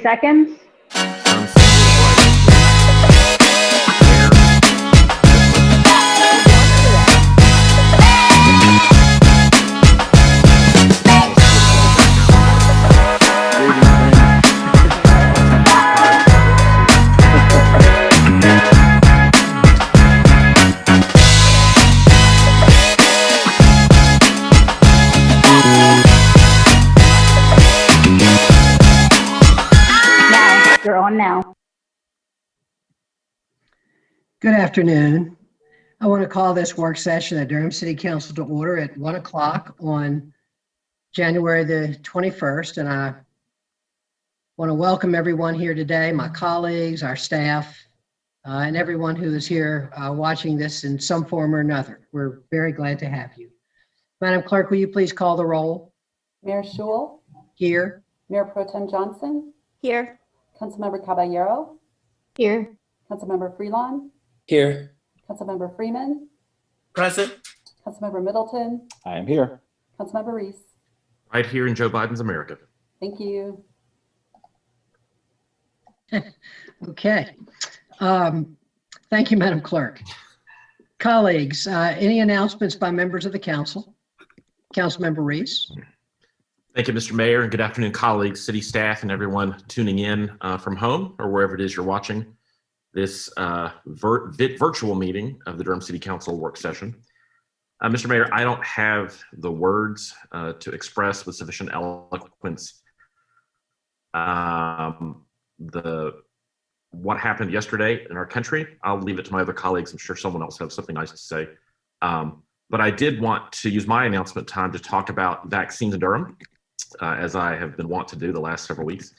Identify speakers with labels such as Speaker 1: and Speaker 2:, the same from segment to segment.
Speaker 1: seconds. You're on now.
Speaker 2: Good afternoon. I want to call this work session at Durham City Council to order at 1 o'clock on January the 21st. And I want to welcome everyone here today, my colleagues, our staff, and everyone who is here watching this in some form or another. We're very glad to have you. Madam Clerk, will you please call the roll?
Speaker 3: Mayor Schewel.
Speaker 2: Here.
Speaker 3: Mayor Pro Tem Johnson.
Speaker 1: Here.
Speaker 3: Councilmember Caballero.
Speaker 1: Here.
Speaker 3: Councilmember Freelon.
Speaker 4: Here.
Speaker 3: Councilmember Freeman.
Speaker 4: Present.
Speaker 3: Councilmember Middleton.
Speaker 4: I am here.
Speaker 3: Councilmember Reese.
Speaker 5: Right here in Joe Biden's America.
Speaker 3: Thank you.
Speaker 2: Okay. Thank you, Madam Clerk. Colleagues, any announcements by members of the council? Councilmember Reese.
Speaker 5: Thank you, Mr. Mayor, and good afternoon, colleagues, city staff, and everyone tuning in from home or wherever it is you're watching this virtual meeting of the Durham City Council work session. Mr. Mayor, I don't have the words to express with sufficient eloquence what happened yesterday in our country. I'll leave it to my other colleagues. I'm sure someone else has something nice to say. But I did want to use my announcement time to talk about vaccines in Durham, as I have been wont to do the last several weeks.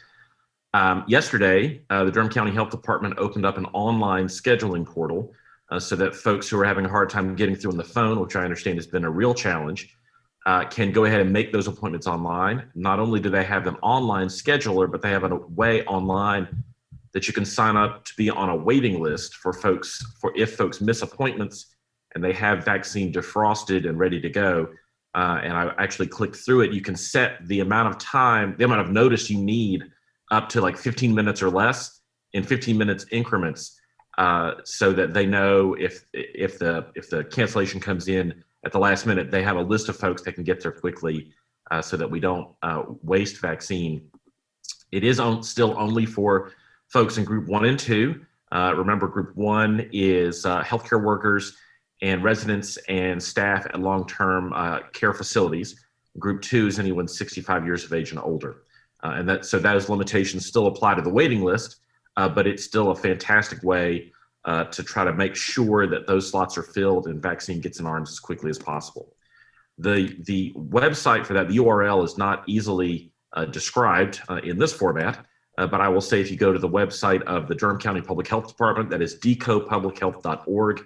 Speaker 5: Yesterday, the Durham County Health Department opened up an online scheduling portal so that folks who are having a hard time getting through on the phone, which I understand has been a real challenge, can go ahead and make those appointments online. Not only do they have an online scheduler, but they have a way online that you can sign up to be on a waiting list for folks, if folks miss appointments and they have vaccine defrosted and ready to go. And I actually clicked through it. You can set the amount of time, the amount of notice you need up to like 15 minutes or less in 15 minutes increments, so that they know if the cancellation comes in at the last minute, they have a list of folks that can get there quickly, so that we don't waste vaccine. It is still only for folks in group 1 and 2. Remember, group 1 is healthcare workers and residents and staff at long-term care facilities. Group 2 is anyone 65 years of age and older. So those limitations still apply to the waiting list, but it's still a fantastic way to try to make sure that those slots are filled and vaccine gets in arms as quickly as possible. The website for that, the URL, is not easily described in this format, but I will say if you go to the website of the Durham County Public Health Department, that is decopublichealth.org,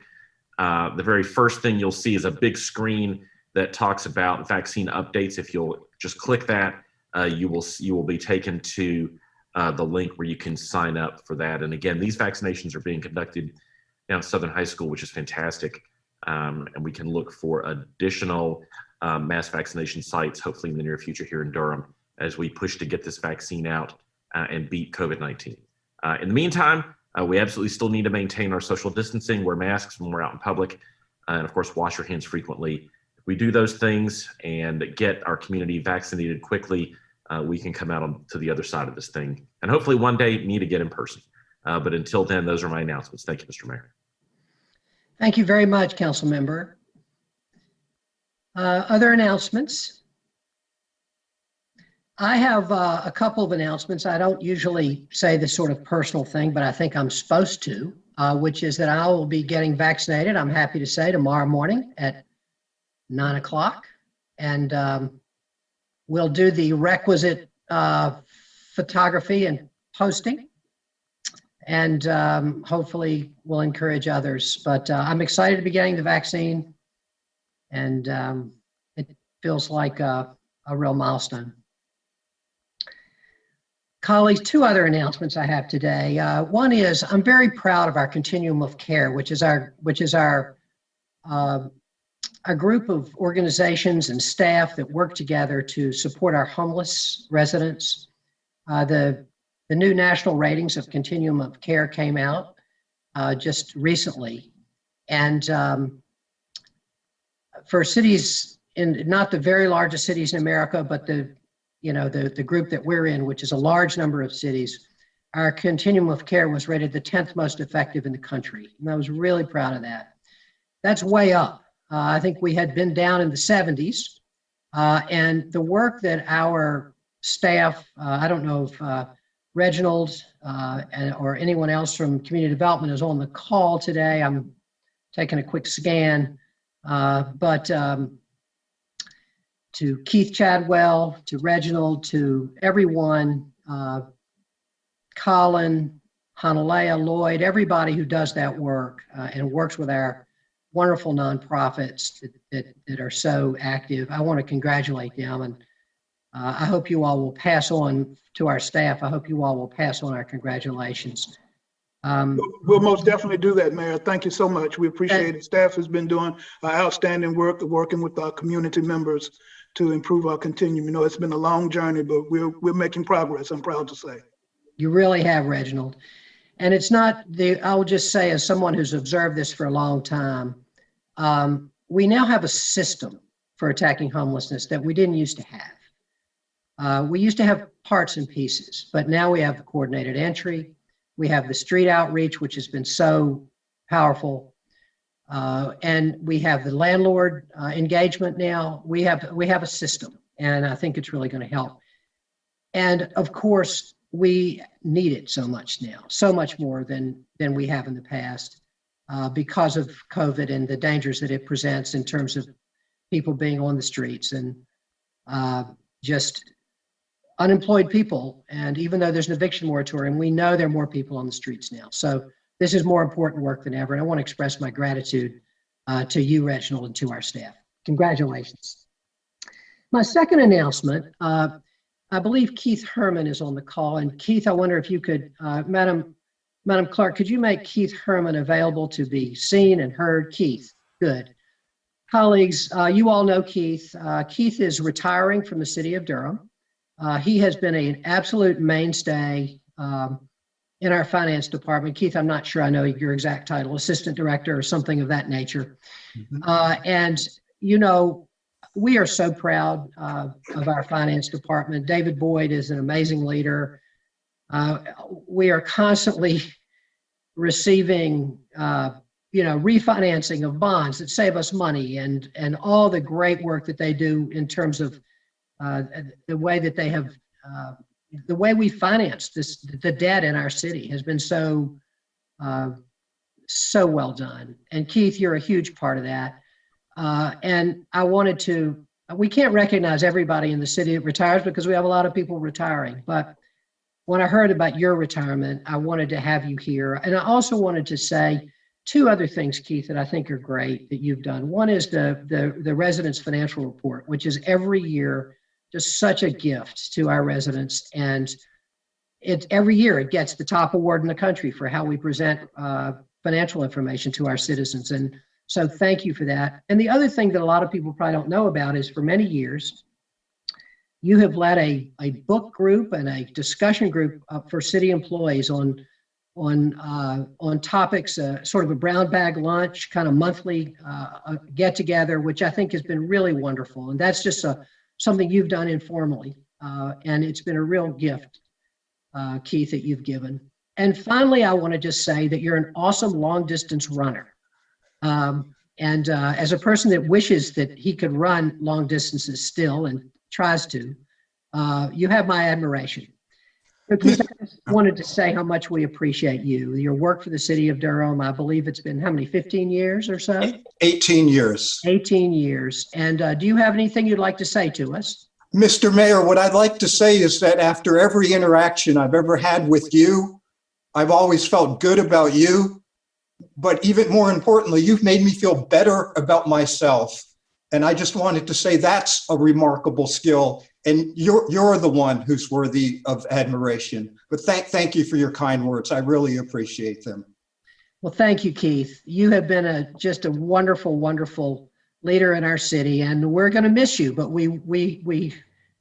Speaker 5: the very first thing you'll see is a big screen that talks about vaccine updates. If you'll just click that, you will be taken to the link where you can sign up for that. And again, these vaccinations are being conducted down at Southern High School, which is fantastic. And we can look for additional mass vaccination sites, hopefully in the near future here in Durham, as we push to get this vaccine out and beat COVID-19. In the meantime, we absolutely still need to maintain our social distancing, wear masks when we're out in public, and of course, wash your hands frequently. If we do those things and get our community vaccinated quickly, we can come out on to the other side of this thing and hopefully one day meet again in person. But until then, those are my announcements. Thank you, Mr. Mayor.
Speaker 2: Thank you very much, Council Member. Other announcements? I have a couple of announcements. I don't usually say this sort of personal thing, but I think I'm supposed to, which is that I will be getting vaccinated, I'm happy to say, tomorrow morning at 9 o'clock. And we'll do the requisite photography and posting. And hopefully we'll encourage others. But I'm excited to be getting the vaccine. And it feels like a real milestone. Colleagues, two other announcements I have today. One is I'm very proud of our continuum of care, which is our group of organizations and staff that work together to support our homeless residents. The The new national ratings of continuum of care came out just recently. And for cities in not the very largest cities in America, but the group that we're in, which is a large number of cities, our continuum of care was rated the 10th most effective in the country. And I was really proud of that. That's way up. I think we had been down in the 70s. And the work that our staff, I don't know if Reginald or anyone else from community development is on the call today. I'm taking a quick scan. But to Keith Chadwell, to Reginald, to everyone, Colin, Hanalea, Lloyd, everybody who does that work and works with our wonderful nonprofits that are so active. I want to congratulate them, and I hope you all will pass on to our staff. I hope you all will pass on our congratulations.
Speaker 1: We'll most definitely do that, Mayor. Thank you so much. We appreciate it. Staff has been doing outstanding work, working with our community members to improve our continuum. You know, it's been a long journey, but we're making progress, I'm proud to say.
Speaker 2: You really have, Reginald. And it's not I will just say, as someone who's observed this for a long time, we now have a system for attacking homelessness that we didn't used to have. We used to have parts and pieces, but now we have the coordinated entry. We have the street outreach, which has been so powerful. And we have the landlord engagement now. We have a system, and I think it's really going to help. And of course, we need it so much now, so much more than we have in the past because of COVID and the dangers that it presents in terms of people being on the streets and just unemployed people. And even though there's an eviction moratorium, we know there are more people on the streets now. So this is more important work than ever. And I want to express my gratitude to you, Reginald, and to our staff. Congratulations. My second announcement, I believe Keith Herman is on the call. And Keith, I wonder if you could, Madam Clerk, could you make Keith Herman available to be seen and heard? Keith, good. Colleagues, you all know Keith. Keith is retiring from the city of Durham. He has been an absolute mainstay in our finance department. Keith, I'm not sure I know your exact title, assistant director or something of that nature. And, you know, we are so proud of our finance department. David Boyd is an amazing leader. We are constantly receiving, refinancing of bonds that save us money and all the great work that they do in terms of the way that they have, the way we finance the debt in our city has been so well done. And Keith, you're a huge part of that. And I wanted to, we can't recognize everybody in the city that retires because we have a lot of people retiring. But when I heard about your retirement, I wanted to have you here. And I also wanted to say two other things, Keith, that I think are great that you've done. One is the residents' financial report, which is every year just such a gift to our residents. And every year it gets the top award in the country for how we present financial information to our citizens. And so thank you for that. And the other thing that a lot of people probably don't know about is for many years, you have led a book group and a discussion group for city employees on topics, sort of a brown bag lunch, kind of monthly get together, which I think has been really wonderful. And that's just something you've done informally. And it's been a real gift, Keith, that you've given. And finally, I want to just say that you're an awesome long distance runner. And as a person that wishes that he could run long distances still and tries to, you have my admiration. So Keith, I just wanted to say how much we appreciate you. Your work for the city of Durham, I believe it's been how many, 15 years or so?
Speaker 4: 18 years.
Speaker 2: 18 years. And do you have anything you'd like to say to us?
Speaker 4: Mr. Mayor, what I'd like to say is that after every interaction I've ever had with you, I've always felt good about you. But even more importantly, you've made me feel better about myself. And I just wanted to say that's a remarkable skill. And you're the one who's worthy of admiration. But thank you for your kind words. I really appreciate them.
Speaker 2: Well, thank you, Keith. You have been just a wonderful, wonderful leader in our city, and we're going to miss you. But we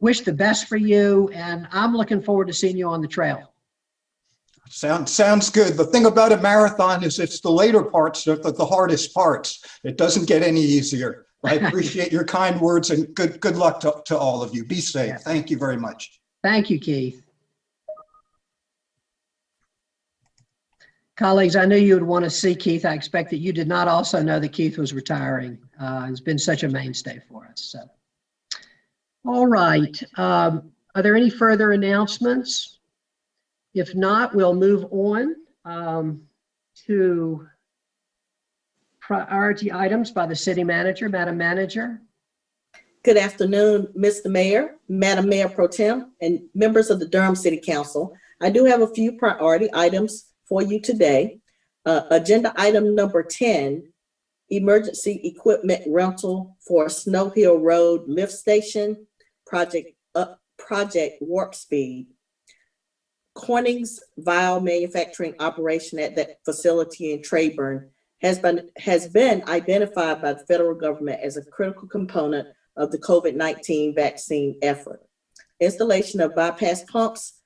Speaker 2: wish the best for you, and I'm looking forward to seeing you on the trail.
Speaker 4: Sounds good. The thing about a marathon is it's the later parts that are the hardest parts. It doesn't get any easier. I appreciate your kind words and good luck to all of you. Be safe.
Speaker 2: Yeah.
Speaker 4: Thank you very much.
Speaker 2: Thank you, Keith. Colleagues, I knew you would want to see Keith. I expect that you did not also know that Keith was retiring. He's been such a mainstay for us. So, all right. Are there any further announcements? If not, we'll move on to priority items by the city manager. Madam Manager.
Speaker 6: Good afternoon, Mr. Mayor, Madam Mayor Pro Tem, and members of the Durham City Council. I do have a few priority items for you today. Agenda item number 10, emergency equipment rental for Snow Hill Road lift station, project warp speed. Corning's vial manufacturing operation at that facility in Trayburn has been identified by the federal government as a critical component of the COVID-19 vaccine effort. Installation of bypass pumps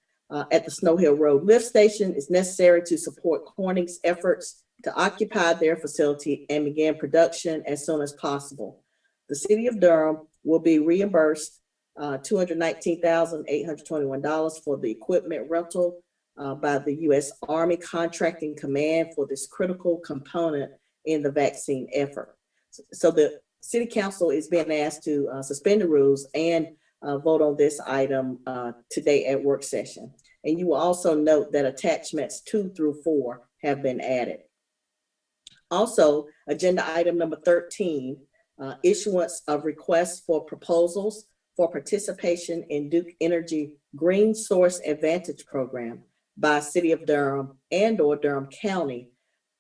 Speaker 6: at the Snow Hill Road lift station is necessary to support Corning's efforts to occupy their facility and begin production as soon as possible. The city of Durham will be reimbursed $219,821 for the equipment rental by the U.S. Army Contracting Command for this critical component in the vaccine effort. So the City Council is being asked to suspend the rules and vote on this item today at work session. And you will also note that attachments 2 through 4 have been added. Also, agenda item number 13, issuance of requests for proposals for participation in Duke Energy Green Source Advantage Program by City of Durham and/or Durham County.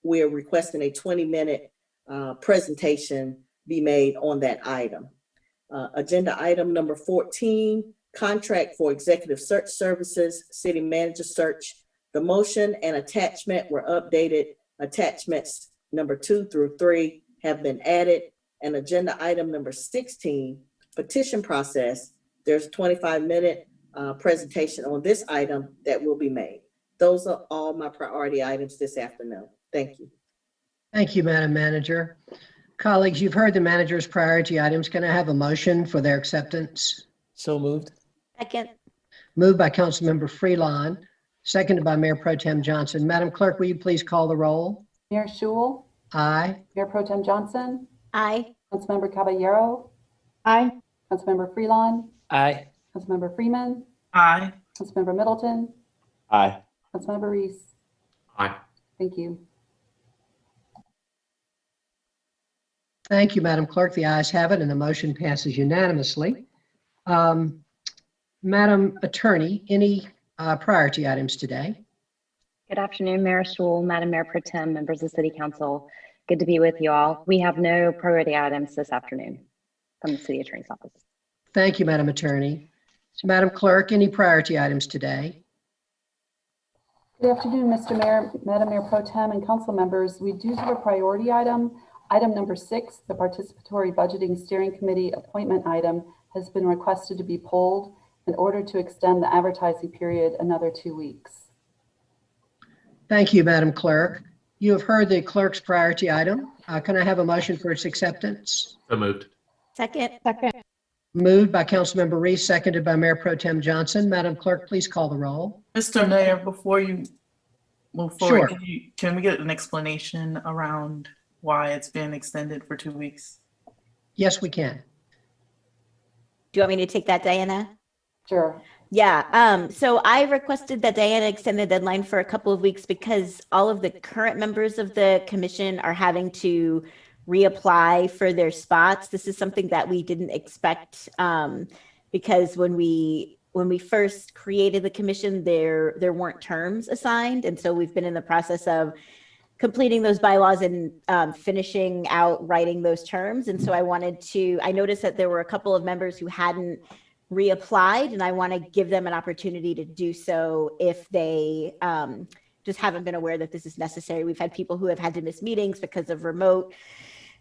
Speaker 6: We're requesting a 20-minute presentation be made on that item. Agenda item number 14, contract for executive search services, city manager search. The motion and attachment were updated. Attachments number 2 through 3 have been added. And agenda item number 16, petition process. There's a 25-minute presentation on this item that will be made. Those are all my priority items this afternoon. Thank you.
Speaker 2: Thank you, Madam Manager. Colleagues, you've heard the manager's priority items. Can I have a motion for their acceptance?
Speaker 7: So moved.
Speaker 8: Second.
Speaker 2: Moved by Councilmember Freelon, seconded by Mayor Pro Tem Johnson. Madam Clerk, will you please call the roll?
Speaker 3: Mayor Schewel,
Speaker 2: Aye.
Speaker 3: Mayor Pro Tem Johnson,
Speaker 8: Aye.
Speaker 3: Councilmember Caballero,
Speaker 8: Aye.
Speaker 3: Councilmember Freelon,
Speaker 7: Aye.
Speaker 3: Councilmember Freeman,
Speaker 7: Aye.
Speaker 3: Councilmember Middleton,
Speaker 7: Aye.
Speaker 3: Councilmember Reese.
Speaker 5: Aye.
Speaker 3: Thank you.
Speaker 2: Thank you, Madam Clerk. The ayes have it and the motion passes unanimously. Madam Attorney, any priority items today?
Speaker 9: Good afternoon, Mayor Schewel, Madam Mayor Pro Tem, members of City Council. Good to be with you all. We have no priority items this afternoon from the City Attorney's Office.
Speaker 2: Thank you, Madam Attorney. So, Madam Clerk, any priority items today?
Speaker 3: Good afternoon, Mr. Mayor, Madam Mayor Pro Tem, and council members. We do have a priority item. Item number 6, the Participatory Budgeting Steering Committee appointment item has been requested to be pulled in order to extend the advertising period another 2 weeks.
Speaker 2: Thank you, Madam Clerk. You have heard the clerk's priority item. Can I have a motion for its acceptance?
Speaker 5: So moved.
Speaker 8: Second.
Speaker 2: Moved by Councilmember Reese, seconded by Mayor Pro Tem Johnson. Madam Clerk, please call the roll.
Speaker 10: Mr. Mayor, before you move forward,
Speaker 2: Sure.
Speaker 10: can we get an explanation around why it's been extended for 2 weeks?
Speaker 2: Yes, we can.
Speaker 8: Do you want me to take that, Diana?
Speaker 3: Sure.
Speaker 8: Yeah, so I requested that Diana extend the deadline for a couple of weeks because all of the current members of the commission are having to reapply for their spots. This is something that we didn't expect because when we first created the commission, there weren't terms assigned. And so we've been in the process of completing those bylaws and finishing out writing those terms. And so I noticed that there were a couple of members who hadn't reapplied, and I want to give them an opportunity to do so if they just haven't been aware that this is necessary. We've had people who have had to miss meetings because of remote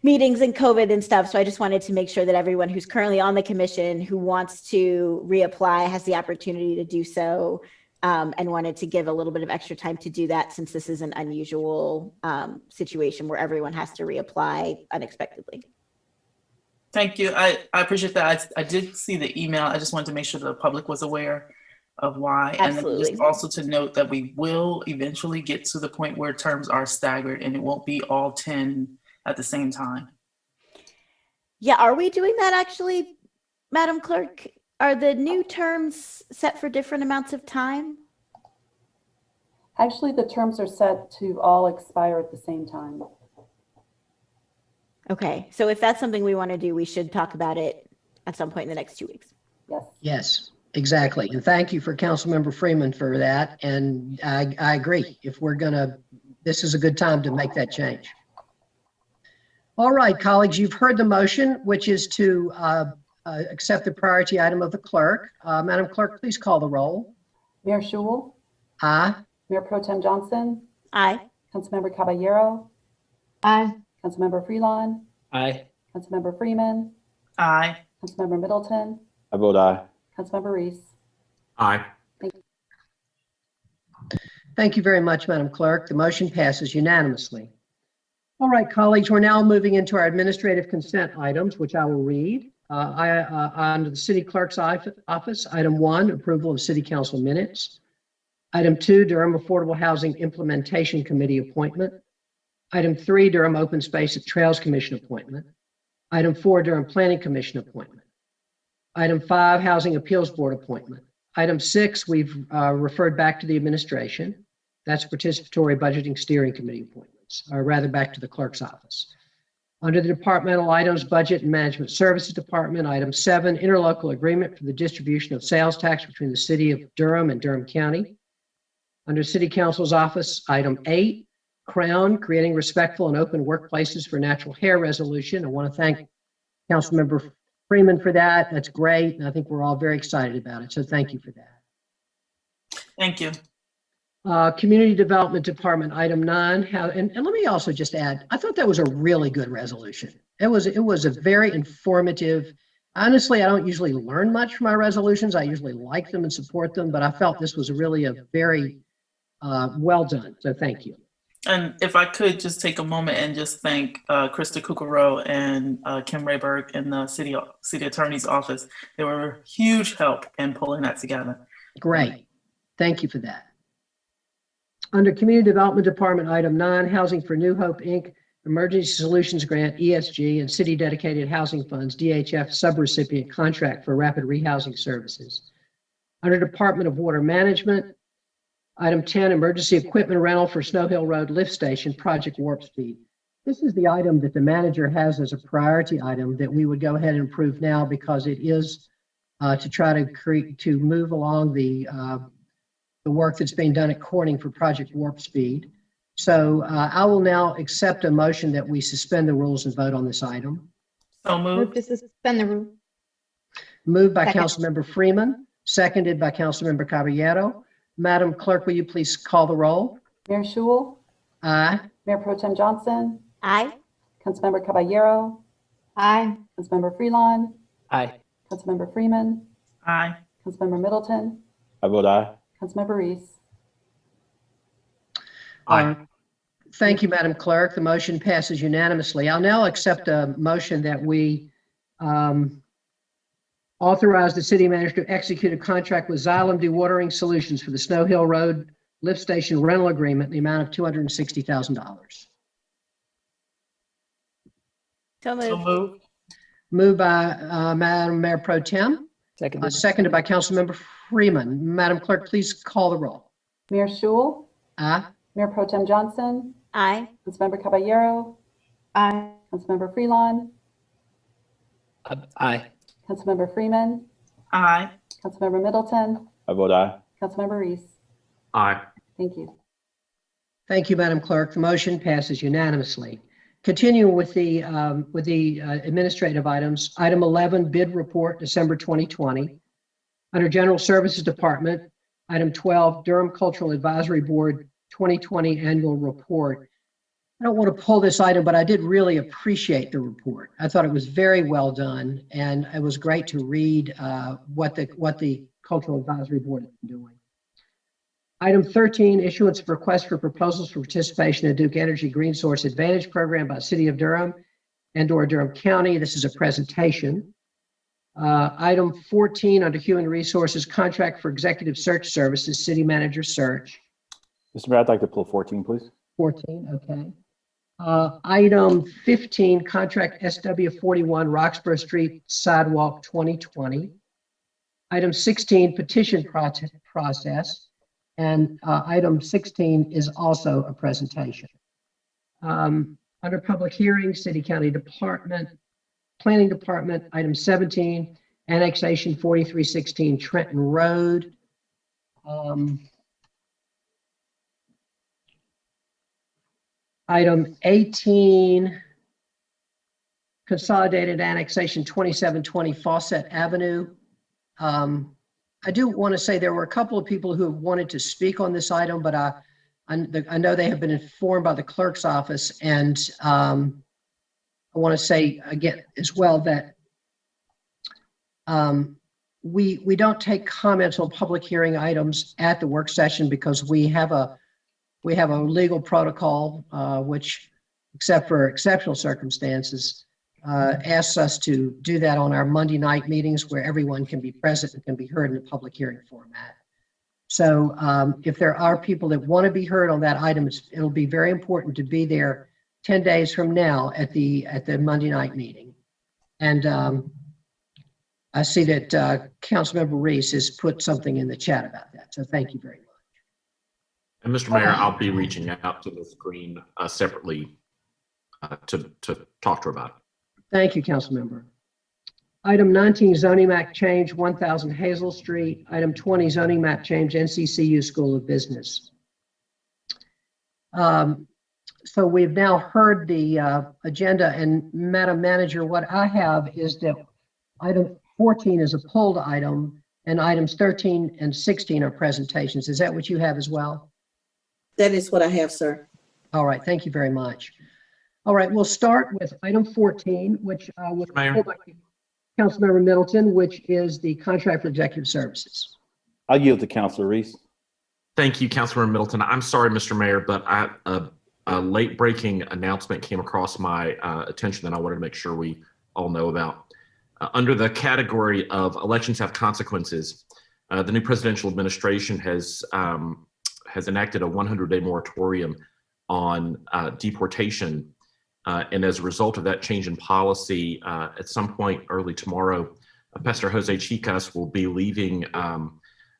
Speaker 8: meetings and COVID and stuff. So I just wanted to make sure that everyone who's currently on the commission who wants to reapply has the opportunity to do so and wanted to give a little bit of extra time to do that since this is an unusual situation where everyone has to reapply unexpectedly.
Speaker 10: Thank you. I appreciate that. I did see the email. I just wanted to make sure the public was aware of why.
Speaker 8: Absolutely.
Speaker 10: And then just also to note that we will eventually get to the point where terms are staggered and it won't be all 10 at the same time.
Speaker 8: Yeah, are we doing that actually, Madam Clerk? Are the new terms set for different amounts of time?
Speaker 3: Actually, the terms are set to all expire at the same time.
Speaker 8: Okay, so if that's something we want to do, we should talk about it at some point in the next 2 weeks.
Speaker 3: Yes.
Speaker 2: Yes, exactly. And thank you for Councilmember Freeman for that. And I agree. If we're gonna, this is a good time to make that change. All right, colleagues, you've heard the motion, which is to accept the priority item of the clerk. Madam Clerk, please call the roll.
Speaker 3: Mayor Schewel,
Speaker 2: Aye.
Speaker 3: Mayor Pro Tem Johnson,
Speaker 8: Aye.
Speaker 3: Councilmember Caballero,
Speaker 9: Aye.
Speaker 3: Councilmember Freelon,
Speaker 7: Aye.
Speaker 3: Councilmember Freeman,
Speaker 10: Aye.
Speaker 3: Councilmember Middleton,
Speaker 7: I vote aye.
Speaker 3: Councilmember Reese.
Speaker 5: Aye.
Speaker 2: Thank you very much, Madam Clerk. The motion passes unanimously. All right, colleagues, we're now moving into our administrative consent items, which I will read. Under the City Clerk's office, item 1, approval of City Council minutes. Item 2, Durham Affordable Housing Implementation Committee appointment. Item 3, Durham Open Space and Trails Commission appointment. Item 4, Durham Planning Commission appointment. Item 5, Housing Appeals Board appointment. Item 6, we've referred back to the administration. That's Participatory Budgeting Steering Committee appointments, or rather back to the clerk's office. Under the departmental items, Budget and Management Services Department, item 7, interlocal agreement for the distribution of sales tax between the City of Durham and Durham County. Under City Council's office, item 8, Crown, creating respectful and open workplaces for natural hair resolution. I want to thank Councilmember Freeman for that. That's great. And I think we're all very excited about it. So thank you for that.
Speaker 10: Thank you.
Speaker 2: Community Development Department, item 9. And let me also just add, I thought that was a really good resolution. It was a very informative. Honestly, I don't usually learn much from my resolutions. I usually like them and support them, but I felt this was really a very well done. So thank you.
Speaker 10: And if I could just take a moment and just thank Krista Kukaro and Kim Rayberg in the city attorney's office. They were huge help in pulling that together.
Speaker 2: Great. Thank you for that. Under Community Development Department, item 9, Housing for New Hope, Inc., Emergency Solutions Grant, ESG, and City Dedicated Housing Funds, DHF, subrecipient contract for rapid rehousing services. Under Department of Water Management, item 10, Emergency Equipment Rental for Snow Hill Road Lift Station, Project Warp Speed. This is the item that the manager has as a priority item that we would go ahead and approve now because it is to try to move along the work that's being done at Corning for Project Warp Speed. So I will now accept a motion that we suspend the rules and vote on this item.
Speaker 10: So
Speaker 9: Move
Speaker 10: moved.
Speaker 9: to suspend the rule.
Speaker 2: Moved by
Speaker 9: Second.
Speaker 2: Councilmember Freeman, seconded by Councilmember Caballero. Madam Clerk, will you please call the roll?
Speaker 3: Mayor Schewel,
Speaker 2: Aye.
Speaker 3: Mayor Pro Tem Johnson,
Speaker 8: Aye.
Speaker 3: Councilmember Caballero,
Speaker 9: Aye.
Speaker 3: Councilmember Freelon,
Speaker 7: Aye.
Speaker 3: Councilmember Freeman,
Speaker 10: Aye.
Speaker 3: Councilmember Middleton,
Speaker 7: I vote aye.
Speaker 3: Councilmember Reese.
Speaker 5: Aye.
Speaker 2: Thank you, Madam Clerk. The motion passes unanimously. I'll now accept a motion that we authorize the city manager to execute a contract with Xylem Dewatering Solutions for the Snow Hill Road Lift Station rental agreement in the amount of $260,000.
Speaker 8: So
Speaker 10: So
Speaker 8: moved.
Speaker 10: moved.
Speaker 2: Moved by Madam Mayor Pro Tem,
Speaker 7: Second.
Speaker 2: seconded by Councilmember Freeman. Madam Clerk, please call the roll.
Speaker 3: Mayor Schewel,
Speaker 2: Aye.
Speaker 3: Mayor Pro Tem Johnson,
Speaker 8: Aye.
Speaker 3: Councilmember Caballero,
Speaker 9: Aye.
Speaker 3: Councilmember Freelon,
Speaker 7: Aye.
Speaker 3: Councilmember Freeman,
Speaker 10: Aye.
Speaker 3: Councilmember Middleton,
Speaker 7: I vote aye.
Speaker 3: Councilmember Reese.
Speaker 5: Aye.
Speaker 3: Thank you.
Speaker 2: Thank you, Madam Clerk. The motion passes unanimously. Continuing with the administrative items, item 11, bid report, December 2020. Under General Services Department, item 12, Durham Cultural Advisory Board 2020 Annual Report. I don't want to pull this item, but I did really appreciate the report. I thought it was very well done, and it was great to read what the Cultural Advisory Board is doing. Item 13, issuance of request for proposals for participation in Duke Energy Green Source Advantage Program by City of Durham and/or Durham County. This is a presentation. Item 14, under Human Resources, contract for executive search services, city manager search.
Speaker 7: Mr. Mayor, I'd like to pull 14, please.
Speaker 2: 14, okay. Item 15, contract SW41 Roxborough Street Sidewalk 2020. Item 16, petition process. And item 16 is also a presentation. Under public hearing, City County Department, Planning Department, item 17, annexation 4316 Trenton Road. Item 18, consolidated annexation 2720 Fawcett Avenue. I do want to say there were a couple of people who wanted to speak on this item, but I know they have been informed by the clerk's office, and I want to say again as well that we don't take comments on public hearing items at the work session because we have a legal protocol which, except for exceptional circumstances, asks us to do that on our Monday night meetings where everyone can be present and can be heard in a public hearing format. So if there are people that want to be heard on that item, it'll be very important to be there 10 days from now at the Monday night meeting. And I see that Councilmember Reese has put something in the chat about that. So thank you very much.
Speaker 5: And Mr. Mayor, I'll be reaching out to Ms. Green separately to talk to her about it.
Speaker 2: Thank you, Councilmember. Item 19, zoning map change 1000 Hazel Street. Item 20, zoning map change NCCU School of Business. So we've now heard the agenda, and Madam Manager, what I have is that item 14 is a pulled item and items 13 and 16 are presentations. Is that what you have as well?
Speaker 6: That is what I have, sir.
Speaker 2: All right, thank you very much. All right, we'll start with item 14, which was pulled by Councilmember Middleton, which is the contract for executive services.
Speaker 7: I'll yield to Councilor Reese.
Speaker 5: Thank you, Councilmember Middleton. I'm sorry, Mr. Mayor, but a late breaking announcement came across my attention that I wanted to make sure we all know about. Under the category of elections have consequences, the new presidential administration has enacted a 100-day moratorium on deportation. And as a result of that change in policy, at some point early tomorrow, Pastor Jose Chicas will be leaving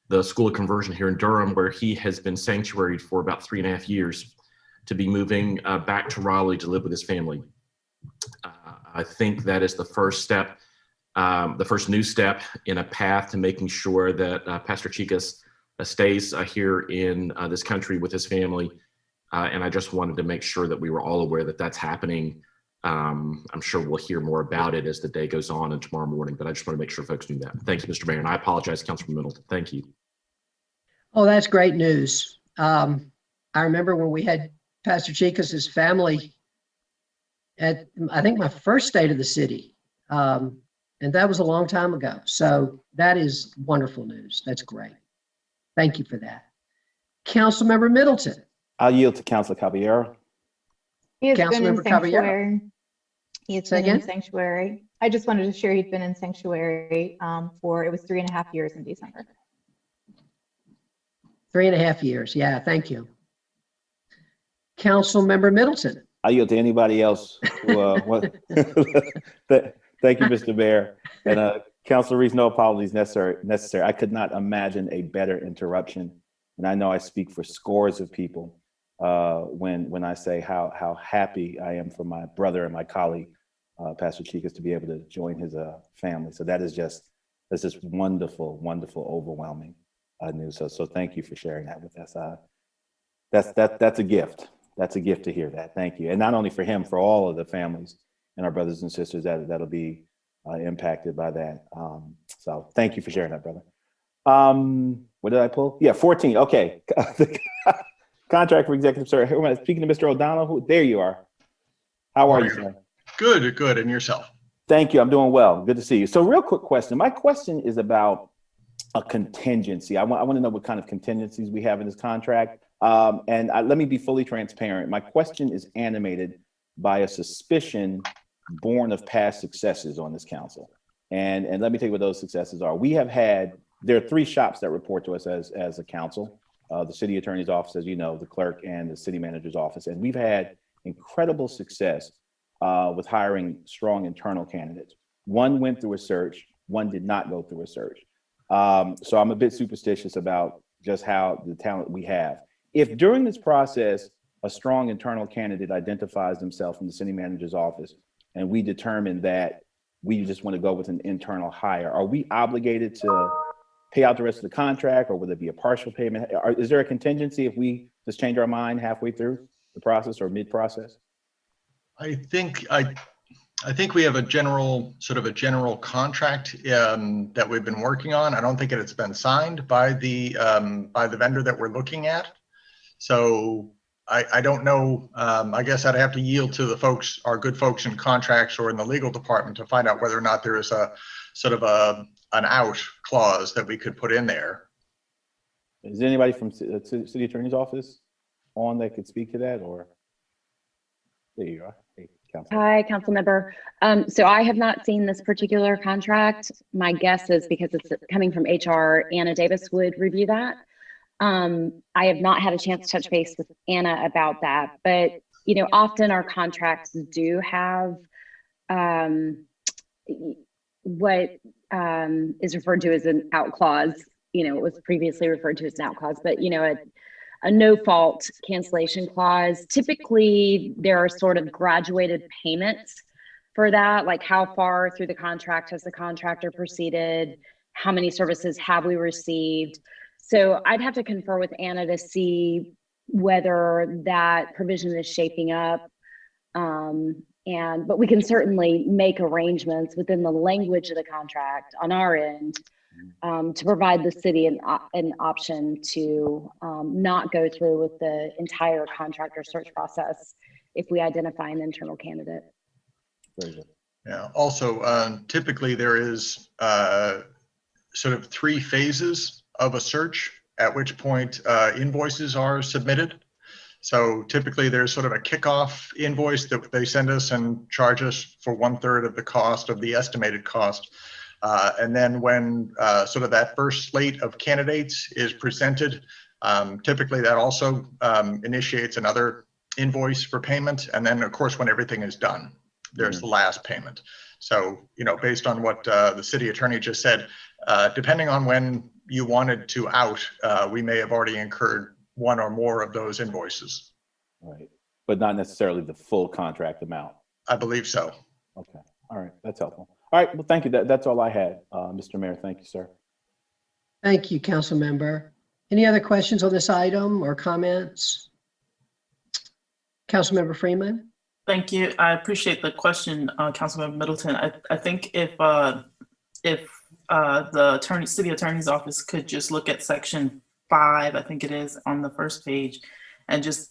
Speaker 5: the School of Conversion here in Durham, where he has been sanctuaried for about 3.5 years, to be moving back to Raleigh to live with his family. I think that is the first step, the first new step in a path to making sure that Pastor Chicas stays here in this country with his family. And I just wanted to make sure that we were all aware that that's happening. I'm sure we'll hear more about it as the day goes on and tomorrow morning, but I just want to make sure folks knew that. Thank you, Mr. Mayor. And I apologize, Councilman Middleton. Thank you.
Speaker 2: Oh, that's great news. I remember when we had Pastor Chicas's family at, I think, my first state of the city. And that was a long time ago. So that is wonderful news. That's great. Thank you for that. Councilmember Middleton.
Speaker 7: I'll yield to Councilor Caballero.
Speaker 11: He has been in
Speaker 2: Councilmember Caballero.
Speaker 11: sanctuary. He has
Speaker 2: Say
Speaker 11: been in
Speaker 2: again?
Speaker 11: sanctuary. I just wanted to share he'd been in sanctuary for, it was 3.5 years in December.
Speaker 2: 3.5 years. Yeah, thank you. Councilmember Middleton.
Speaker 7: I'll yield to anybody else. Who, Thank you, Mr. Mayor. And Councilor Reese, no apologies necessary. I could not imagine a better interruption. And I know I speak for scores of people when I say how happy I am for my brother and my colleague, Pastor Chicas, to be able to join his family. So that's just wonderful, wonderful, overwhelming news. So thank you for sharing that with us. That's a gift. That's a gift to hear that. Thank you. And not only for him, for all of the families and our brothers and sisters that'll be impacted by that. So thank you for sharing that, brother. What did I pull? Yeah, 14. Okay. The contract for executive service. Speaking to Mr. O'Donnell, there you are. How are you, sir?
Speaker 12: Good. And yourself?
Speaker 7: Thank you. I'm doing well. Good to see you. So real quick question. My question is about a contingency. I want to know what kind of contingencies we have in this contract. Let me be fully transparent. My question is animated by a suspicion born of past successes on this council. And let me tell you what those successes are. There are 3 shops that report to us as a council, the city attorney's office, as you know, the clerk, and the city manager's office. And we've had incredible success with hiring strong internal candidates. One went through a search, one did not go through a search. So I'm a bit superstitious about just how the talent we have. If during this process, a strong internal candidate identifies themselves from the city manager's office, and we determine that we just want to go with an internal hire, are we obligated to pay out the rest of the contract, or will there be a partial payment? Is there a contingency if we just change our mind halfway through the process or mid-process?
Speaker 12: I think we have a general contract that we've been working on. I don't think it's been signed by the vendor that we're looking at. So I don't know. I guess I'd have to yield to the folks, our good folks in contracts or in the legal department, to find out whether or not there is a sort of an out clause that we could put in there.
Speaker 7: Is there anybody from the city attorney's office on that could speak to that? Or there you are. Hey, Council.
Speaker 9: Hi, council member. So I have not seen this particular contract. My guess is because it's coming from HR, Anna Davis would review that. I have not had a chance to touch base with Anna about that, but often our contracts do have what is referred to as an out clause. It was previously referred to as an out clause, but a no fault cancellation clause. Typically, there are sort of graduated payments for that, like how far through the contract has the contractor proceeded, how many services have we received. So I'd have to confer with Anna to see whether that provision is shaping up. But we can certainly make arrangements within the language of the contract on our end to provide the city an option to not go through with the entire contractor search process if we identify an internal candidate.
Speaker 7: Very good.
Speaker 12: Yeah. Also, typically there is sort of 3 phases of a search, at which point invoices are submitted. So typically there's sort of a kickoff invoice that they send us and charge us for 1/3 of the cost of the estimated cost. And then when sort of that first slate of candidates is presented, typically that also initiates another invoice for payment. And then of course, when everything is done, there's the last payment. So, based on what the city attorney just said, depending on when you wanted to out, we may have already incurred one or more of those invoices.
Speaker 7: Right. But not necessarily the full contract amount.
Speaker 12: I believe so.
Speaker 7: Okay. All right. That's helpful. All right. Well, thank you. That's all I had, Mr. Mayor. Thank you, sir.
Speaker 2: Thank you, council member. Any other questions on this item or comments? Councilmember Freeman?
Speaker 10: Thank you. I appreciate the question, Councilmember Middleton. I think if the city attorney's office could just look at section 5, I think it is, on the first page, and just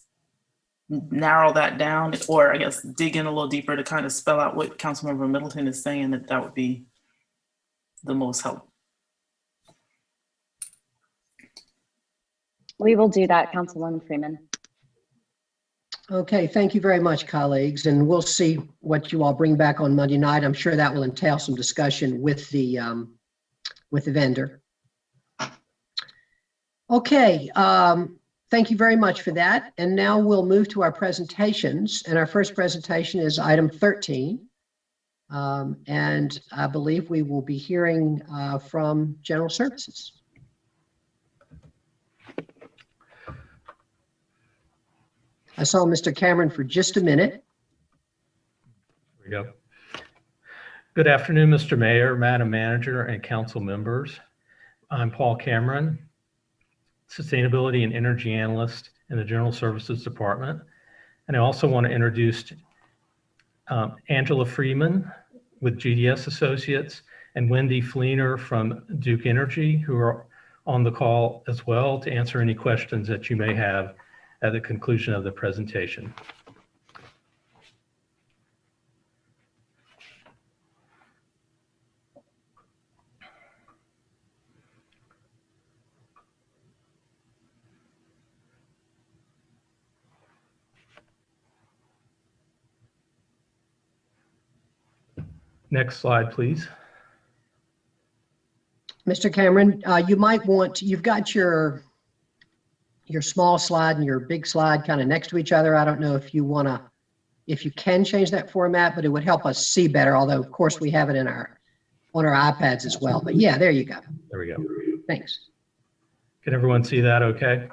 Speaker 10: narrow that down, or I guess dig in a little deeper to kind of spell out what Councilmember Middleton is saying, that would be the most help.
Speaker 9: We will do that, Councilwoman Freeman.
Speaker 2: Okay, thank you very much, colleagues. And we'll see what you all bring back on Monday night. I'm sure that will entail some discussion with the vendor. Okay, thank you very much for that. And now we'll move to our presentations. And our first presentation is item 13. And I believe we will be hearing from General Services. I saw Mr. Cameron for just a minute.
Speaker 13: There we go. Good afternoon, Mr. Mayor, Madam Manager, and council members. I'm Paul Cameron, Sustainability and Energy Analyst in the General Services Department. And I also want to introduce Angela Freeman with GDS Associates and Wendy Fleener from Duke Energy, who are on the call as well to answer any questions that you may have at the conclusion of the presentation. Next slide, please.
Speaker 2: Mr. Cameron, you might want, you've got your small slide and your big slide kind of next to each other. I don't know if you want to, if you can change that format, but it would help us see better. Although of course we have it in on our iPads as well. But yeah, there you go.
Speaker 13: There we go.
Speaker 2: Thanks.
Speaker 13: Can everyone see that okay?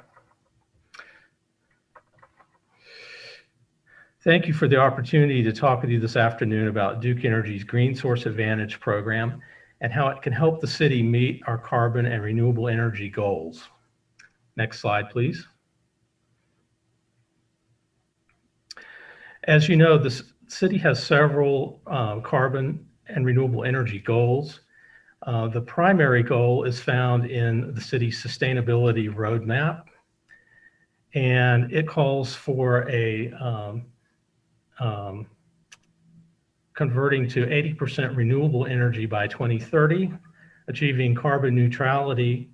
Speaker 13: Thank you for the opportunity to talk with you this afternoon about Duke Energy's Green Source Advantage program and how it can help the city meet our carbon and renewable energy goals. Next slide, please. As you know, the city has several carbon and renewable energy goals. The primary goal is found in the city's sustainability roadmap, and it calls for a converting to 80% renewable energy by 2030, achieving carbon neutrality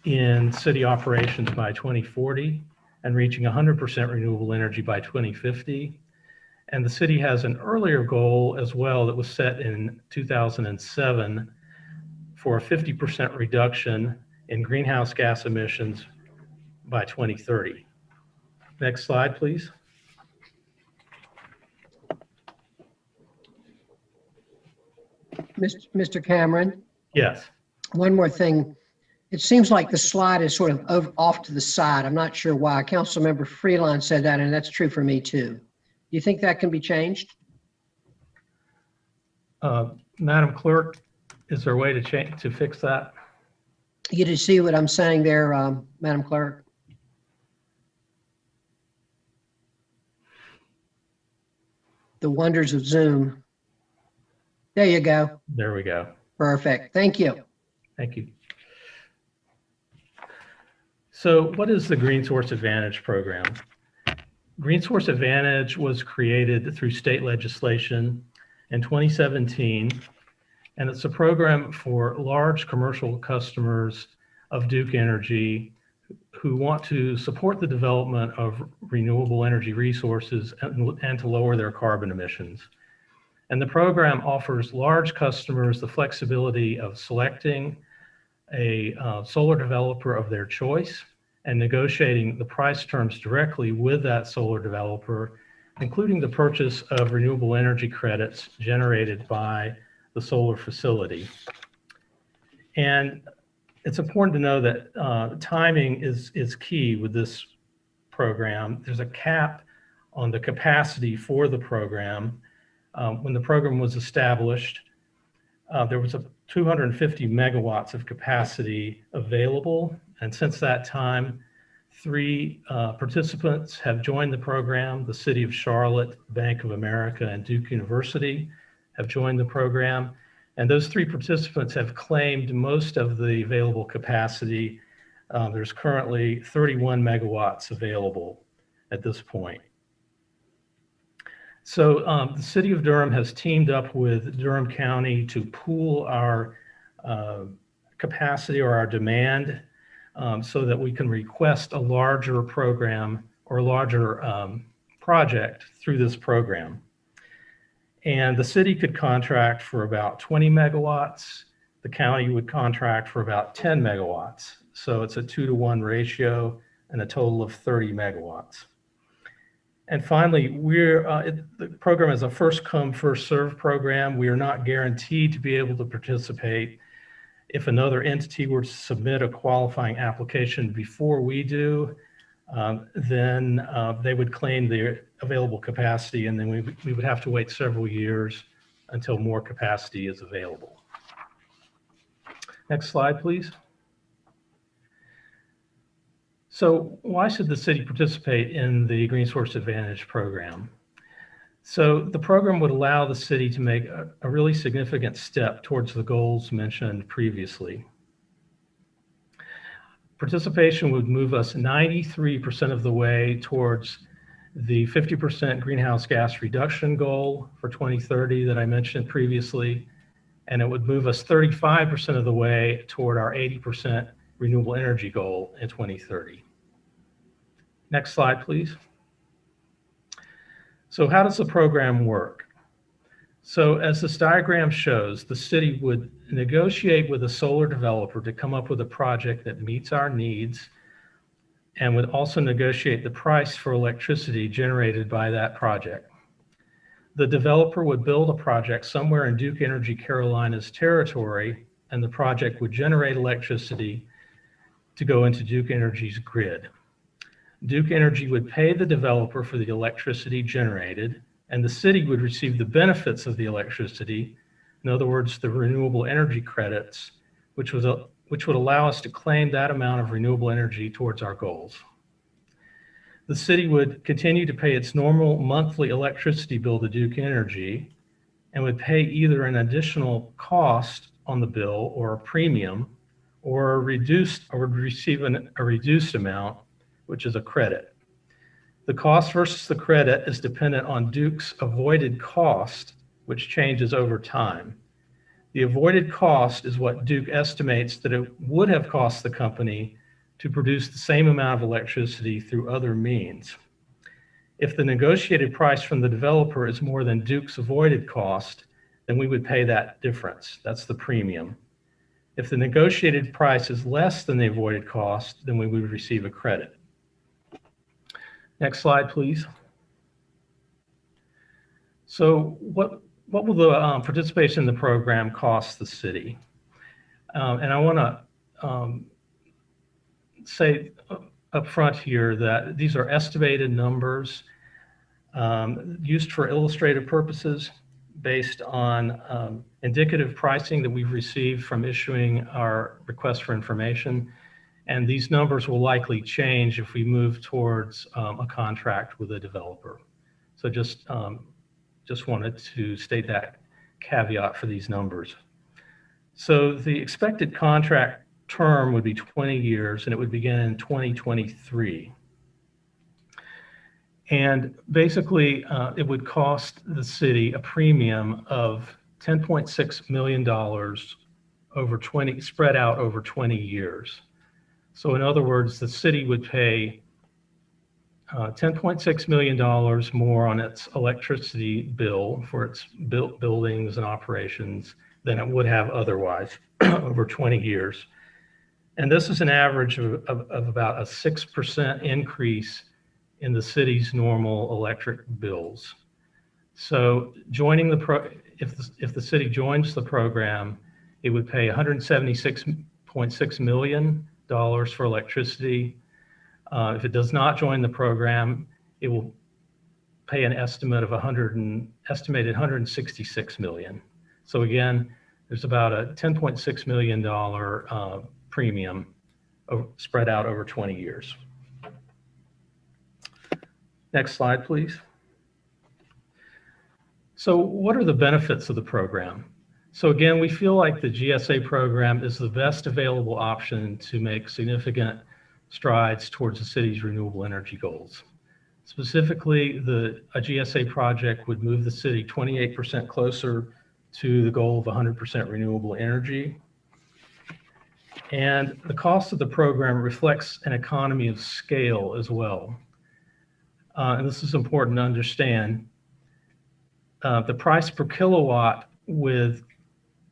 Speaker 13: in city operations by 2040, and reaching 100% renewable energy by 2050. And the city has an earlier goal as well that was set in 2007 for a 50% reduction in greenhouse gas emissions by 2030. Next slide, please.
Speaker 2: Mr. Cameron?
Speaker 13: Yes.
Speaker 2: One more thing. It seems like the slide is sort of off to the side. I'm not sure why. Councilmember Freeland said that, and that's true for me too. Do you think that can be changed?
Speaker 13: Madam Clerk, is there a way to fix that?
Speaker 2: You just see what I'm saying there, Madam Clerk? The wonders of Zoom. There you go.
Speaker 13: There we go.
Speaker 2: Perfect. Thank you.
Speaker 13: Thank you. So what is the Green Source Advantage program? Green Source Advantage was created through state legislation in 2017, and it's a program for large commercial customers of Duke Energy who want to support the development of renewable energy resources and to lower their carbon emissions. And the program offers large customers the flexibility of selecting a solar developer of their choice and negotiating the price terms directly with that solar developer, including the purchase of renewable energy credits generated by the solar facility. And it's important to know that timing is key with this program. There's a cap on the capacity for the program. When the program was established, there was 250 megawatts of capacity available. And since that time, 3 participants have joined the program. The City of Charlotte, Bank of America, and Duke University have joined the program. And those 3 participants have claimed most of the available capacity. There's currently 31 megawatts available at this point. So the City of Durham has teamed up with Durham County to pool our capacity or our demand so that we can request a larger program or larger project through this program. And the city could contract for about 20 megawatts. The county would contract for about 10 megawatts. So it's a 2-to-1 ratio and a total of 30 megawatts. And finally, the program is a first come, first served program. We are not guaranteed to be able to participate. If another entity were to submit a qualifying application before we do, then they would claim the available capacity, and then we would have to wait several years until more capacity is available. Next slide, please. So why should the city participate in the Green Source Advantage program? So the program would allow the city to make a really significant step towards the goals mentioned previously. Participation would move us 93% of the way towards the 50% greenhouse gas reduction goal for 2030 that I mentioned previously, and it would move us 35% of the way toward our 80% renewable energy goal in 2030. Next slide, please. So how does the program work? So as this diagram shows, the city would negotiate with a solar developer to come up with a project that meets our needs and would also negotiate the price for electricity generated by that project. The developer would build a project somewhere in Duke Energy Carolina's territory, and the project would generate electricity to go into Duke Energy's grid. Duke Energy would pay the developer for the electricity generated, and the city would receive the benefits of the electricity, in other words, the renewable energy credits, which would allow us to claim that amount of renewable energy towards our goals. The city would continue to pay its normal monthly electricity bill to Duke Energy and would pay either an additional cost on the bill or a premium or would receive a reduced amount, which is a credit. The cost versus the credit is dependent on Duke's avoided cost, which changes over time. The avoided cost is what Duke estimates that it would have cost the company to produce the same amount of electricity through other means. If the negotiated price from the developer is more than Duke's avoided cost, then we would pay that difference. That's the premium. If the negotiated price is less than the avoided cost, then we would receive a credit. Next slide, please. So what will the participation in the program cost the city? And I want to say up front here that these are estimated numbers used for illustrative purposes based on indicative pricing that we've received from issuing our request for information. And these numbers will likely change if we move towards a contract with a developer. So just wanted to state that caveat for these numbers. So the expected contract term would be 20 years and it would begin in 2023. And basically it would cost the city a premium of $10.6 million spread out over 20 years. So in other words, the city would pay $10.6 million more on its electricity bill for its buildings and operations than it would have otherwise over 20 years. And this is an average of about a 6% increase in the city's normal electric bills. So joining if the city joins the program, it would pay $176.6 million for electricity. If it does not join the program, it will pay an estimated $166 million. So again, there's about a $10.6 million premium spread out over 20 years. Next slide, please. So what are the benefits of the program? So again, we feel like the GSA program is the best available option to make significant strides towards the city's renewable energy goals. Specifically, a GSA project would move the city 28% closer to the goal of 100% renewable energy. And the cost of the program reflects an economy of scale as well. And this is important to understand. The price per kilowatt with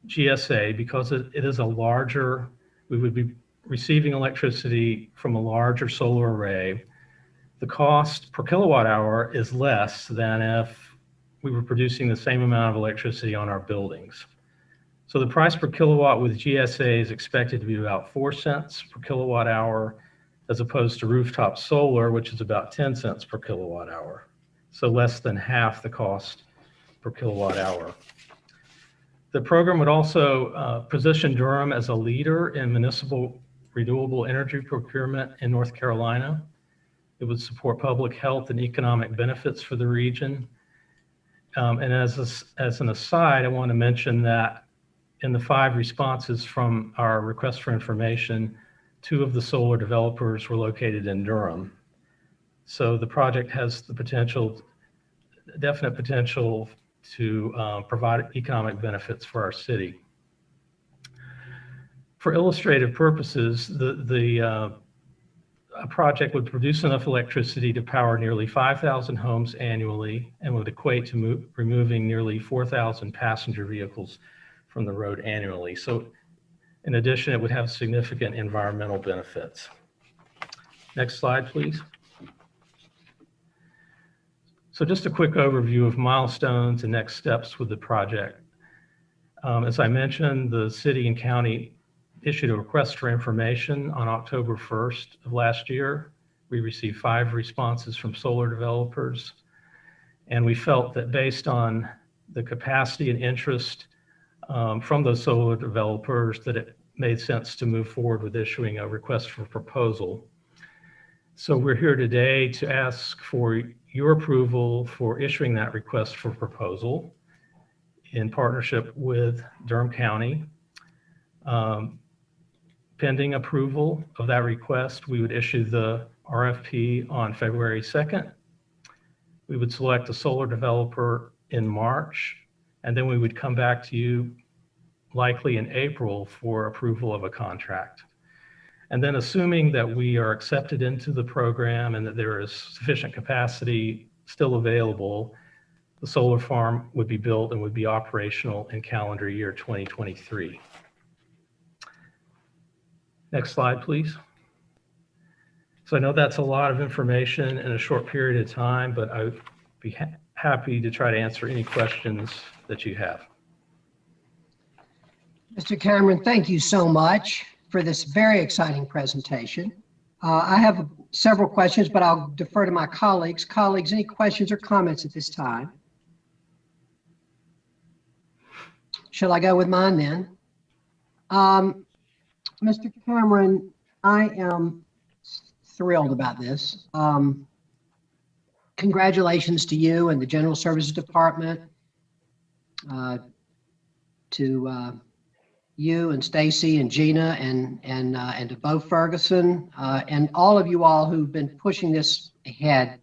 Speaker 13: GSA, because it is a larger, we would be receiving electricity from a larger solar array, the cost per kilowatt hour is less than if we were producing the same amount of electricity on our buildings. So the price per kilowatt with GSA is expected to be about 4 cents per kilowatt hour, as opposed to rooftop solar, which is about 10 cents per kilowatt hour. So less than half the cost per kilowatt hour. The program would also position Durham as a leader in municipal renewable energy procurement in North Carolina. It would support public health and economic benefits for the region. And as an aside, I want to mention that in the 5 responses from our request for information, 2 of the solar developers were located in Durham. So the project has the definite potential to provide economic benefits for our city. For illustrative purposes, a project would produce enough electricity to power nearly 5,000 homes annually and would equate to removing nearly 4,000 passenger vehicles from the road annually. So in addition, it would have significant environmental benefits. Next slide, please. So just a quick overview of milestones and next steps with the project. As I mentioned, the city and county issued a request for information on October 1st of last year. We received 5 responses from solar developers, and we felt that based on the capacity and interest from those solar developers that it made sense to move forward with issuing a request for proposal. So we're here today to ask for your approval for issuing that request for proposal in partnership with Durham County. Pending approval of that request, we would issue the RFP on February 2nd. We would select a solar developer in March, and then we would come back to you likely in April for approval of a contract. And then assuming that we are accepted into the program and that there is sufficient capacity still available, the solar farm would be built and would be operational in calendar year 2023. Next slide, please. So I know that's a lot of information in a short period of time, but I would be happy to try to answer any questions that you have.
Speaker 2: Mr. Cameron, thank you so much for this very exciting presentation. I have several questions, but I'll defer to my colleagues. Colleagues, any questions or comments at this time? Shall I go with mine then? Mr. Cameron, I am thrilled about this. Congratulations to you and the General Services Department, to you and Stacy and Gina and to Bo Ferguson and all of you all who've been pushing this ahead.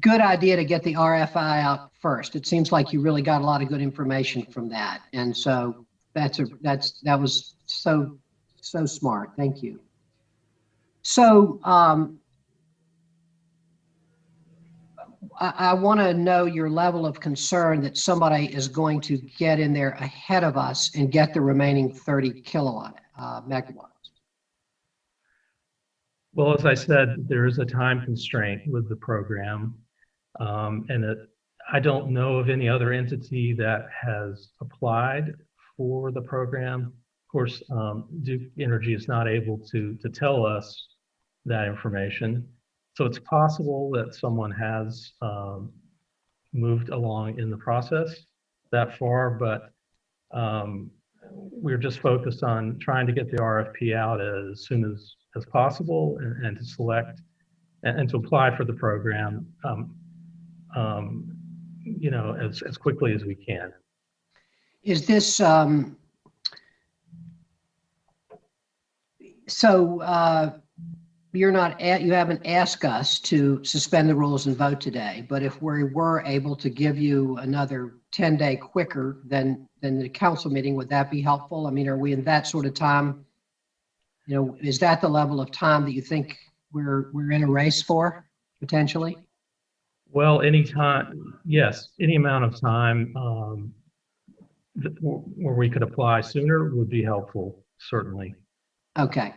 Speaker 2: Good idea to get the RFI out first. It seems like you really got a lot of good information from that, and so that was so smart. Thank you. So I want to know your level of concern that somebody is going to get in there ahead of us and get the remaining 30 megawatts.
Speaker 13: Well, as I said, there is a time constraint with the program, and I don't know of any other entity that has applied for the program. Of course, Duke Energy is not able to tell us that information. So it's possible that someone has moved along in the process that far, but we're just focused on trying to get the RFP out as soon as possible and to select and to apply for the program, you know, as quickly as we can.
Speaker 2: Is this you haven't asked us to suspend the rules and vote today, but if we were able to give you another 10-day quicker than the council meeting, would that be helpful? I mean, are we in that sort of time? You know, is that the level of time that you think we're in a race for, potentially?
Speaker 13: Well, any time, yes, any amount of time where we could apply sooner would be helpful, certainly.
Speaker 2: Okay,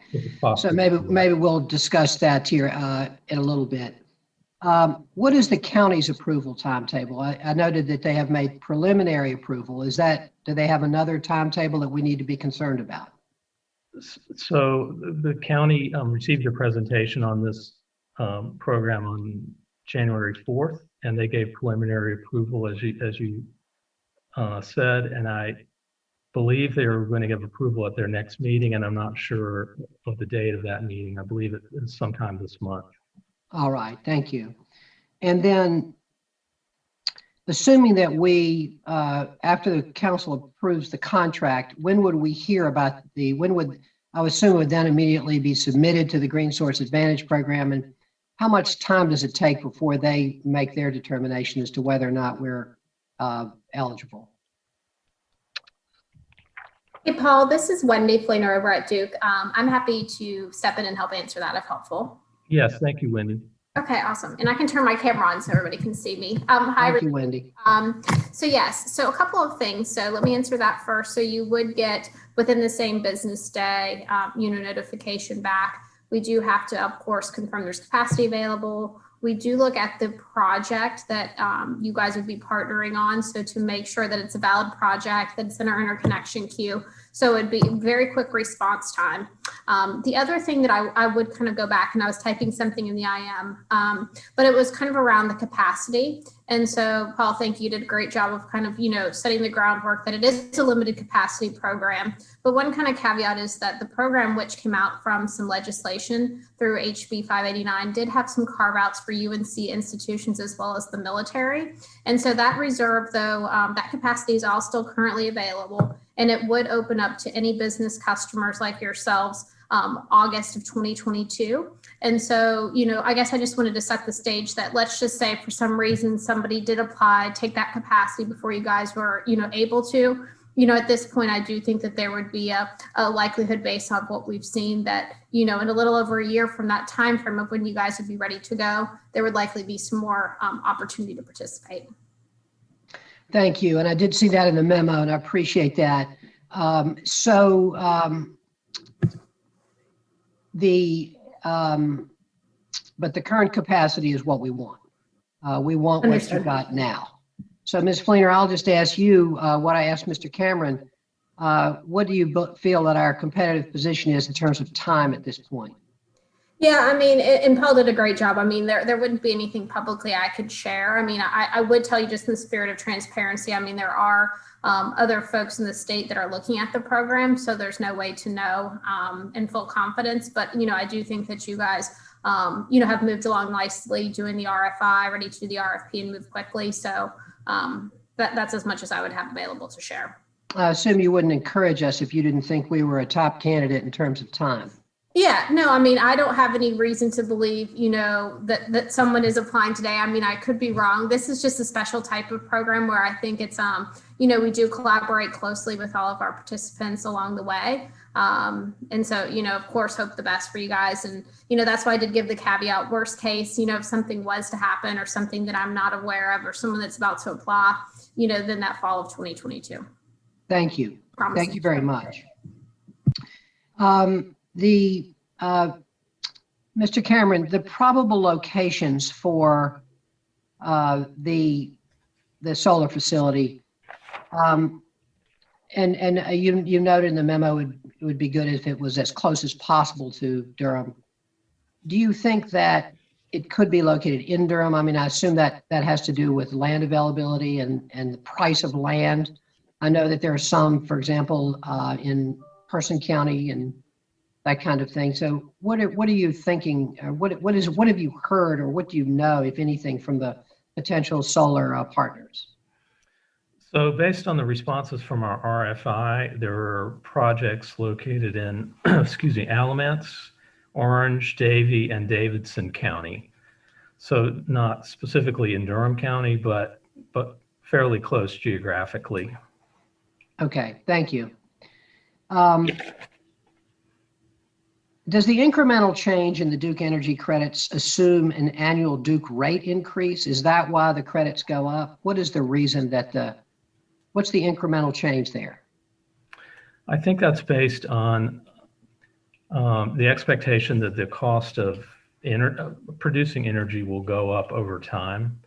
Speaker 2: so maybe we'll discuss that here in a little bit. What is the county's approval timetable? I noted that they have made preliminary approval. Do they have another timetable that we need to be concerned about?
Speaker 13: So the county received a presentation on this program on January 4th, and they gave preliminary approval, as you said, and I believe they are going to give approval at their next meeting, and I'm not sure of the date of that meeting. I believe it is sometime this month.
Speaker 2: All right, thank you. And then, assuming that we, after the council approves the contract, when would we hear about I would assume it would then immediately be submitted to the Green Source Advantage program, and how much time does it take before they make their determination as to whether or not we're eligible?
Speaker 14: Hey, Paul, this is Wendy Fleener over at Duke. I'm happy to step in and help answer that if helpful.
Speaker 13: Yes, thank you, Wendy.
Speaker 14: Okay, awesome. And I can turn my camera on so everybody can see me. Hi,
Speaker 2: Thank you, Wendy.
Speaker 14: so yes, so a couple of things. So let me answer that first. So you would get within the same business day, notification back. We do have to, of course, confirm there's capacity available. We do look at the project that you guys would be partnering on. So to make sure that it's a valid project, that it's in our interconnection queue. So it'd be very quick response time. The other thing that I would kind of go back, and I was typing something in the IM, but it was kind of around the capacity. And so, Paul, thank you. You did a great job of kind of, setting the groundwork that it is a limited capacity program. But one kind of caveat is that the program, which came out from some legislation through HB 589, did have some carve outs for UNC institutions as well as the military. And so that reserve, though, that capacity is all still currently available. And it would open up to any business customers like yourselves August of 2022. And so, I guess I just wanted to set the stage that let's just say for some reason somebody did apply, take that capacity before you guys were, able to. At this point, I do think that there would be a likelihood based on what we've seen that, in a little over a year from that time frame of when you guys would be ready to go, there would likely be some more opportunity to participate.
Speaker 2: Thank you. And I did see that in the memo, and I appreciate that. But the current capacity is what we want. We want what you got now. So Ms. Fleener, I'll just ask you what I asked Mr. Cameron. What do you feel that our competitive position is in terms of time at this point?
Speaker 14: Yeah, and Paul did a great job. There wouldn't be anything publicly I could share. I would tell you just in the spirit of transparency, there are other folks in the state that are looking at the program, so there's no way to know in full confidence. But, I do think that you guys, have moved along nicely doing the RFI, ready to do the RFP and move quickly. So that's as much as I would have available to share.
Speaker 2: I assume you wouldn't encourage us if you didn't think we were a top candidate in terms of time.
Speaker 14: Yeah, no, I don't have any reason to believe, that someone is applying today. I could be wrong. This is just a special type of program where I think it's, we do collaborate closely with all of our participants along the way. And so, of course, hope the best for you guys. And, that's why I did give the caveat, worst case, if something was to happen or something that I'm not aware of or someone that's about to apply, then that fall of 2022.
Speaker 2: Thank you.
Speaker 14: Promising.
Speaker 2: Thank you very much. Mr. Cameron, the probable locations for the solar facility, and you noted in the memo it would be good if it was as close as possible to Durham. Do you think that it could be located in Durham? I assume that has to do with land availability and the price of land. I know that there are some, for example, in Person County and that kind of thing. So what are you thinking? What have you heard, or what do you know, if anything, from the potential solar partners?
Speaker 13: So based on the responses from our RFI, there are projects located in, Alamance, Orange, Davie, and Davidson County. So not specifically in Durham County, but fairly close geographically.
Speaker 2: Okay, thank you. Does the incremental change in the Duke Energy credits assume an annual Duke rate increase? Is that why the credits go up? What is the reason what's the incremental change there?
Speaker 13: I think that's based on the expectation that the cost of producing energy will go up over time.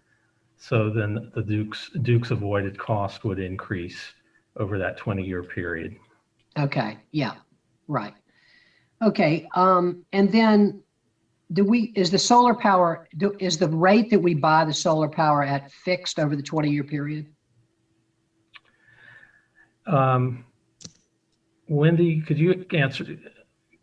Speaker 13: So then the Duke's avoided cost would increase over that 20-year period.
Speaker 2: Okay, yeah, right. Okay, and then is the solar power, is the rate that we buy the solar power at fixed over the 20-year period?
Speaker 13: Wendy, could you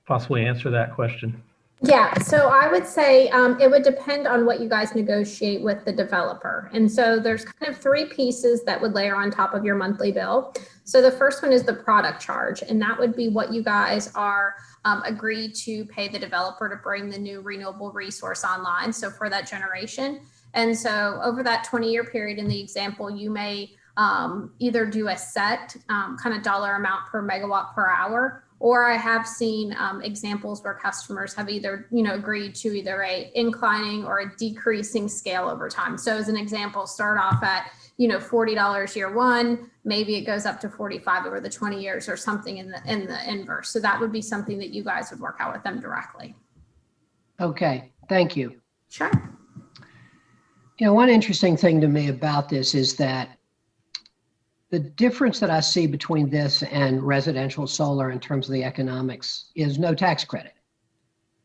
Speaker 13: possibly answer that question?
Speaker 14: Yeah, so I would say it would depend on what you guys negotiate with the developer. And so there's kind of three pieces that would layer on top of your monthly bill. So the first one is the product charge, and that would be what you guys are agreed to pay the developer to bring the new renewable resource online. So for that generation. And so over that 20-year period in the example, you may either do a set kind of dollar amount per megawatt per hour, or I have seen examples where customers have either, agreed to either a inclining or a decreasing scale over time. So as an example, start off at, $40 year one, maybe it goes up to 45 over the 20 years or something in the inverse. So that would be something that you guys would work out with them directly.
Speaker 2: Okay, thank you.
Speaker 14: Sure.
Speaker 2: One interesting thing to me about this is that the difference that I see between this and residential solar in terms of the economics is no tax credit.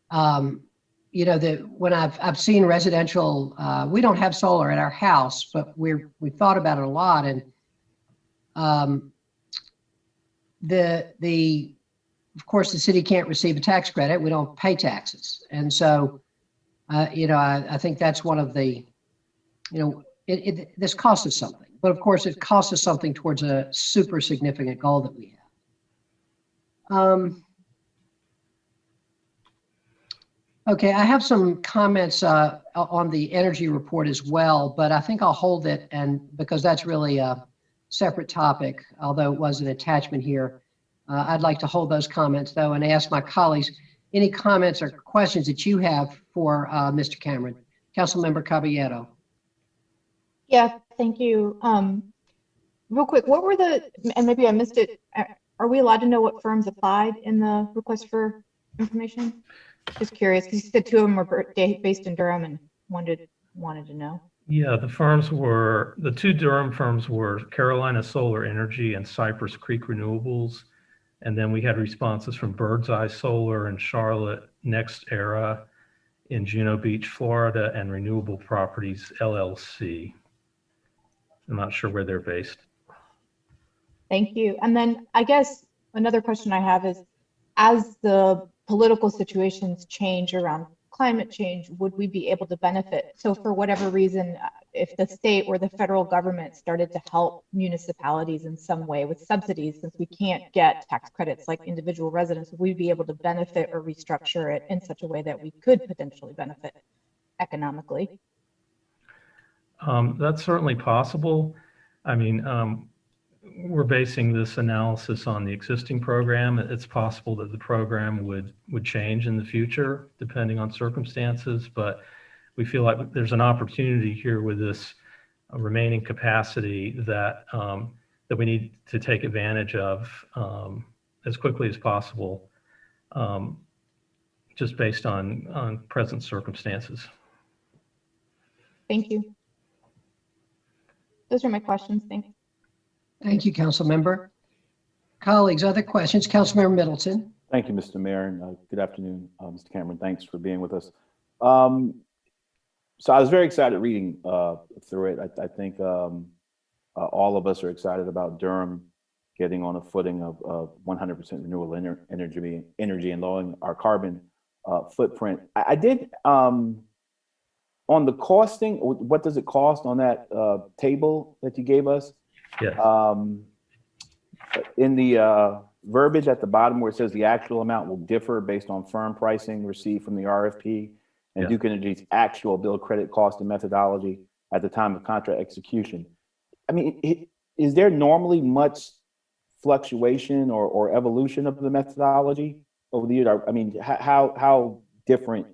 Speaker 2: When I've seen residential, we don't have solar at our house, but we've thought about it a lot. And of course, the city can't receive a tax credit. We don't pay taxes. And so, I think that's one of the, this costs us something. But of course, it costs us something towards a super significant goal that we have. Okay, I have some comments on the energy report as well, but I think I'll hold it, and because that's really a separate topic, although it was an attachment here. I'd like to hold those comments though and ask my colleagues any comments or questions that you have for Mr. Cameron. Councilmember Caballero.
Speaker 11: Yeah, thank you. Real quick, what were and maybe I missed it, are we allowed to know what firms applied in the request for information? Just curious, because you said two of them were based in Durham and wanted to know.
Speaker 13: Yeah, the two Durham firms were Carolina Solar Energy and Cypress Creek Renewables. And then we had responses from Bird's Eye Solar in Charlotte, Next Era in Juno Beach, Florida, and Renewable Properties LLC. I'm not sure where they're based.
Speaker 11: Thank you. And then I guess another question I have is, as the political situations change around climate change, would we be able to benefit? So for whatever reason, if the state or the federal government started to help municipalities in some way with subsidies, since we can't get tax credits like individual residents, would we be able to benefit or restructure it in such a way that we could potentially benefit economically?
Speaker 13: That's certainly possible. I mean, we're basing this analysis on the existing program. It's possible that the program would change in the future depending on circumstances, but we feel like there's an opportunity here with this remaining capacity that that we need to take advantage of as quickly as possible, just based on present circumstances.
Speaker 11: Thank you. Those are my questions. Thanks.
Speaker 2: Thank you, Council Member. Colleagues, other questions? Councilmember Middleton.
Speaker 7: Thank you, Mr. Mayor, and good afternoon, Mr. Cameron. Thanks for being with us. So I was very excited reading through it. I think all of us are excited about Durham getting on a footing of 100% renewable energy and lowering our carbon footprint. I did, on the costing, what does it cost on that table that you gave us?
Speaker 13: Yeah.
Speaker 7: In the verbiage at the bottom where it says the actual amount will differ based on firm pricing received from the RFP and Duke Energy's actual bill credit cost and methodology at the time of contract execution. I mean, is there normally much fluctuation or evolution of the methodology over the years? I mean, how different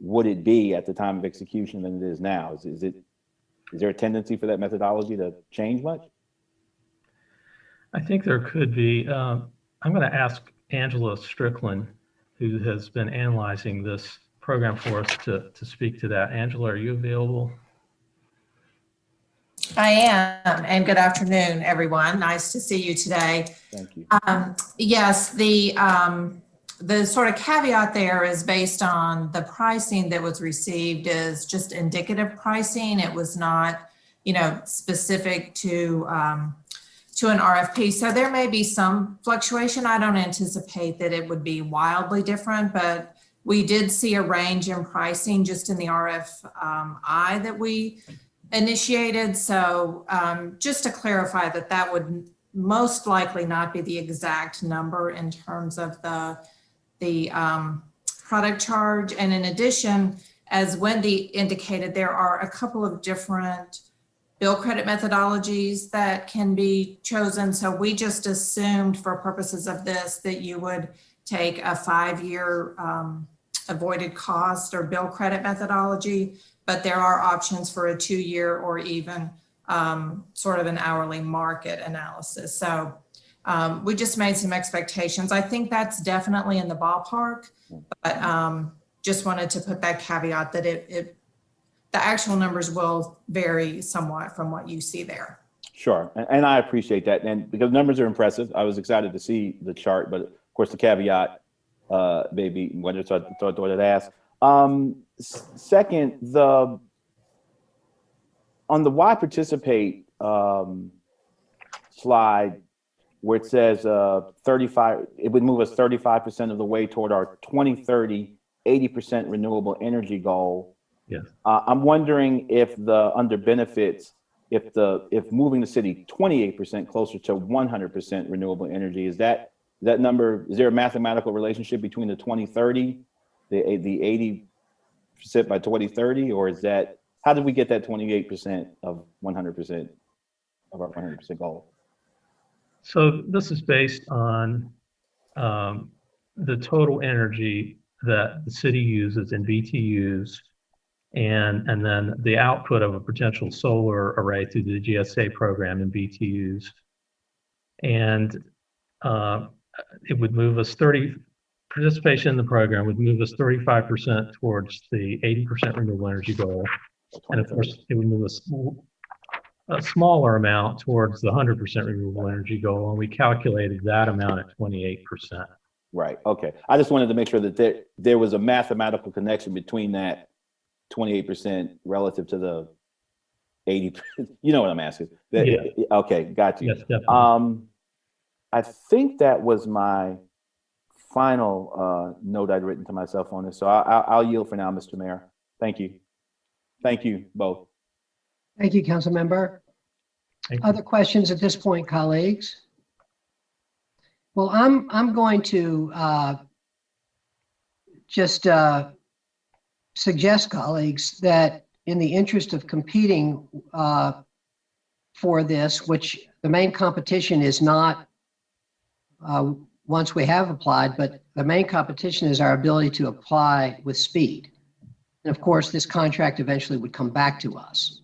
Speaker 7: would it be at the time of execution than it is now? Is there a tendency for that methodology to change much?
Speaker 13: I think there could be. I'm going to ask Angela Strickland, who has been analyzing this program for us, to speak to that. Angela, are you available?
Speaker 15: I am, and good afternoon, everyone. Nice to see you today.
Speaker 7: Thank you.
Speaker 15: Yes, the sort of caveat there is based on the pricing that was received is just indicative pricing. It was not, specific to an RFP. So there may be some fluctuation. I don't anticipate that it would be wildly different, but we did see a range in pricing just in the RFI that we initiated. So just to clarify that would most likely not be the exact number in terms of the product charge. And in addition, as Wendy indicated, there are a couple of different bill credit methodologies that can be chosen. So we just assumed for purposes of this that you would take a 5-year avoided cost or bill credit methodology, but there are options for a 2-year or even sort of an hourly market analysis. So we just made some expectations. I think that's definitely in the ballpark, but just wanted to put that caveat that the actual numbers will vary somewhat from what you see there.
Speaker 7: Sure, and I appreciate that, and because numbers are impressive, I was excited to see the chart, but of course the caveat, maybe whether it's thought I'd ask. Second, on the why participate slide, where it says 35, it would move us 35% of the way toward our 2030 80% renewable energy goal.
Speaker 13: Yes.
Speaker 7: I'm wondering if under benefits, if moving the city 28% closer to 100% renewable energy, is that number, is there a mathematical relationship between the 2030, the 80% by 2030, or is that, how did we get that 28% of 100% of our 100% goal?
Speaker 13: So this is based on the total energy that the city uses in BTUs, and then the output of a potential solar array through the GSA program in BTUs. And it would move us participation in the program would move us 35% towards the 80% renewable energy goal. And of course, it would move us a smaller amount towards the 100% renewable energy goal. And we calculated that amount at 28%.
Speaker 7: Right, okay. I just wanted to make sure that there was a mathematical connection between that 28% relative to the 80%. You know what I'm asking?
Speaker 13: Yeah.
Speaker 7: Okay, got you.
Speaker 13: Yes, definitely.
Speaker 7: I think that was my final note I'd written to myself on this. So I'll yield for now, Mr. Mayor. Thank you. Thank you both.
Speaker 2: Thank you, Council Member. Other questions at this point, colleagues? Well, I'm going to just suggest, colleagues, that in the interest of competing for this, which the main competition is not once we have applied, but the main competition is our ability to apply with speed. And of course, this contract eventually would come back to us.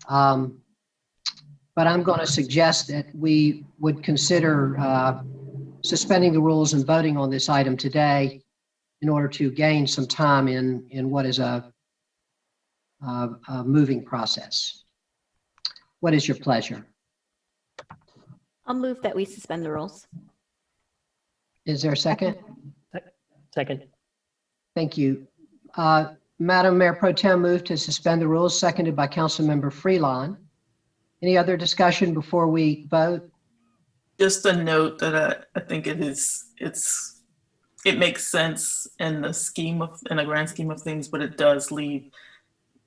Speaker 2: But I'm going to suggest that we would consider suspending the rules and voting on this item today in order to gain some time in what is a moving process. What is your pleasure?
Speaker 8: I'll move that we suspend the rules.
Speaker 2: Is there a second?
Speaker 16: Second.
Speaker 2: Thank you. Madam Mayor Pro Tem moved to suspend the rules, seconded by Councilmember Freelon. Any other discussion before we vote?
Speaker 10: Just a note that I think it makes sense in the grand scheme of things, but it does leave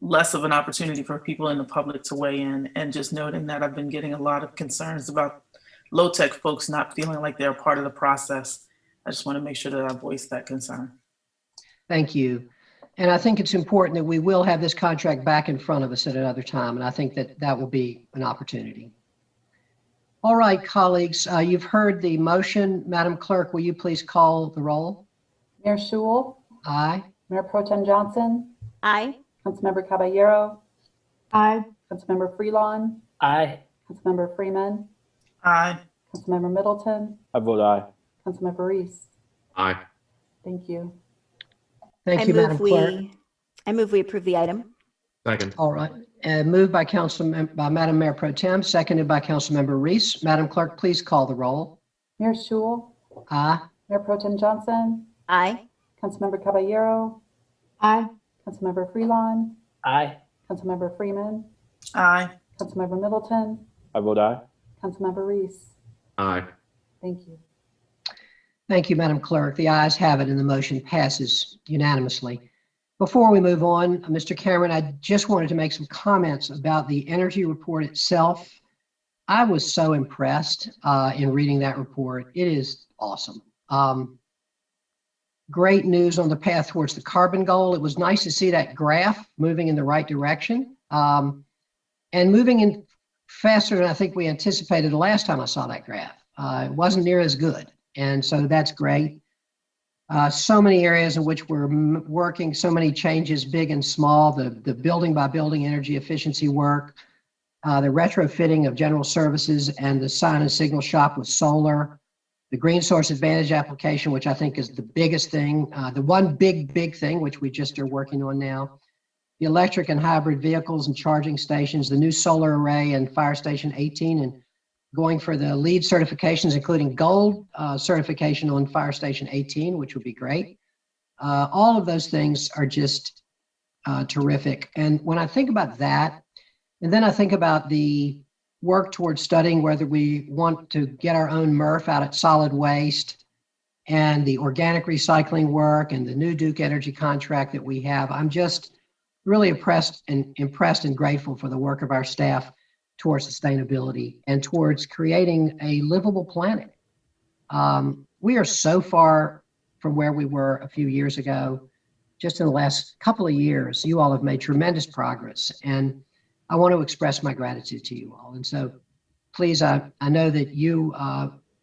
Speaker 10: less of an opportunity for people in the public to weigh in. And just noting that I've been getting a lot of concerns about low-tech folks not feeling like they're part of the process. I just want to make sure that I voice that concern.
Speaker 2: Thank you. And I think it's important that we will have this contract back in front of us at another time. And I think that will be an opportunity. All right, colleagues, you've heard the motion. Madam Clerk, will you please call the roll?
Speaker 3: Mayor Schewel?
Speaker 2: Aye.
Speaker 3: Mayor Pro Tem Johnson?
Speaker 8: Aye.
Speaker 3: Councilmember Caballero?
Speaker 11: Aye.
Speaker 3: Councilmember Freelon?
Speaker 16: Aye.
Speaker 3: Councilmember Freeman?
Speaker 10: Aye.
Speaker 3: Councilmember Middleton?
Speaker 7: I vote aye.
Speaker 3: Councilmember Reese?
Speaker 5: Aye.
Speaker 3: Thank you.
Speaker 2: Thank you, Madam Clerk.
Speaker 8: I move we approve the item.
Speaker 5: Second.
Speaker 2: All right. Moved by Madam Mayor Pro Tem, seconded by Councilmember Reese. Madam Clerk, please call the roll.
Speaker 3: Mayor Schewel?
Speaker 2: Aye.
Speaker 3: Mayor Pro Tem Johnson?
Speaker 8: Aye.
Speaker 3: Councilmember Caballero?
Speaker 11: Aye.
Speaker 3: Councilmember Freelon?
Speaker 16: Aye.
Speaker 3: Councilmember Freeman?
Speaker 10: Aye.
Speaker 3: Councilmember Middleton?
Speaker 7: I vote aye.
Speaker 3: Councilmember Reese?
Speaker 5: Aye.
Speaker 3: Thank you.
Speaker 2: Thank you, Madam Clerk. The ayes have it and the motion passes unanimously. Before we move on, Mr. Cameron, I just wanted to make some comments about the energy report itself. I was so impressed in reading that report. It is awesome. Great news on the path towards the carbon goal. It was nice to see that graph moving in the right direction. and moving in faster than I think we anticipated the last time I saw that graph. It wasn't near as good. And so that's great. So many areas in which we're working, so many changes, big and small, the building by building energy efficiency work, the retrofitting of general services and the sign and signal shop with solar, the green source advantage application, which I think is the biggest thing, the one big thing, which we just are working on now, the electric and hybrid vehicles and charging stations, the new solar array and Fire Station 18, and going for the LEED certifications, including gold certification on Fire Station 18, which would be great. All of those things are just terrific. And when I think about that, and then I think about the work towards studying whether we want to get our own MRF out at solid waste and the organic recycling work and the new Duke Energy contract that we have, I'm just really impressed and grateful for the work of our staff towards sustainability and towards creating a livable planet. We are so far from where we were a few years ago. Just in the last couple of years, you all have made tremendous progress, and I want to express my gratitude to you all. And so please, I know that you,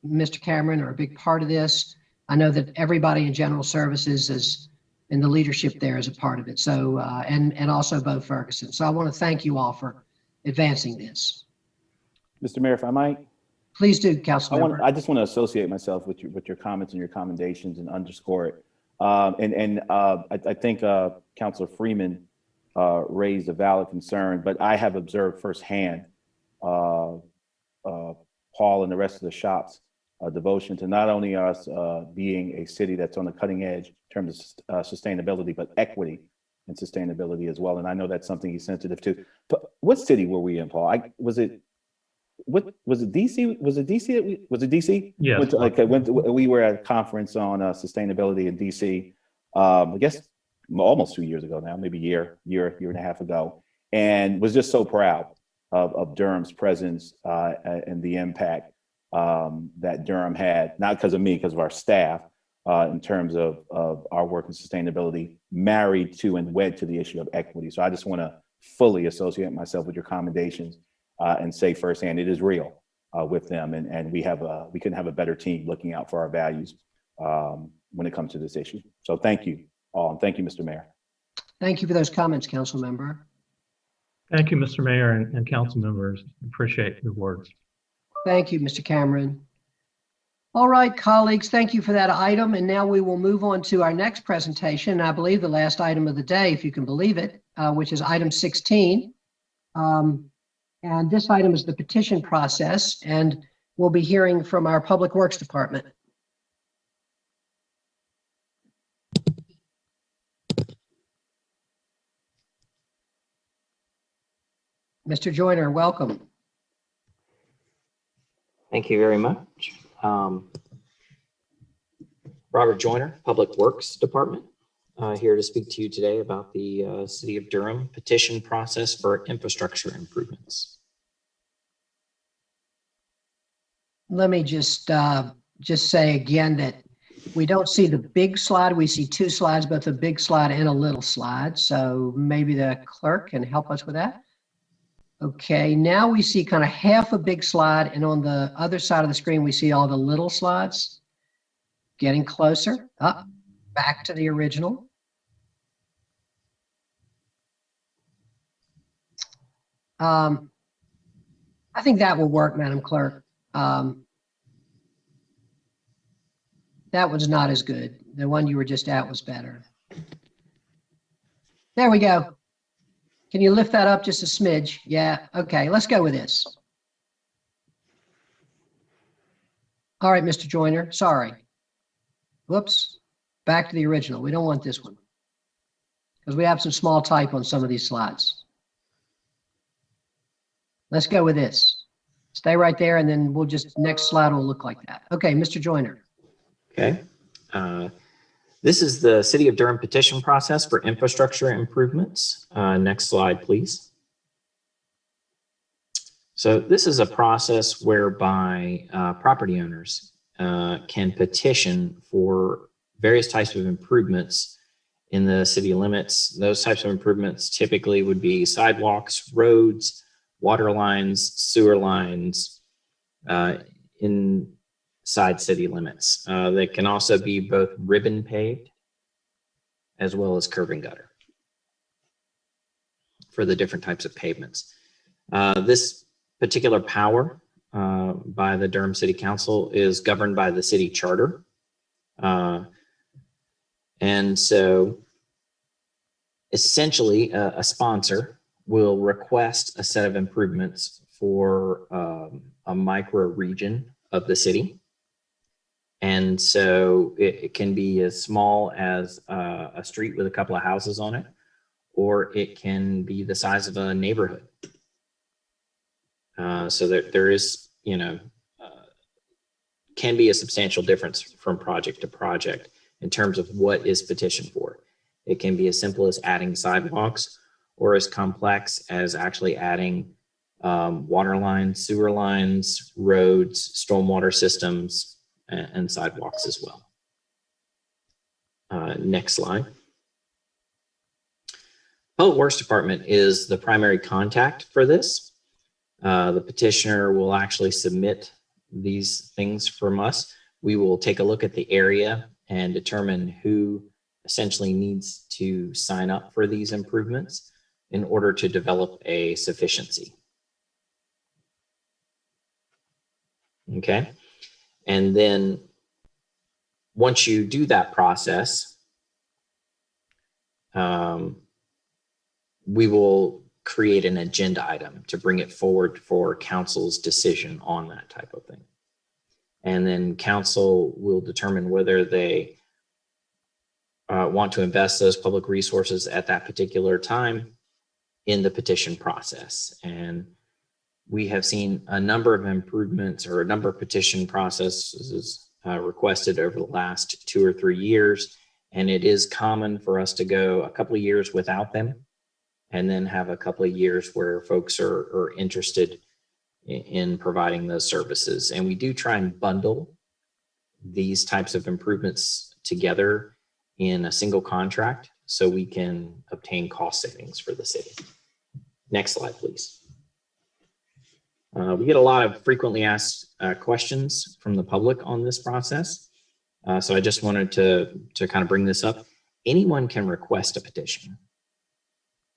Speaker 2: Mr. Cameron, are a big part of this. I know that everybody in general services is in the leadership there is a part of it. So, and also Bo Ferguson. So I want to thank you all for advancing this.
Speaker 7: Mr. Mayor, if I might.
Speaker 2: Please do, Councilmember.
Speaker 7: I just want to associate myself with your comments and your commendations and underscore it. I think Councilor Freeman raised a valid concern, but I have observed firsthand Paul and the rest of the shop's devotion to not only us being a city that's on the cutting edge in terms of sustainability, but equity and sustainability as well. And I know that's something he's sensitive to. But what city were we in, Paul? Was it DC? Was it DC?
Speaker 13: Yes.
Speaker 7: We were at a conference on sustainability in DC. I guess almost 2 years ago now, maybe year and a half ago, and was just so proud of Durham's presence and the impact that Durham had, not because of me, because of our staff, in terms of our work in sustainability, married to and wed to the issue of equity. So I just want to fully associate myself with your commendations and say firsthand, it is real with them, and we couldn't have a better team looking out for our values when it comes to this issue. So thank you all, and thank you, Mr. Mayor.
Speaker 2: Thank you for those comments, Council Member.
Speaker 13: Thank you, Mr. Mayor and council members. Appreciate your words.
Speaker 2: Thank you, Mr. Cameron. All right, colleagues, thank you for that item. And now we will move on to our next presentation. I believe the last item of the day, if you can believe it, which is item 16. And this item is the petition process, and we'll be hearing from our Public Works Department. Mr. Joyner, welcome.
Speaker 17: Thank you very much. Robert Joyner, Public Works Department, here to speak to you today about the City of Durham petition process for infrastructure improvements.
Speaker 2: Let me just say again that we don't see the big slide. We see two slides, both a big slide and a little slide. So maybe the clerk can help us with that. Okay, now we see kind of half a big slide, and on the other side of the screen, we see all the little slides. Getting closer, up, back to the original. I think that will work, Madam Clerk. That was not as good. The one you were just at was better. There we go. Can you lift that up just a smidge? Yeah, okay, let's go with this. All right, Mr. Joyner, sorry. Whoops, back to the original. We don't want this one because we have some small type on some of these slides. Let's go with this. Stay right there, and then we'll just, next slide will look like that. Okay, Mr. Joyner.
Speaker 17: Okay. This is the City of Durham petition process for infrastructure improvements. Next slide, please. So this is a process whereby property owners can petition for various types of improvements in the city limits. Those types of improvements typically would be sidewalks, roads, water lines, sewer lines inside city limits. They can also be both ribbon paved as well as curb and gutter for the different types of pavements. This particular power by the Durham City Council is governed by the city charter. And so essentially a sponsor will request a set of improvements for a micro region of the city. And so it can be as small as a street with a couple of houses on it, or it can be the size of a neighborhood. So there is, can be a substantial difference from project to project in terms of what is petitioned for. It can be as simple as adding sidewalks, or as complex as actually adding water lines, sewer lines, roads, stormwater systems, and sidewalks as well. Next slide. Public Works Department is the primary contact for this. The petitioner will actually submit these things from us. We will take a look at the area and determine who essentially needs to sign up for these improvements in order to develop a sufficiency. Okay. And then once you do that process, we will create an agenda item to bring it forward for council's decision on that type of thing. And then council will determine whether they want to invest those public resources at that particular time in the petition process. And we have seen a number of improvements or a number of petition processes requested over the last 2 or 3 years. And it is common for us to go a couple of years without them and then have a couple of years where folks are interested in providing those services. And we do try and bundle these types of improvements together in a single contract so we can obtain cost savings for the city. Next slide, please. We get a lot of frequently asked questions from the public on this process. So I just wanted to kind of bring this up. Anyone can request a petition.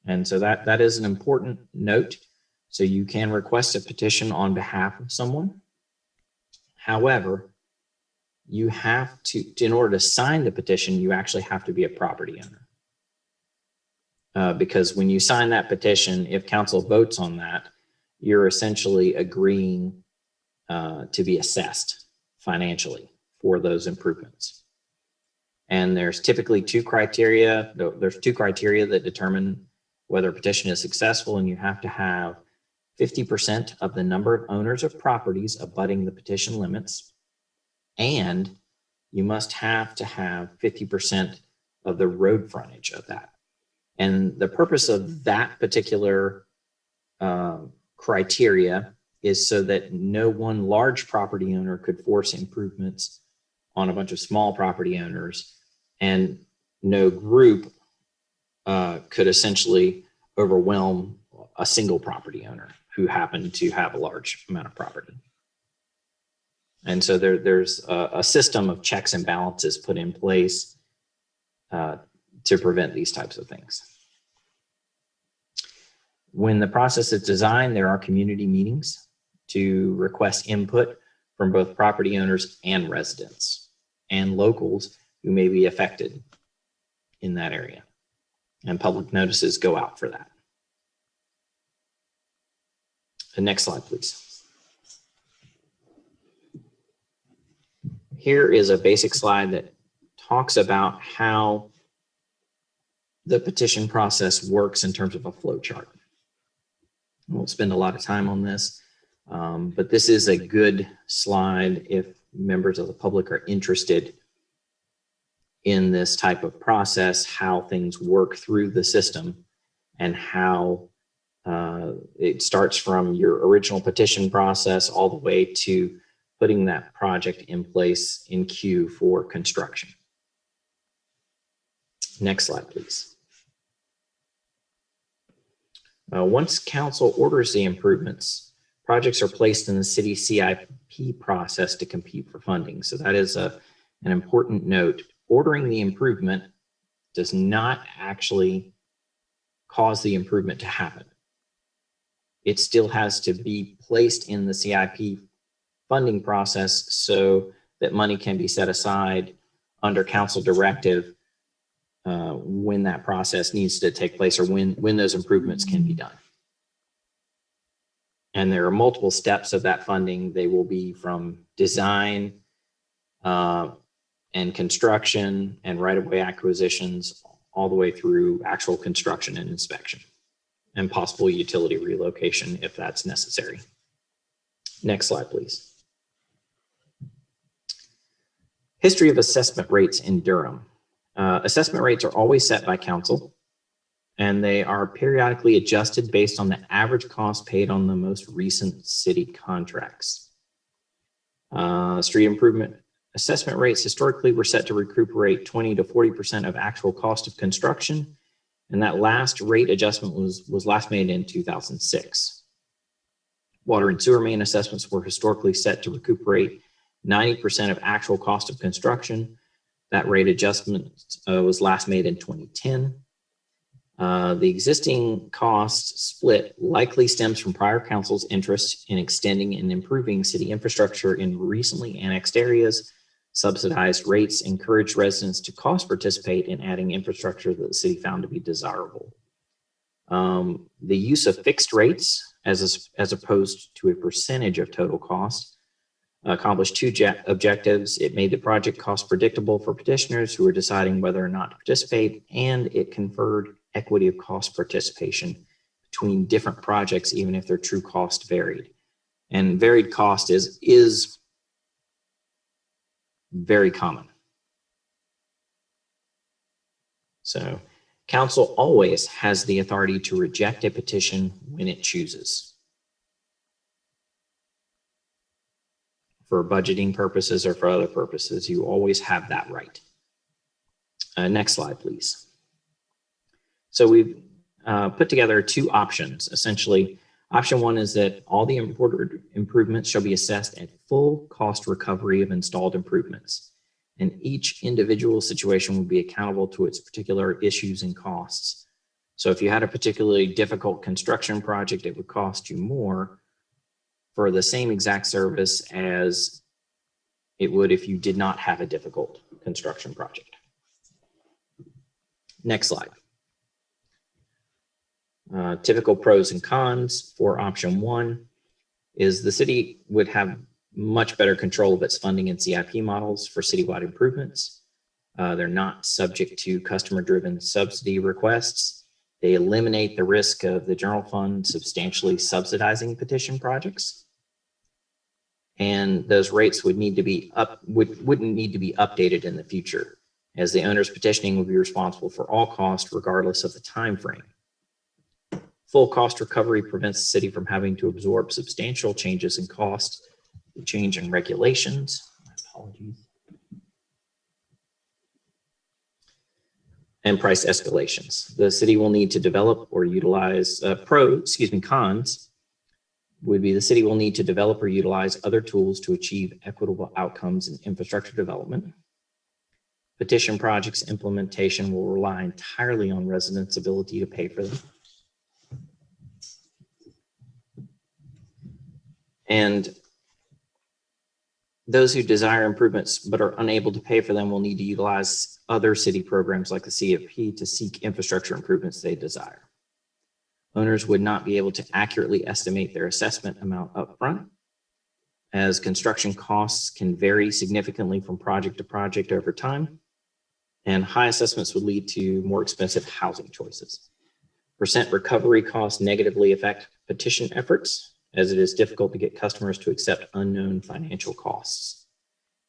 Speaker 17: And so that is an important note. So you can request a petition on behalf of someone. However, you have to, in order to sign the petition, you actually have to be a property owner. Because when you sign that petition, if council votes on that, you're essentially agreeing to be assessed financially for those improvements. And there's typically two criteria. There's two criteria that determine whether a petition is successful, and you have to have 50% of the number of owners of properties abutting the petition limits, and you must have to have 50% of the road frontage of that. And the purpose of that particular criteria is so that no one large property owner could force improvements on a bunch of small property owners, and no group could essentially overwhelm a single property owner who happened to have a large amount of property. And so there's a system of checks and balances put in place to prevent these types of things. When the process is designed, there are community meetings to request input from both property owners and residents and locals who may be affected in that area. And public notices go out for that. The next slide, please. Here is a basic slide that talks about how the petition process works in terms of a flow chart. I won't spend a lot of time on this, but this is a good slide if members of the public are interested in this type of process, how things work through the system, and how it starts from your original petition process all the way to putting that project in place in queue for construction. Next slide, please. Once council orders the improvements, projects are placed in the city CIP process to compete for funding. So that is an important note. Ordering the improvement does not actually cause the improvement to happen. It still has to be placed in the CIP funding process so that money can be set aside under council directive when that process needs to take place or when those improvements can be done. And there are multiple steps of that funding. They will be from design and construction and right-of-way acquisitions all the way through actual construction and inspection and possible utility relocation if that's necessary. Next slide, please. History of assessment rates in Durham. Assessment rates are always set by council, and they are periodically adjusted based on the average cost paid on the most recent city contracts. Street improvement assessment rates historically were set to recuperate 20 to 40% of actual cost of construction, and that last rate adjustment was last made in 2006. Water and sewer main assessments were historically set to recuperate 90% of actual cost of construction. That rate adjustment was last made in 2010. The existing cost split likely stems from prior council's interest in extending and improving city infrastructure in recently annexed areas. Subsidized rates encourage residents to cost participate in adding infrastructure that the city found to be desirable. The use of fixed rates as opposed to a percentage of total cost accomplished two objectives. It made the project cost predictable for petitioners who were deciding whether or not to participate, and it conferred equity of cost participation between different projects, even if their true cost varied. And varied cost is very common. So council always has the authority to reject a petition when it chooses. For budgeting purposes or for other purposes, you always have that right. Next slide, please. So we've put together two options. Essentially, option one is that all the imported improvements shall be assessed at full cost recovery of installed improvements, and each individual situation will be accountable to its particular issues and costs. So if you had a particularly difficult construction project, it would cost you more for the same exact service as it would if you did not have a difficult construction project. Next slide. Typical pros and cons for option one is the city would have much better control of its funding and CIP models for citywide improvements. They're not subject to customer-driven subsidy requests. They eliminate the risk of the general fund substantially subsidizing petition projects. And those rates would need to be wouldn't need to be updated in the future, as the owners petitioning would be responsible for all costs regardless of the time frame. Full cost recovery prevents the city from having to absorb substantial changes in cost, the change in regulations, apologies, and price escalations. The city will need to develop or utilize cons would be the city will need to develop or utilize other tools to achieve equitable outcomes in infrastructure development. Petition projects implementation will rely entirely on residents' ability to pay for them. And those who desire improvements but are unable to pay for them will need to utilize other city programs like the CFP to seek infrastructure improvements they desire. Owners would not be able to accurately estimate their assessment amount upfront, as construction costs can vary significantly from project to project over time, and high assessments would lead to more expensive housing choices. Percent recovery costs negatively affect petition efforts, as it is difficult to get customers to accept unknown financial costs.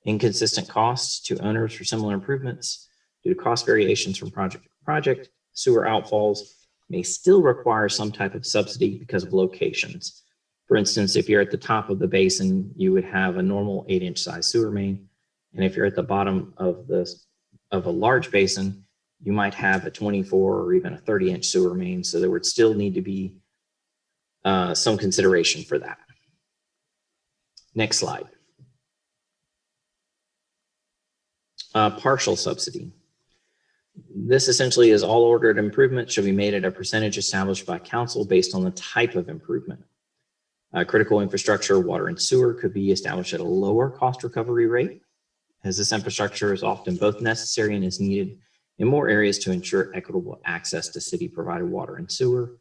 Speaker 17: Inconsistent costs to owners for similar improvements due to cost variations from project to project, sewer outfalls may still require some type of subsidy because of locations. For instance, if you're at the top of the basin, you would have a normal 8-inch size sewer main. And if you're at the bottom of a large basin, you might have a 24 or even a 30-inch sewer main. So there would still need to be some consideration for that. Next slide. Partial subsidy. This essentially is all ordered improvements shall be made at a percentage established by council based on the type of improvement. Critical infrastructure, water and sewer could be established at a lower cost recovery rate, as this infrastructure is often both necessary and is needed in more areas to ensure equitable access to city provided water and sewer.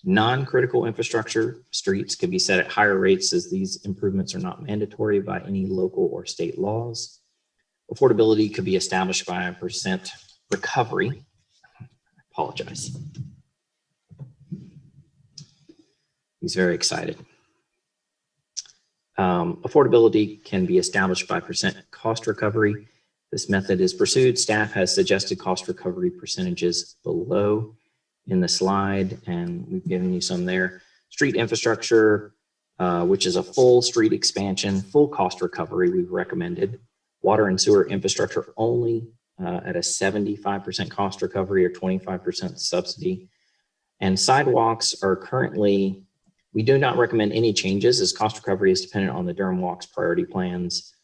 Speaker 17: Non-critical infrastructure streets could be set at higher rates as these improvements are not mandatory by any local or state laws. Affordability could be established by a percent recovery. I apologize. He's very excited. Affordability can be established by percent cost recovery. This method is pursued. Staff has suggested cost recovery percentages below in the slide, and we've given you some there. Street infrastructure, which is a full street expansion, full cost recovery we've recommended. Water and sewer infrastructure only at a 75% cost recovery or 25% subsidy. And sidewalks are currently, we do not recommend any changes as cost recovery is dependent on the Durham Walks priority plans.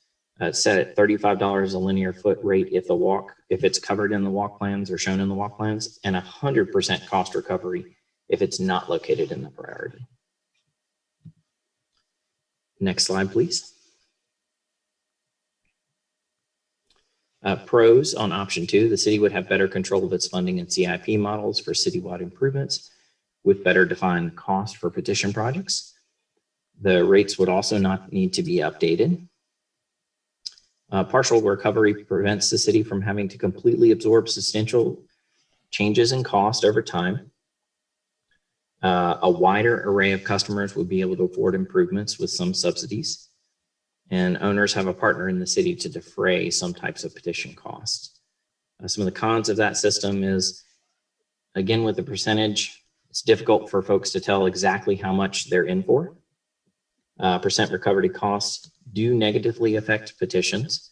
Speaker 17: Set at $35 a linear foot rate if it's covered in the walk plans or shown in the walk plans, and 100% cost recovery if it's not located in the priority. Next slide, please. Pros on option 2, the city would have better control of its funding and CIP models for citywide improvements with better defined cost for petition projects. The rates would also not need to be updated. Partial recovery prevents the city from having to completely absorb substantial changes in cost over time. A wider array of customers would be able to afford improvements with some subsidies, and owners have a partner in the city to defray some types of petition costs. Some of the cons of that system is, again, with the percentage, it's difficult for folks to tell exactly how much they're in for. Percent recovery costs do negatively affect petitions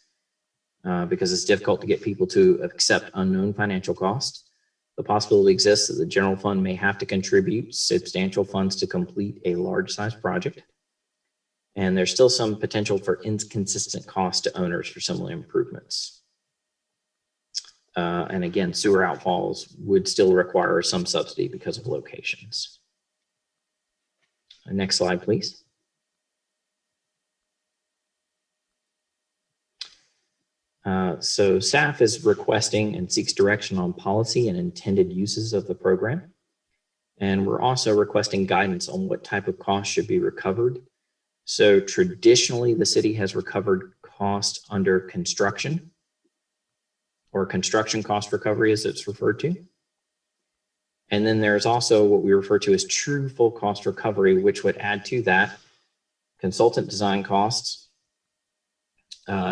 Speaker 17: because it's difficult to get people to accept unknown financial costs. The possibility exists that the general fund may have to contribute substantial funds to complete a large size project. And there's still some potential for inconsistent costs to owners for similar improvements. And again, sewer outfalls would still require some subsidy because of locations. Next slide, please. So staff is requesting and seeks direction on policy and intended uses of the program. And we're also requesting guidance on what type of cost should be recovered. So traditionally, the city has recovered cost under construction or construction cost recovery as it's referred to. And then there's also what we refer to as true full cost recovery, which would add to that consultant design costs,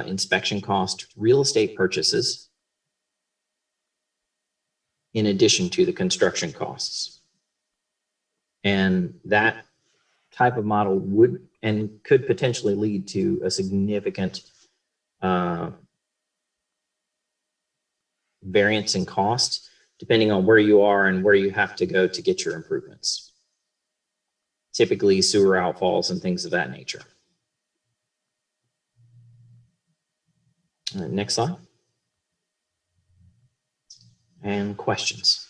Speaker 17: inspection cost, real estate purchases, in addition to the construction costs. And that type of model would and could potentially lead to a significant variance in cost, depending on where you are and where you have to go to get your improvements. Typically sewer outfalls and things of that nature. Next slide. And questions.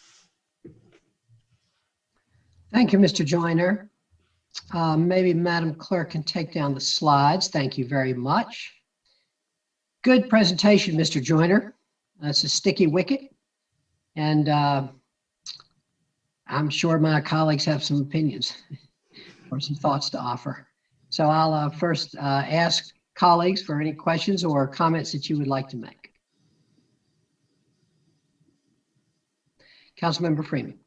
Speaker 2: Thank you, Mr. Joyner. Maybe Madam Clerk can take down the slides. Thank you very much. Good presentation, Mr. Joyner. That's a sticky wicket. And I'm sure my colleagues have some opinions or some thoughts to offer. So I'll first ask colleagues for any questions or comments that you would like to make. Councilmember Freeman.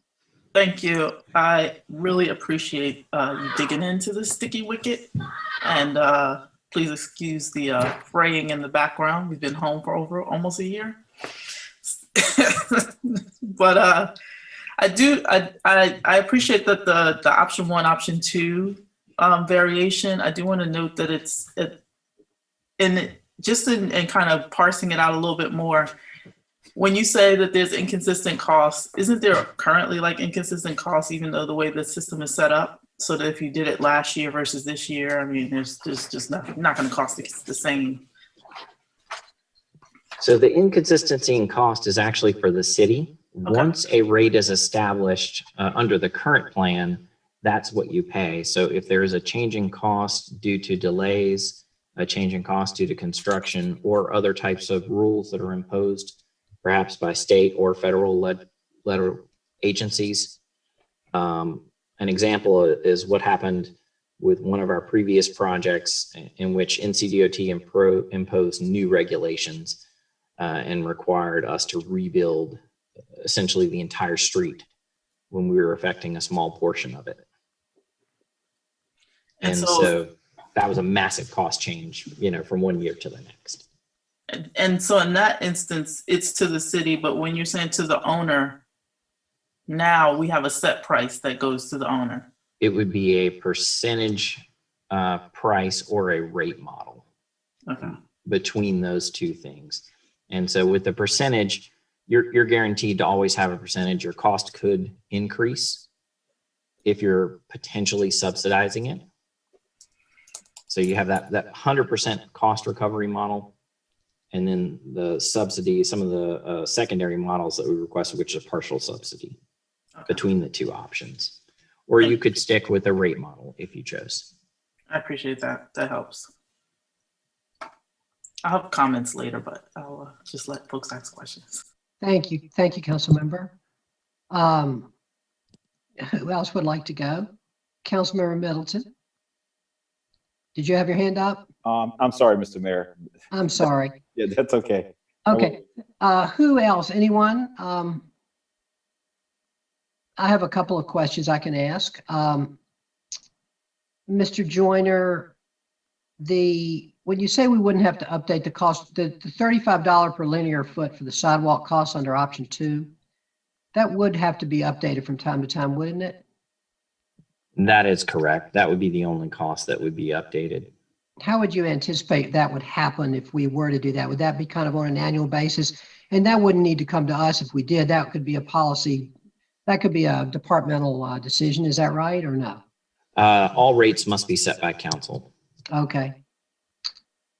Speaker 10: Thank you. I really appreciate you digging into the sticky wicket, and please excuse the fraying in the background. We've been home for over almost a year. But I appreciate that the option 1, option 2 variation. I do want to note that it's in kind of parsing it out a little bit more. When you say that there's inconsistent costs, isn't there currently like inconsistent costs even though the way the system is set up? So that if you did it last year versus this year, I mean, there's just not going to cost the same.
Speaker 17: So the inconsistency in cost is actually for the city.
Speaker 10: Okay.
Speaker 17: Once a rate is established under the current plan, that's what you pay. So if there is a change in cost due to delays, a change in cost due to construction, or other types of rules that are imposed, perhaps by state or federal led agencies. An example is what happened with one of our previous projects in which NCDOT imposed new regulations and required us to rebuild essentially the entire street when we were affecting a small portion of it. And so that was a massive cost change, from one year to the next.
Speaker 10: And so in that instance, it's to the city, but when you're saying to the owner, now we have a set price that goes to the owner.
Speaker 17: It would be a percentage price or a rate model between those two things. And so with the percentage, you're guaranteed to always have a percentage. Your cost could increase if you're potentially subsidizing it. So you have that 100% cost recovery model, and then the subsidy, some of the secondary models that we requested, which is a partial subsidy between the two options. Or you could stick with a rate model if you chose.
Speaker 10: I appreciate that. That helps. I'll have comments later, but I'll just let folks ask questions.
Speaker 2: Thank you. Thank you, council member. Who else would like to go? Councilmember Middleton. Did you have your hand up?
Speaker 7: I'm sorry, Mr. Mayor.
Speaker 2: I'm sorry.
Speaker 7: Yeah, that's okay.
Speaker 2: Okay. Who else? Anyone? I have a couple of questions I can ask. Mr. Joyner, when you say we wouldn't have to update the cost, the $35 per linear foot for the sidewalk costs under option 2, that would have to be updated from time to time, wouldn't it?
Speaker 17: That is correct. That would be the only cost that would be updated.
Speaker 2: How would you anticipate that would happen if we were to do that? Would that be kind of on an annual basis? And that wouldn't need to come to us if we did. That could be a policy. That could be a departmental decision. Is that right or no?
Speaker 17: All rates must be set by council.
Speaker 2: Okay.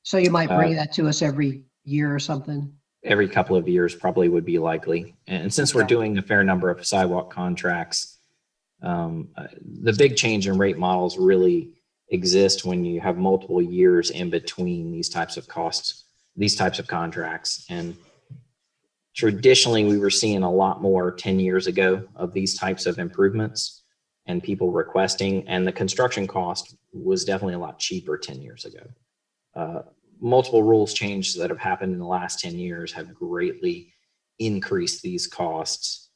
Speaker 2: So you might bring that to us every year or something?
Speaker 17: Every couple of years probably would be likely. And since we're doing a fair number of sidewalk contracts, the big change in rate models really exist when you have multiple years in between these types of costs, these types of contracts. And traditionally, we were seeing a lot more 10 years ago of these types of improvements and people requesting, and the construction cost was definitely a lot cheaper 10 years ago. Multiple rules changes that have happened in the last 10 years have greatly increased these costs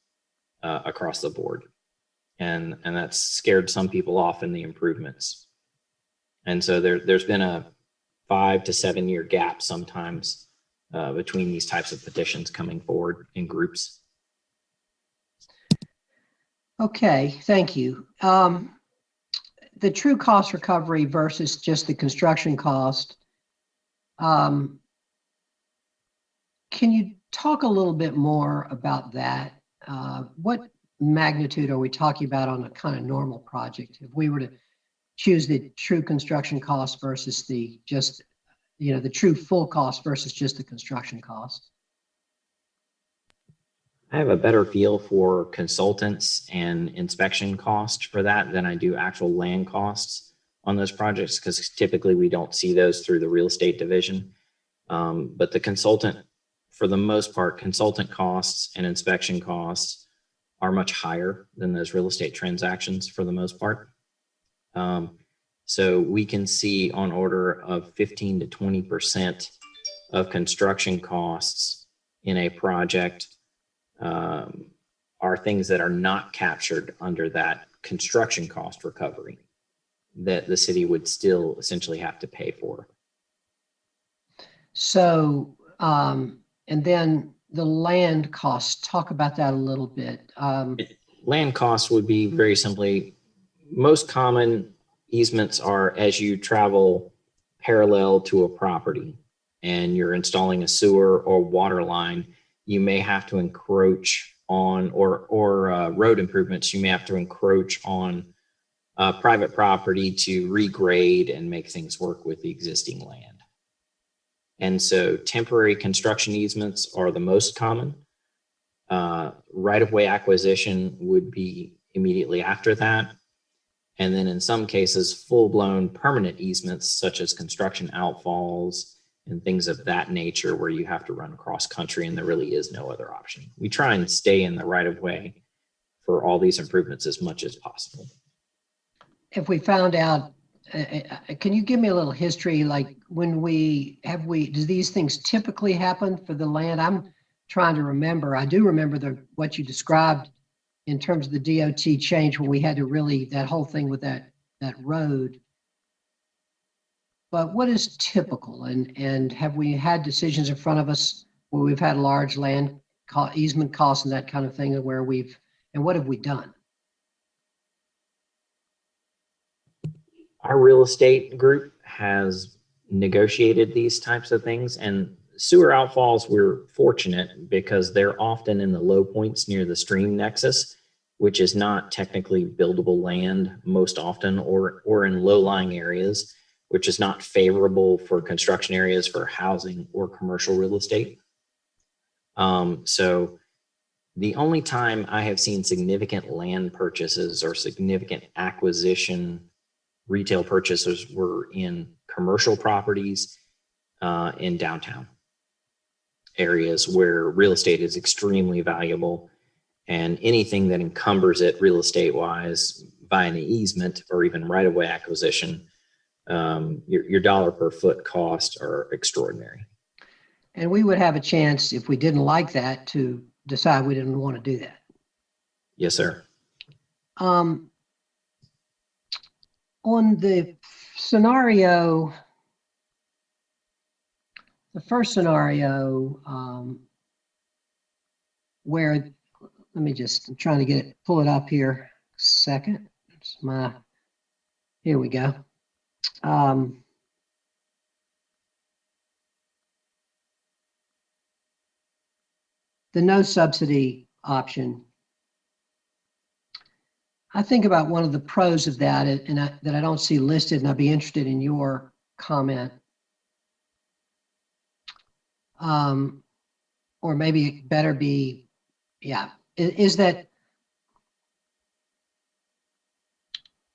Speaker 17: across the board. And that's scared some people off in the improvements. And so there's been a 5 to 7 year gap sometimes between these types of petitions coming forward in groups.
Speaker 2: Okay, thank you. The true cost recovery versus just the construction cost. Can you talk a little bit more about that? What magnitude are we talking about on a kind of normal project? If we were to choose the true construction cost versus the true full cost versus just the construction cost?
Speaker 17: I have a better feel for consultants and inspection cost for that than I do actual land costs on those projects, because typically we don't see those through the real estate division. But the consultant, for the most part, consultant costs and inspection costs are much higher than those real estate transactions for the most part. So we can see on order of 15 to 20% of construction costs in a project are things that are not captured under that construction cost recovery that the city would still essentially have to pay for.
Speaker 2: So, and then the land costs, talk about that a little bit.
Speaker 17: Land costs would be very simply, most common easements are as you travel parallel to a property and you're installing a sewer or water line, you may have to encroach on, or road improvements, you may have to encroach on private property to regrade and make things work with the existing land. And so temporary construction easements are the most common. Right-of-way acquisition would be immediately after that. And then in some cases, full-blown permanent easements such as construction outfalls and things of that nature where you have to run cross country and there really is no other option. We try and stay in the right-of-way for all these improvements as much as possible.
Speaker 2: If we found out, can you give me a little history, like does these things typically happen for the land? I'm trying to remember. I do remember what you described in terms of the DOT change when we had to really, that whole thing with that road. But what is typical, and have we had decisions in front of us where we've had large land easement costs and that kind of thing, and what have we done?
Speaker 17: Our real estate group has negotiated these types of things, and sewer outfalls, we're fortunate because they're often in the low points near the stream nexus, which is not technically buildable land most often, or in low-lying areas, which is not favorable for construction areas for housing or commercial real estate. So the only time I have seen significant land purchases or significant acquisition retail purchases were in commercial properties in downtown areas where real estate is extremely valuable, and anything that encumbers it real estate wise by an easement or even right-of-way acquisition, your dollar per foot costs are extraordinary.
Speaker 2: And we would have a chance, if we didn't like that, to decide we didn't want to do that.
Speaker 17: Yes, sir.
Speaker 2: On the scenario, the first scenario, where, I'm trying to pull it up here. Second, here we go. The no subsidy option. I think about one of the pros of that, that I don't see listed, and I'd be interested in your comment. Or maybe it better be, is that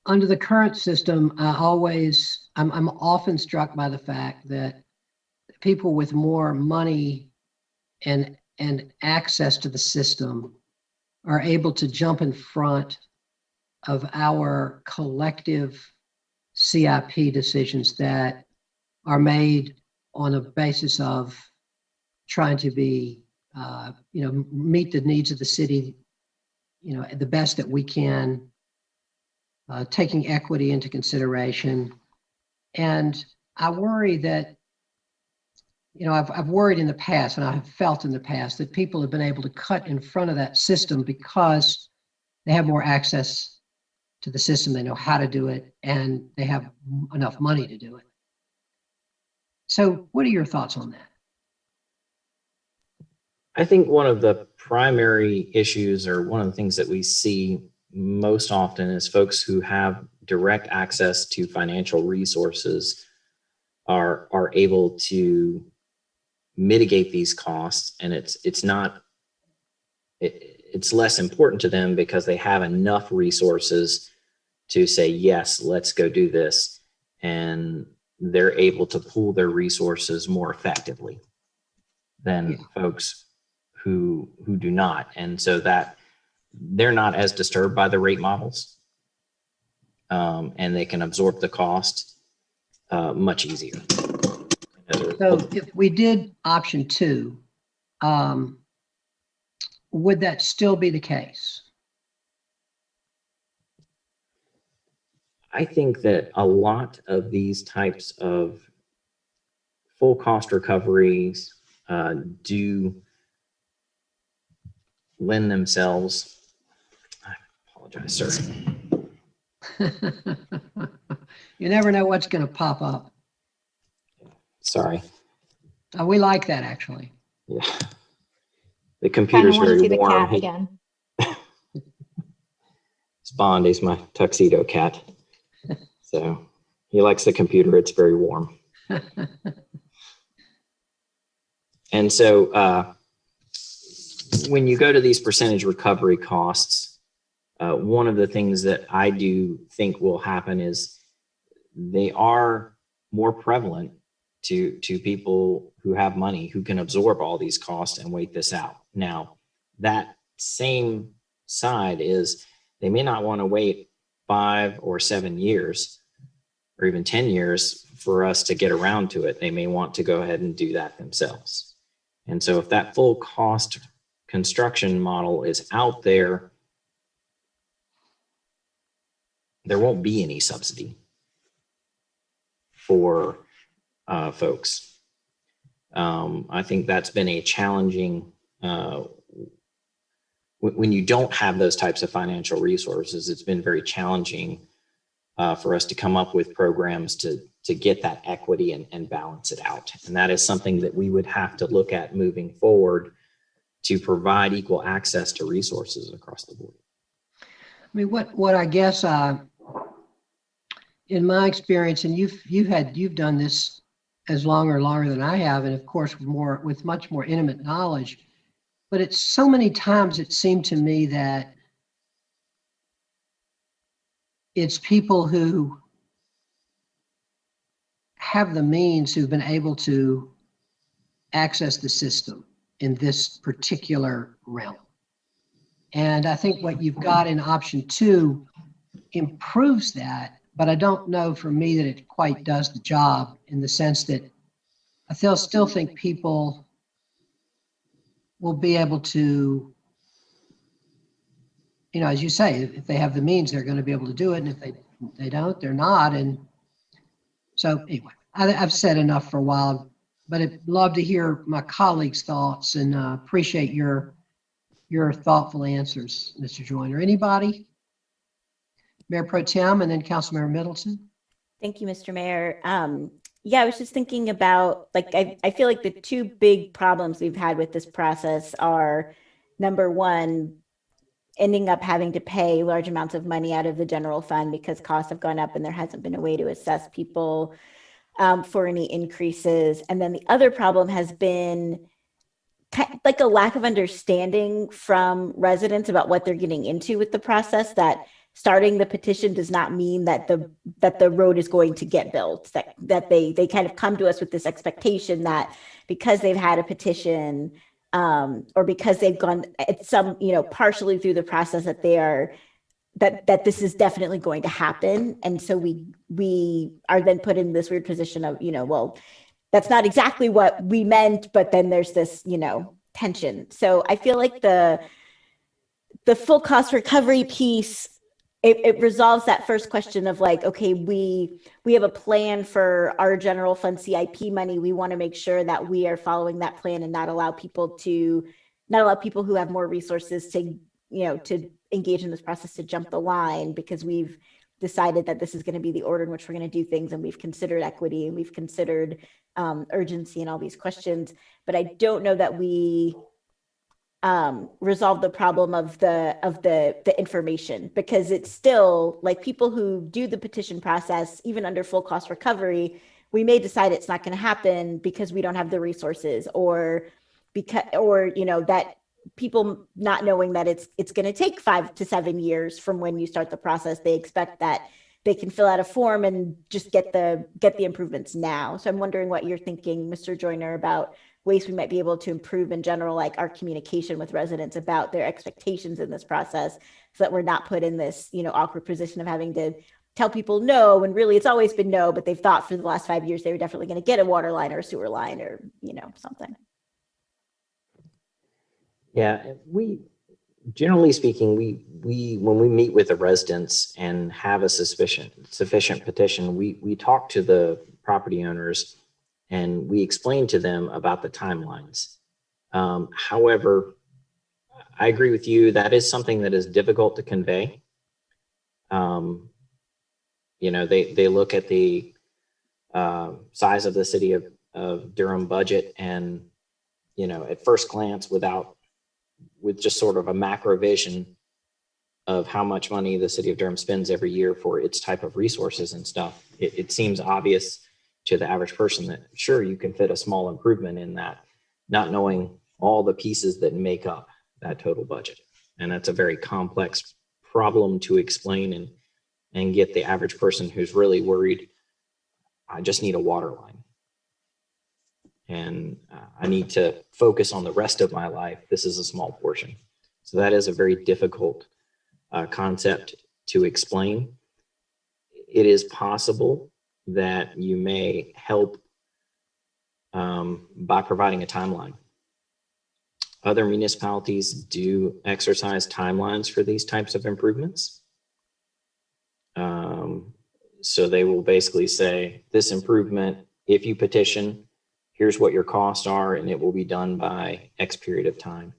Speaker 2: under the current system, I'm often struck by the fact that people with more money and access to the system are able to jump in front of our collective CIP decisions that are made on a basis of trying to be, meet the needs of the city, the best that we can, taking equity into consideration. And I worry that, I've worried in the past, and I have felt in the past, that people have been able to cut in front of that system because they have more access to the system, they know how to do it, and they have enough money to do it. So what are your thoughts on that?
Speaker 17: I think one of the primary issues, or one of the things that we see most often, is folks who have direct access to financial resources are able to mitigate these costs, and it's less important to them because they have enough resources to say, yes, let's go do this, and they're able to pool their resources more effectively than folks who do not. And so that they're not as disturbed by the rate models, and they can absorb the cost much easier.
Speaker 2: So if we did option 2, would that still be the case?
Speaker 17: I think that a lot of these types of full cost recoveries do lend themselves. I apologize, sir.
Speaker 2: You never know what's going to pop up.
Speaker 17: Sorry.
Speaker 2: We like that, actually.
Speaker 17: Yeah. The computer's very warm.
Speaker 11: Again.
Speaker 17: It's Bond. He's my tuxedo cat. So he likes the computer. It's very warm. And so when you go to these percentage recovery costs, one of the things that I do think will happen is they are more prevalent to people who have money, who can absorb all these costs and wait this out. Now, that same side is they may not want to wait 5 or 7 years or even 10 years for us to get around to it. They may want to go ahead and do that themselves. And so if that full cost construction model is out there, there won't be any subsidy for folks. I think that's been a challenging, when you don't have those types of financial resources, it's been very challenging for us to come up with programs to get that equity and balance it out. And that is something that we would have to look at moving forward to provide equal access to resources across the board.
Speaker 2: I mean, what I guess, in my experience, and you've done this as longer than I have, and of course with much more intimate knowledge, but it's so many times it seemed to me that it's people who have the means who've been able to access the system in this particular realm. And I think what you've got in option 2 improves that, but I don't know for me that it quite does the job, in the sense that I still think people will be able to, you know, as you say, if they have the means, they're going to be able to do it. And if they don't, they're not. And so anyway, I've said enough for a while, but I'd love to hear my colleagues' thoughts, and appreciate your thoughtful answers, Mr. Joyner. Anybody? Mayor Pro Tem and then Councilmember Middleton.
Speaker 8: Thank you, Mr. Mayor. Yeah, I was just thinking about, like, I feel like the 2 big problems we've had with this process are, number one, ending up having to pay large amounts of money out of the general fund because costs have gone up and there hasn't been a way to assess people for any increases. And then the other problem has been like a lack of understanding from residents about what they're getting into with the process, that starting the petition does not mean that the road is going to get built, that they kind of come to us with this expectation that because they've had a petition or because they've gone at some, partially through the process, that they are, that this is definitely going to happen. And so we are then put in this weird position of, well, that's not exactly what we meant, but then there's this, tension. So I feel like the full cost recovery piece, it resolves that first question of like, okay, we have a plan for our general fund CIP money. We want to make sure that we are following that plan and not allow people who have more resources to, to engage in this process to jump the line, because we've decided that this is going to be the order in which we're going to do things. And we've considered equity and we've considered urgency and all these questions. But I don't know that we resolve the problem of the information, because it's still like people who do the petition process, even under full cost recovery, we may decide it's not going to happen because we don't have the resources, or that people not knowing that it's going to take 5 to 7 years from when you start the process. They expect that they can fill out a form and just get the improvements now. So I'm wondering what you're thinking, Mr. Joyner, about ways we might be able to improve in general, like our communication with residents about their expectations in this process, so that we're not put in this, awkward position of having to tell people no, when really it's always been no, but they've thought for the last 5 years they were definitely going to get a water line or a sewer line or, something.
Speaker 17: Yeah, we, generally speaking, we when we meet with the residents and have a sufficient petition, we talk to the property owners and we explain to them about the timelines. However, I agree with you, that is something that is difficult to convey. They look at the size of the city of Durham budget, and at first glance, with just sort of a macro vision, of how much money the city of Durham spends every year for its type of resources and stuff, it seems obvious to the average person that sure, you can fit a small improvement in that, not knowing all the pieces that make up that total budget. And that's a very complex problem to explain and get the average person who's really worried, I just need a water line. And I need to focus on the rest of my life. This is a small portion. So that is a very difficult concept to explain. It is possible that you may help by providing a timeline. Other municipalities do exercise timelines for these types of improvements. So they will basically say, this improvement, if you petition, here's what your costs are, and it will be done by X period of time.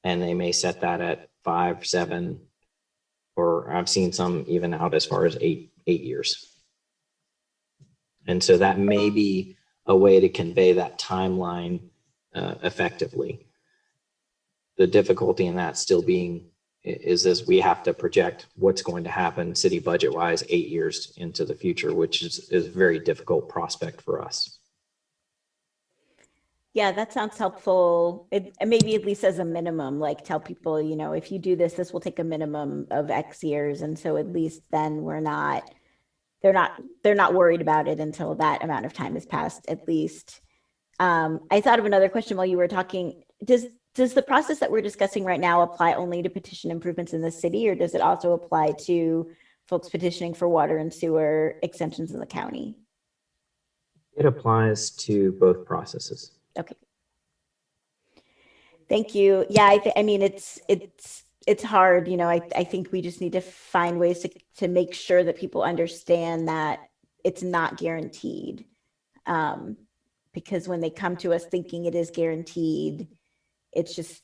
Speaker 17: And they may set that at 5, 7, or I've seen some even out as far as 8 years. And so that may be a way to convey that timeline effectively. The difficulty in that still being is we have to project what's going to happen city budget wise 8 years into the future, which is a very difficult prospect for us.
Speaker 8: Yeah, that sounds helpful. Maybe at least as a minimum, like tell people, you know, if you do this, this will take a minimum of X years. And so at least then they're not worried about it until that amount of time has passed, at least. I thought of another question while you were talking. Does the process that we're discussing right now apply only to petition improvements in the city, or does it also apply to folks petitioning for water and sewer extensions in the county?
Speaker 17: It applies to both processes.
Speaker 8: Okay. Thank you. Yeah, I mean, it's hard. You know, I think we just need to find ways to make sure that people understand that it's not guaranteed. Because when they come to us thinking it is guaranteed, it's just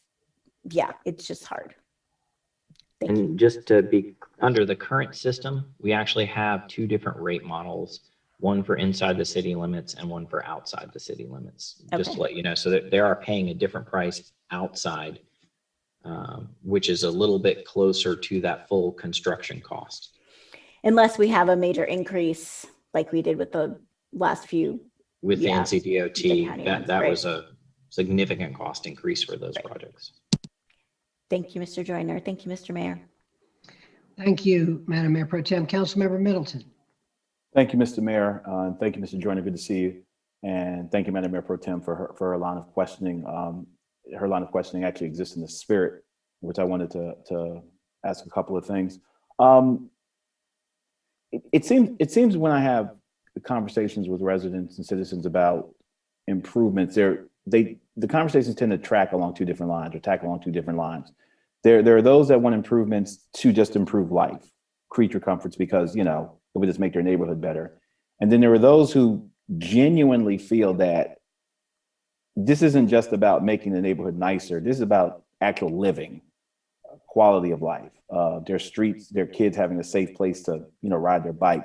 Speaker 8: hard. Thank you.
Speaker 17: Just to be under the current system, we actually have 2 different rate models, one for inside the city limits and one for outside the city limits, just to let you know, so that they are paying a different price outside, which is a little bit closer to that full construction cost.
Speaker 8: Unless we have a major increase like we did with the last few.
Speaker 17: With the NCDOT, that
Speaker 8: right.
Speaker 17: was a significant cost increase for those projects.
Speaker 8: Thank you, Mr. Joyner. Thank you, Mr. Mayor.
Speaker 2: Thank you, Madam Mayor Pro Tem. Councilmember Middleton.
Speaker 7: Thank you, Mr. Mayor. And thank you, Mr. Joyner. Good to see you. And thank you, Madam Mayor Pro Tem, for her line of questioning. Her line of questioning actually exists in the spirit, which I wanted to ask a couple of things. It seems when I have conversations with residents and citizens about improvements, the conversations tend to track along 2 different lines or tack along 2 different lines. There are those that want improvements to just improve life, creature comforts, because, you know, it would just make their neighborhood better. And then there are those who genuinely feel that this isn't just about making the neighborhood nicer. This is about actual living, quality of life, their streets, their kids having a safe place to, you know, ride their bike.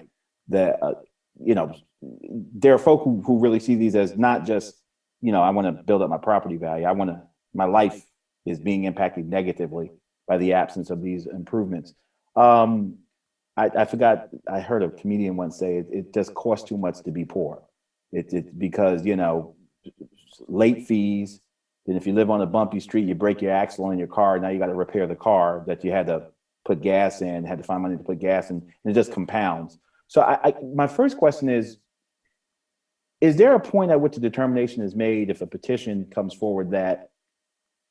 Speaker 7: That, you know, there are folk who really see these as not just, you know, I want to build up my property value. My life is being impacted negatively by the absence of these improvements. I forgot, I heard a comedian once say it just costs too much to be poor. It's because, you know, late fees, then if you live on a bumpy street, you break your axle in your car, now you got to repair the car that you had to put gas in, had to find money to put gas in, and it just compounds. So my first question is there a point at which a determination is made if a petition comes forward that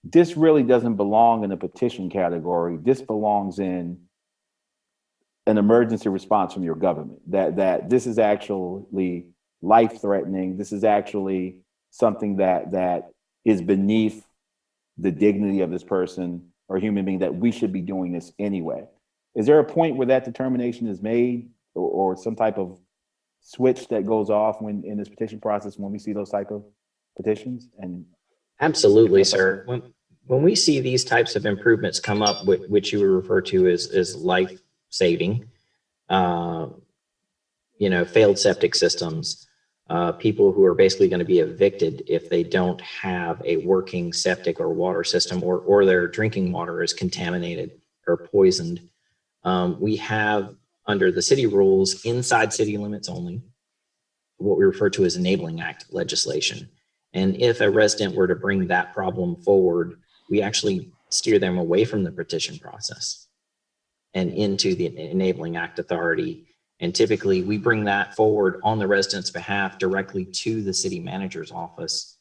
Speaker 7: this really doesn't belong in a petition category, this belongs in an emergency response from your government, that this is actually life-threatening, this is actually something that is beneath the dignity of this person or human being, that we should be doing this anyway? Is there a point where that determination is made, or some type of switch that goes off when in this petition process when we see those type of petitions? And
Speaker 17: absolutely, sir. When we see these types of improvements come up, which you refer to as life-saving, you know, failed septic systems, people who are basically going to be evicted if they don't have a working septic or water system, or their drinking water is contaminated or poisoned. We have, under the city rules, inside city limits only, what we refer to as Enabling Act legislation. And if a resident were to bring that problem forward, we actually steer them away from the petition process and into the Enabling Act authority. And typically we bring that forward on the resident's behalf directly to the city manager's office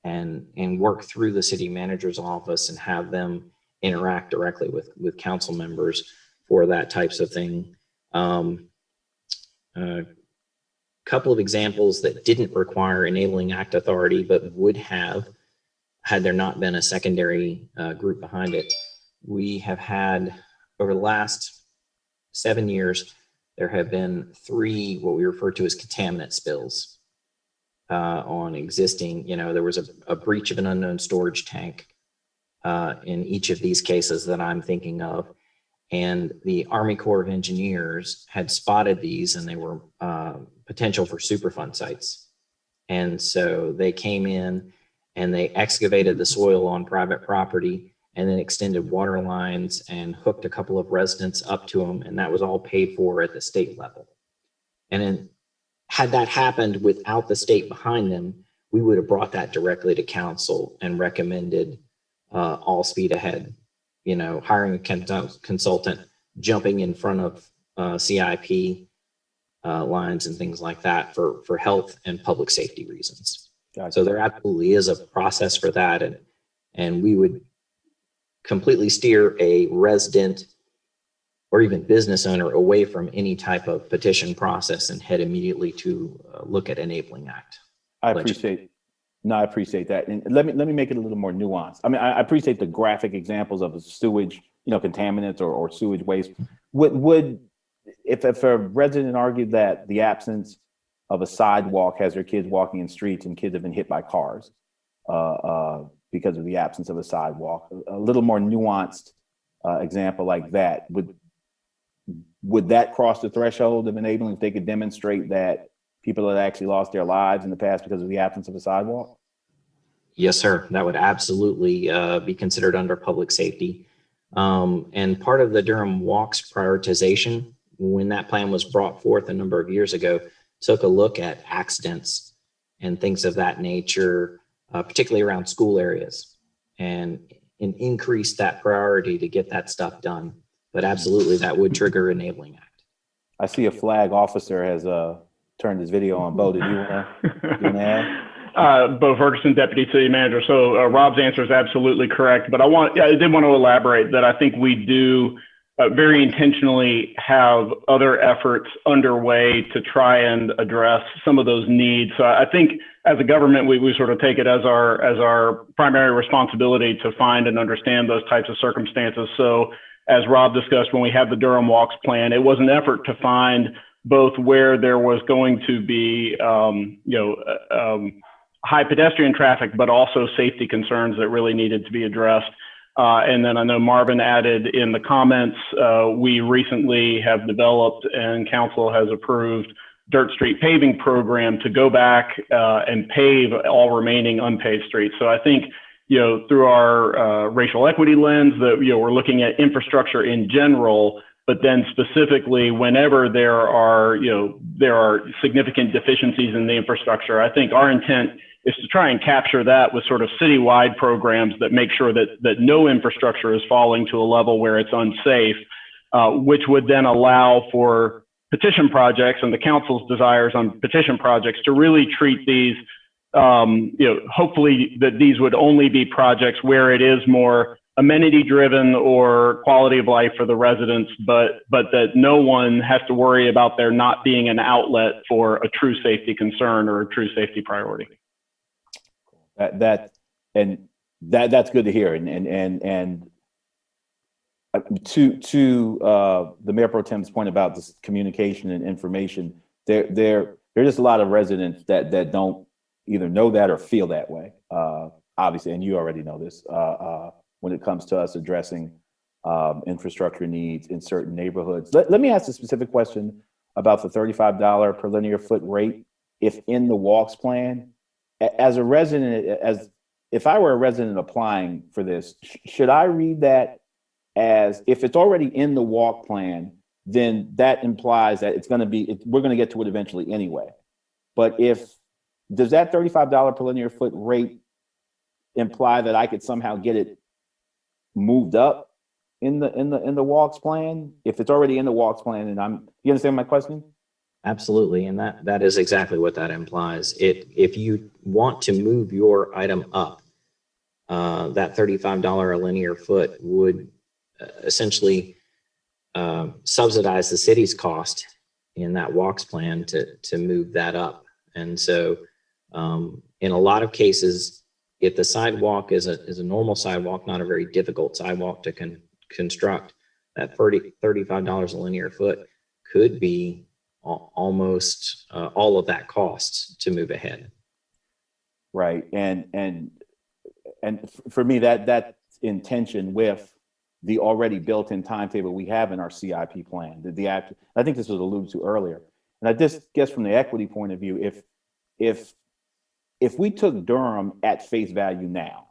Speaker 17: and work through the city manager's office and have them interact directly with council members for that types of thing. Couple of examples that didn't require Enabling Act authority, but would have had there not been a secondary group behind it. We have had, over the last 7 years, there have been 3 what we refer to as contaminant spills on existing, there was a breach of an unknown storage tank in each of these cases that I'm thinking of. And the Army Corps of Engineers had spotted these, and they were potential for Superfund sites. And so they came in and they excavated the soil on private property and then extended water lines and hooked a couple of residents up to them. And that was all paid for at the state level. And then had that happened without the state behind them, we would have brought that directly to council and recommended all speed ahead. Hiring a consultant, jumping in front of CIP lines and things like that for health and public safety reasons. Gotcha. So there absolutely is a process for that. And we would completely steer a resident or even business owner away from any type of petition process and head immediately to look at Enabling Act.
Speaker 7: I appreciate that. And let me make it a little more nuanced. I mean, I appreciate the graphic examples of sewage, contaminants or sewage waste. If a resident argued that the absence of a sidewalk has their kids walking in streets and kids have been hit by cars because of the absence of a sidewalk, a little more nuanced example like that, would that cross the threshold of enabling if they could demonstrate that people had actually lost their lives in the past because of the absence of a sidewalk?
Speaker 17: Yes, sir. That would absolutely be considered under public safety. And part of the Durham Walks prioritization, when that plan was brought forth a number of years ago, took a look at accidents and things of that nature, particularly around school areas, and increased that priority to get that stuff done. But absolutely, that would trigger Enabling Act.
Speaker 7: I see a flag officer has turned his video on. Bo, did you want to add?
Speaker 18: Bo Ferguson, Deputy City Manager. So Rob's answer is absolutely correct, but I did want to elaborate that I think we do very intentionally have other efforts underway to try and address some of those needs. So I think as a government, we sort of take it as our primary responsibility to find and understand those types of circumstances. So as Rob discussed, when we had the Durham Walks plan, it was an effort to find both where there was going to be, high pedestrian traffic, but also safety concerns that really needed to be addressed. And then I know Marvin added in the comments, we recently have developed and council has approved dirt street paving program to go back and pave all remaining unpaved streets. So I think, through our racial equity lens, that we're looking at infrastructure in general, but then specifically whenever there are significant deficiencies in the infrastructure, I think our intent is to try and capture that with sort of citywide programs that make sure that no infrastructure is falling to a level where it's unsafe, which would then allow for petition projects and the council's desires on petition projects to really treat these, hopefully that these would only be projects where it is more amenity driven or quality of life for the residents, but that no one has to worry about there not being an outlet for a true safety concern or a true safety priority.
Speaker 7: That's good to hear. And to the Mayor Pro Tem's point about this communication and information, there's just a lot of residents that don't either know that or feel that way. Obviously, and you already know this, when it comes to us addressing infrastructure needs in certain neighborhoods. Let me ask a specific question about the $35 per linear foot rate. If in the Walks plan, as a resident, if I were a resident applying for this, should I read that as if it's already in the walk plan, then that implies that it's going to be, we're going to get to it eventually anyway. But does that $35 per linear foot rate imply that I could somehow get it moved up in the walks plan? If it's already in the walks plan, and you understand my question?
Speaker 17: Absolutely, and that is exactly what that implies. If you want to move your item up, that $35 a linear foot would essentially subsidize the city's cost in that walks plan to move that up. And so in a lot of cases, if the sidewalk is a normal sidewalk, not a very difficult sidewalk to construct, that $35 a linear foot could be almost all of that cost to move ahead.
Speaker 7: Right, and for me, that's in tension with the already built-in timetable we have in our CIP plan. I think this was alluded to earlier, and I just guess from the equity point of view, if we took Durham at face value now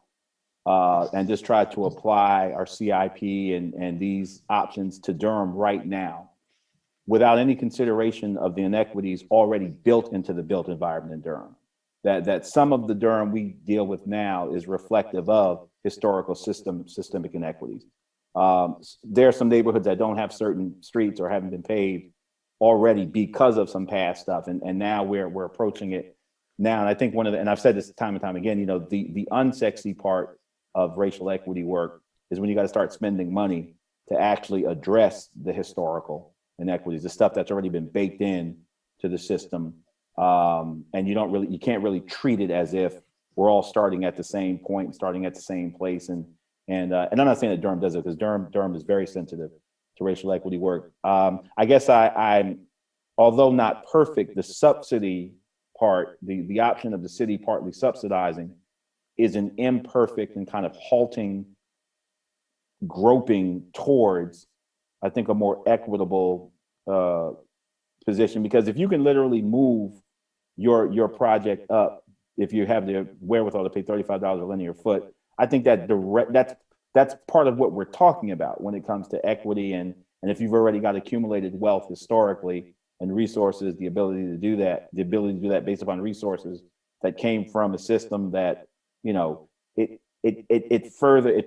Speaker 7: and just tried to apply our CIP and these options to Durham right now, without any consideration of the inequities already built into the built environment in Durham, that some of the Durham we deal with now is reflective of historical systemic inequities. There are some neighborhoods that don't have certain streets or haven't been paved already because of some past stuff, and now we're approaching it now. And I think and I've said this time and time again, you know, the unsexy part of racial equity work is when you got to start spending money to actually address the historical inequities, the stuff that's already been baked in to the system. And you can't really treat it as if we're all starting at the same point, starting at the same place. And I'm not saying that Durham does it, because Durham is very sensitive to racial equity work. I guess I'm, although not perfect, the subsidy part, the option of the city partly subsidizing is an imperfect and kind of halting groping towards, I think, a more equitable position. Because if you can literally move your project up, if you have the wherewithal to pay $35 a linear foot, I think that's part of what we're talking about when it comes to equity. And if you've already got accumulated wealth historically and resources, the ability to do that based upon resources that came from a system that, you know, it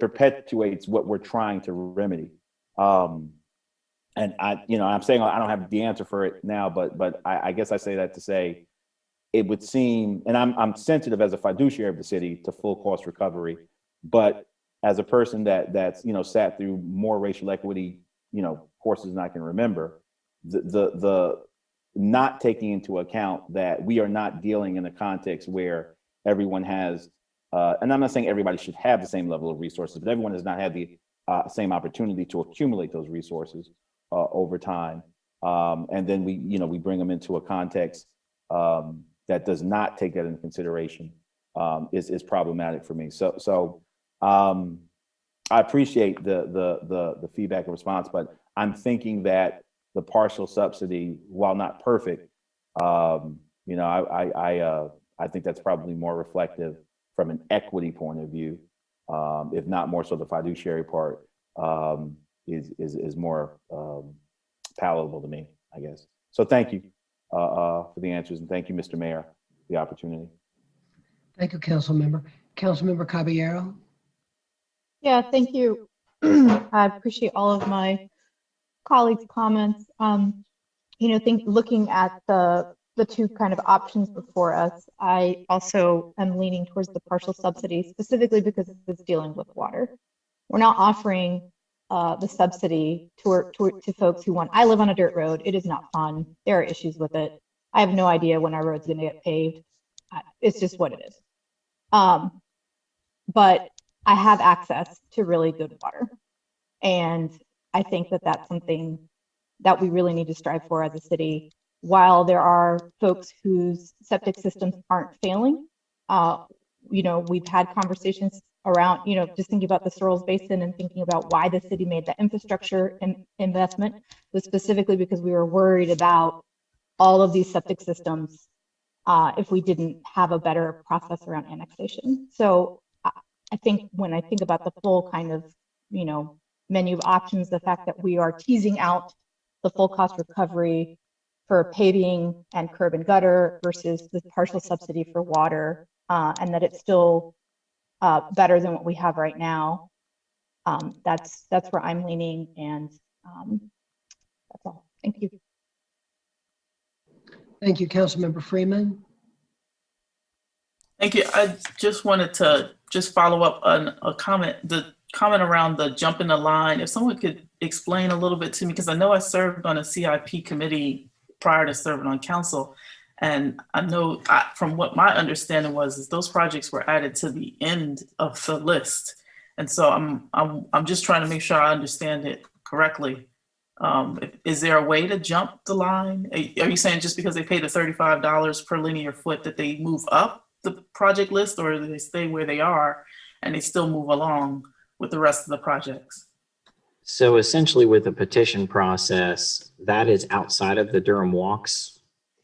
Speaker 7: perpetuates what we're trying to remedy. And I'm saying I don't have the answer for it now, but I guess I say that to say it would seem, and I'm sensitive as a fiduciary of the city to full cost recovery, but as a person that's sat through more racial equity courses than I can remember, the not taking into account that we are not dealing in a context where everyone has, and I'm not saying everybody should have the same level of resources, but everyone does not have the same opportunity to accumulate those resources over time. And then we bring them into a context that does not take that into consideration is problematic for me. So I appreciate the feedback and response, but I'm thinking that the partial subsidy, while not perfect, I think that's probably more reflective from an equity point of view, if not more so the fiduciary part is more palatable to me, I guess. So thank you for the answers, and thank you, Mr. Mayor, for the opportunity.
Speaker 2: Thank you, Council Member. Council Member Caballero.
Speaker 11: Yeah, thank you. I appreciate all of my colleagues' comments. Looking at the two kind of options before us, I also am leaning towards the partial subsidy, specifically because it's dealing with water. We're not offering the subsidy to folks who want. I live on a dirt road. It is not fun. There are issues with it. I have no idea when our road's going to get paved. It's just what it is. But I have access to really good water. And I think that that's something that we really need to strive for as a city. While there are folks whose septic systems aren't failing, we've had conversations around, just thinking about the Searles Basin and thinking about why the city made that infrastructure investment was specifically because we were worried about all of these septic systems if we didn't have a better process around annexation. So I think when I think about the full kind of, menu of options, the fact that we are teasing out the full cost recovery for paving and curb and gutter versus the partial subsidy for water, and that it's still better than what we have right now. That's where I'm leaning, and that's all. Thank you.
Speaker 2: Thank you, Councilmember Freeman.
Speaker 10: Thank you. I just wanted to just follow up on a comment, the comment around the jump in the line. If someone could explain a little bit to me, because I know I served on a CIP committee prior to serving on council. And I know from what my understanding was, is those projects were added to the end of the list. And so I'm just trying to make sure I understand it correctly. Is there a way to jump the line? Are you saying just because they pay the $35 per linear foot that they move up the project list, or do they stay where they are and they still move along with the rest of the projects?
Speaker 17: So essentially with the petition process, that is outside of the Durham Walks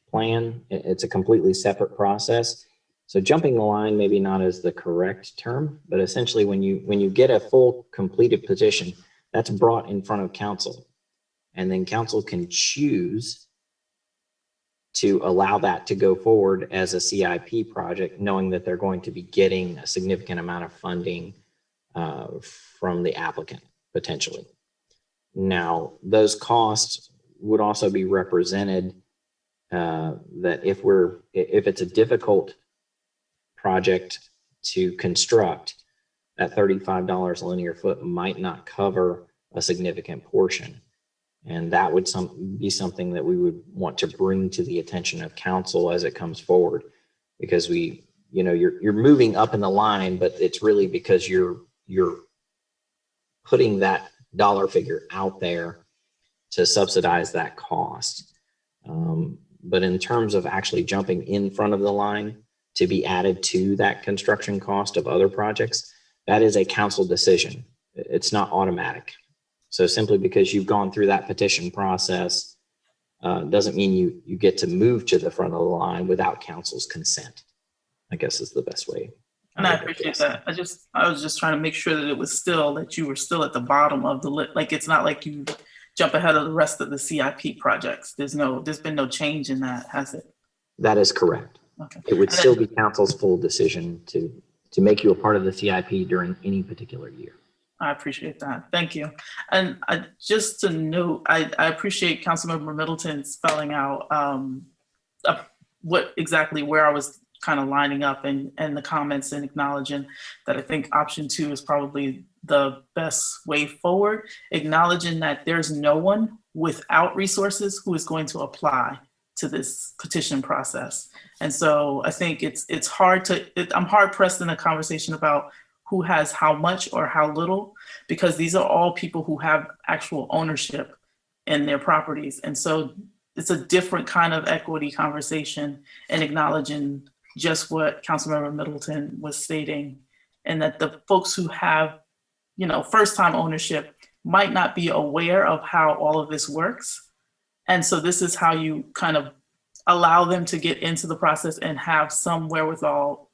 Speaker 17: plan. It's a completely separate process. So jumping the line, maybe not as the correct term, but essentially when you get a full completed petition, that's brought in front of council. And then council can choose to allow that to go forward as a CIP project, knowing that they're going to be getting a significant amount of funding from the applicant, potentially. Now, those costs would also be represented that if it's a difficult project to construct, that $35 a linear foot might not cover a significant portion. And that would be something that we would want to bring to the attention of council as it comes forward, because you're moving up in the line, but it's really because you're putting that dollar figure out there to subsidize that cost. But in terms of actually jumping in front of the line to be added to that construction cost of other projects, that is a council decision. It's not automatic. So simply because you've gone through that petition process doesn't mean you get to move to the front of the line without council's consent, I guess is the best way.
Speaker 10: And I appreciate that. I was just trying to make sure that it was still, that you were still at the bottom of the list. Like, it's not like you jump ahead of the rest of the CIP projects. There's been no change in that, has it?
Speaker 17: That is correct. Okay. It would still be council's full decision to make you a part of the CIP during any particular year.
Speaker 10: I appreciate that. Thank you. And just to note, I appreciate Councilmember Middleton spelling out where I was kind of lining up and the comments, and acknowledging that I think option 2 is probably the best way forward, acknowledging that there's no one without resources who is going to apply to this petition process. And so I think it's hard I'm hard pressed in a conversation about who has how much or how little, because these are all people who have actual ownership in their properties. And so it's a different kind of equity conversation, and acknowledging just what Councilmember Middleton was stating, and that the folks who have, first-time ownership might not be aware of how all of this works. And so this is how you kind of allow them to get into the process and have some wherewithal.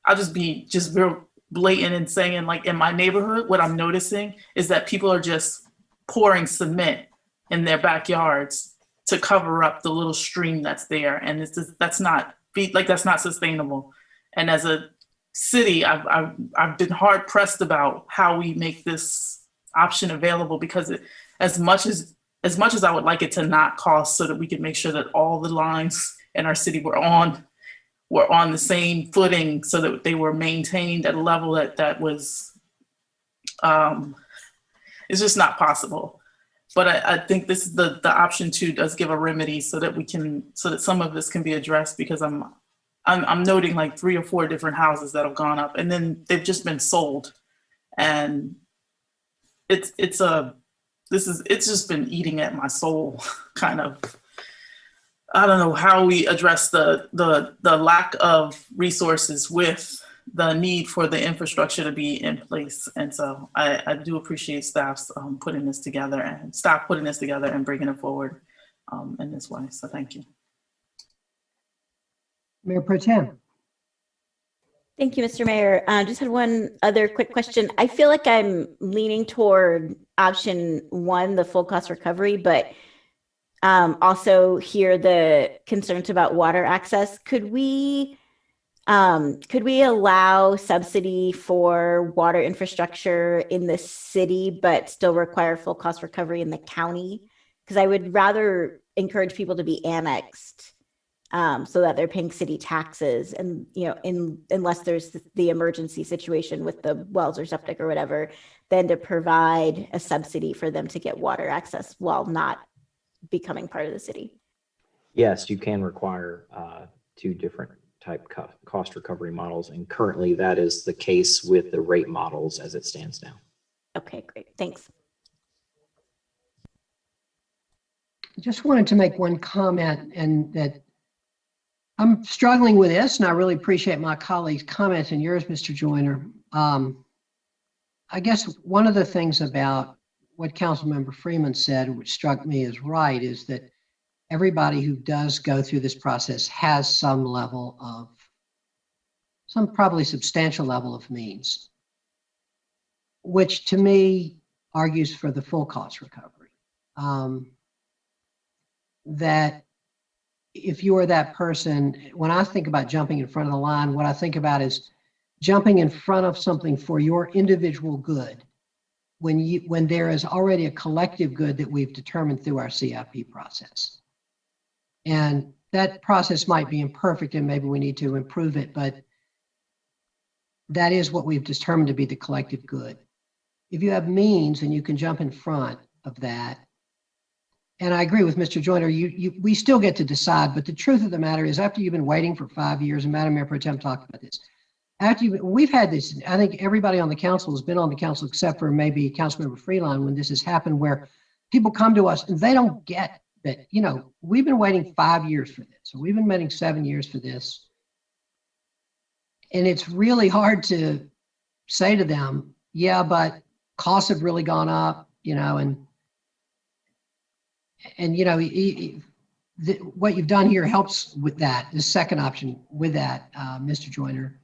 Speaker 10: I'll just be real blatant and saying, like, in my neighborhood, what I'm noticing is that people are just pouring cement in their backyards to cover up the little stream that's there. And that's not sustainable. And as a city, I've been hard pressed about how we make this option available, because as much as I would like it to not cost, so that we can make sure that all the lines in our city were on the same footing, so that they were maintained at a level that was, it's just not possible. But I think this is the option 2 does give a remedy so that some of this can be addressed, because I'm noting like 3 or 4 different houses that have gone up, and then they've just been sold. And it's just been eating at my soul, kind of. I don't know how we address the lack of resources with the need for the infrastructure to be in place. And so I do appreciate staff's putting this together and bringing it forward in this way. So thank you.
Speaker 2: Mayor Pro Tem.
Speaker 8: Thank you, Mr. Mayor. Just had one other quick question. I feel like I'm leaning toward option one, the full cost recovery, but also hear the concerns about water access. Could we allow subsidy for water infrastructure in the city, but still require full cost recovery in the county? Because I would rather encourage people to be annexed so that they're paying city taxes, and unless there's the emergency situation with the wells or septic or whatever, then to provide a subsidy for them to get water access while not becoming part of the city.
Speaker 17: Yes, you can require two different type cost recovery models, and currently that is the case with the rate models as it stands now.
Speaker 8: Okay, great. Thanks.
Speaker 2: Just wanted to make one comment, and that I'm struggling with this, and I really appreciate my colleagues' comments and yours, Mr. Joyner. I guess one of the things about what Councilmember Freeman said, which struck me as right, is that everybody who does go through this process has some level of, some probably substantial level of means, which to me argues for the full cost recovery. That if you are that person, when I think about jumping in front of the line, what I think about is jumping in front of something for your individual good when there is already a collective good that we've determined through our CIP process. And that process might be imperfect and maybe we need to improve it, but that is what we've determined to be the collective good. If you have means and you can jump in front of that, and I agree with Mr. Joyner, we still get to decide, but the truth of the matter is after you've been waiting for 5 years, and Madam Mayor Pro Tem talked about this, we've had this, I think everybody on the council has been on the council except for maybe Councilmember Freeland when this has happened, where people come to us and they don't get that, we've been waiting 5 years for this, or we've been waiting 7 years for this. And it's really hard to say to them, yeah, but costs have really gone up, what you've done here helps with that, the second option with that, Mr. Joyner.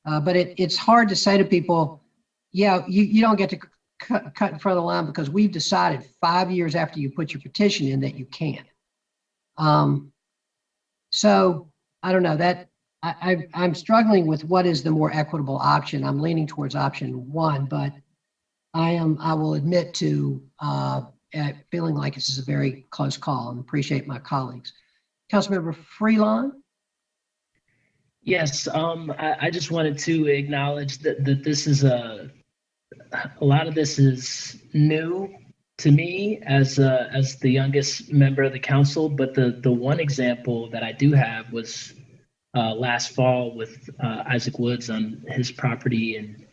Speaker 2: But it's hard to say to people, yeah, you don't get to cut in front of the line because we've decided 5 years after you put your petition in that you can. So I don't know, that I'm struggling with what is the more equitable option. I'm leaning towards option one, but I will admit to feeling like this is a very close call and appreciate my colleagues. Councilmember Freeland?
Speaker 16: Yes, I just wanted to acknowledge that this is a lot of this is new to me as the youngest member of the council, but the one example that I do have was last fall with Isaac Woods on his property, and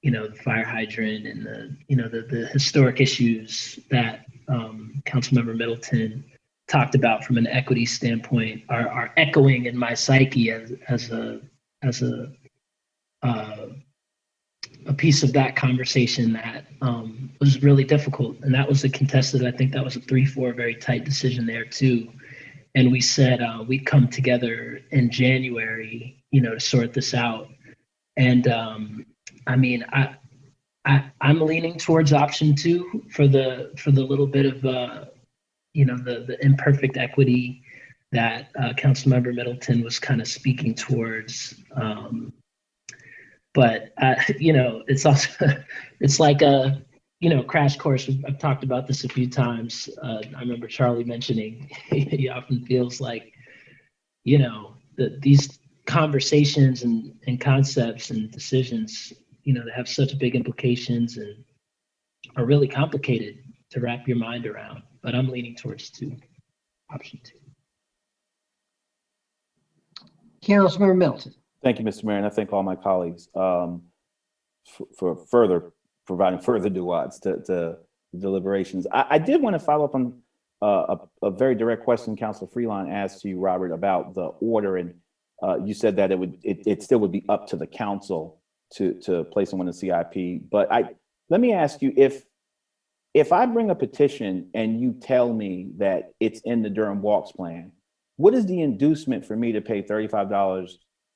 Speaker 16: the fire hydrant and the historic issues that Councilmember Middleton talked about from an equity standpoint are echoing in my psyche as a piece of that conversation that was really difficult. And that was a contested, I think that was a 3-4 very tight decision there too. And we said we'd come together in January, to sort this out. And I'm leaning towards option two for the little bit of the imperfect equity that Councilmember Middleton was kind of speaking towards. But it's also it's like a crash course. I've talked about this a few times. I remember Charlie mentioning he often feels like these conversations and concepts and decisions that have such big implications and are really complicated to wrap your mind around. But I'm leaning towards option two.
Speaker 2: Councilmember Middleton.
Speaker 7: Thank you, Mr. Mayor, and I thank all my colleagues for providing further nuance to deliberations. I did want to follow up on a very direct question Councilor Freeland asked to you, Robert, about the order, and you said that it still would be up to the council to place someone in CIP. But let me ask you, if I bring a petition and you tell me that it's in the Durham Walks plan, what is the inducement for me to pay $35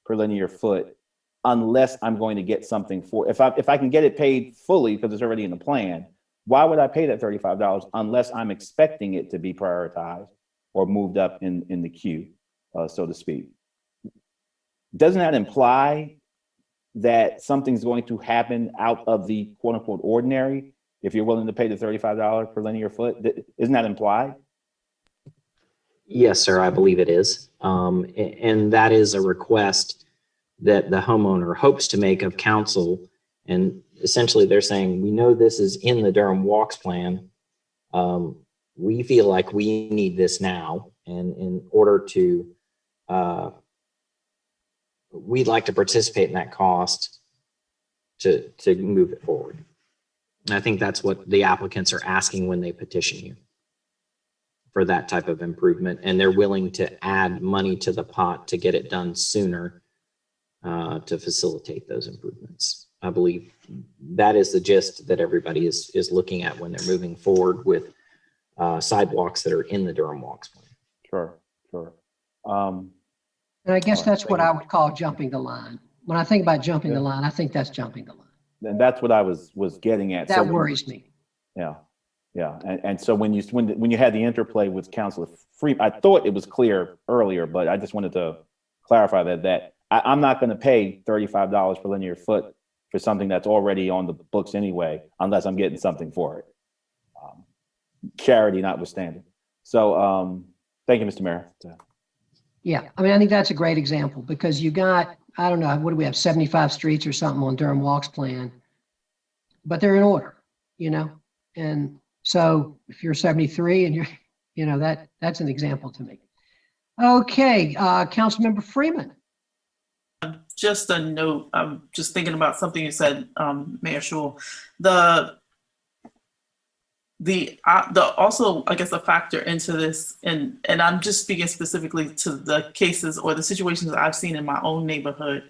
Speaker 7: per linear foot unless I'm going to get something for, if I can get it paid fully because it's already in the plan, why would I pay that $35 unless I'm expecting it to be prioritized or moved up in the queue, so to speak? Doesn't that imply that something's going to happen out of the quote unquote ordinary if you're willing to pay the $35 per linear foot? Isn't that implied?
Speaker 17: Yes, sir, I believe it is. And that is a request that the homeowner hopes to make of council. And essentially they're saying, we know this is in the Durham Walks plan. We feel like we need this now. And in order to, we'd like to participate in that cost to move it forward. And I think that's what the applicants are asking when they petition you for that type of improvement. And they're willing to add money to the pot to get it done sooner to facilitate those improvements. I believe that is the gist that everybody is looking at when they're moving forward with sidewalks that are in the Durham Walks plan.
Speaker 7: Sure, sure.
Speaker 2: And I guess that's what I would call jumping the line. When I think about jumping the line, I think that's jumping the line.
Speaker 7: And that's what I was getting at.
Speaker 2: That worries me.
Speaker 7: Yeah, yeah. And so when you had the interplay with Councilor Freeman, I thought it was clear earlier, but I just wanted to clarify that I'm not going to pay $35 per linear foot for something that's already on the books anyway, unless I'm getting something for it. Charity notwithstanding. So thank you, Mr. Mayor.
Speaker 2: Yeah, I mean, I think that's a great example because you got, I don't know, what do we have, 75 streets or something on Durham Walks plan, but they're in order, you know? And so if you're 73 and you're, you know, that's an example to me. Okay, Councilmember Freeman.
Speaker 10: Just a note, I'm just thinking about something you said, Mayor Schul. The also, I guess, a factor into this, and I'm just speaking specifically to the cases or the situations that I've seen in my own neighborhood,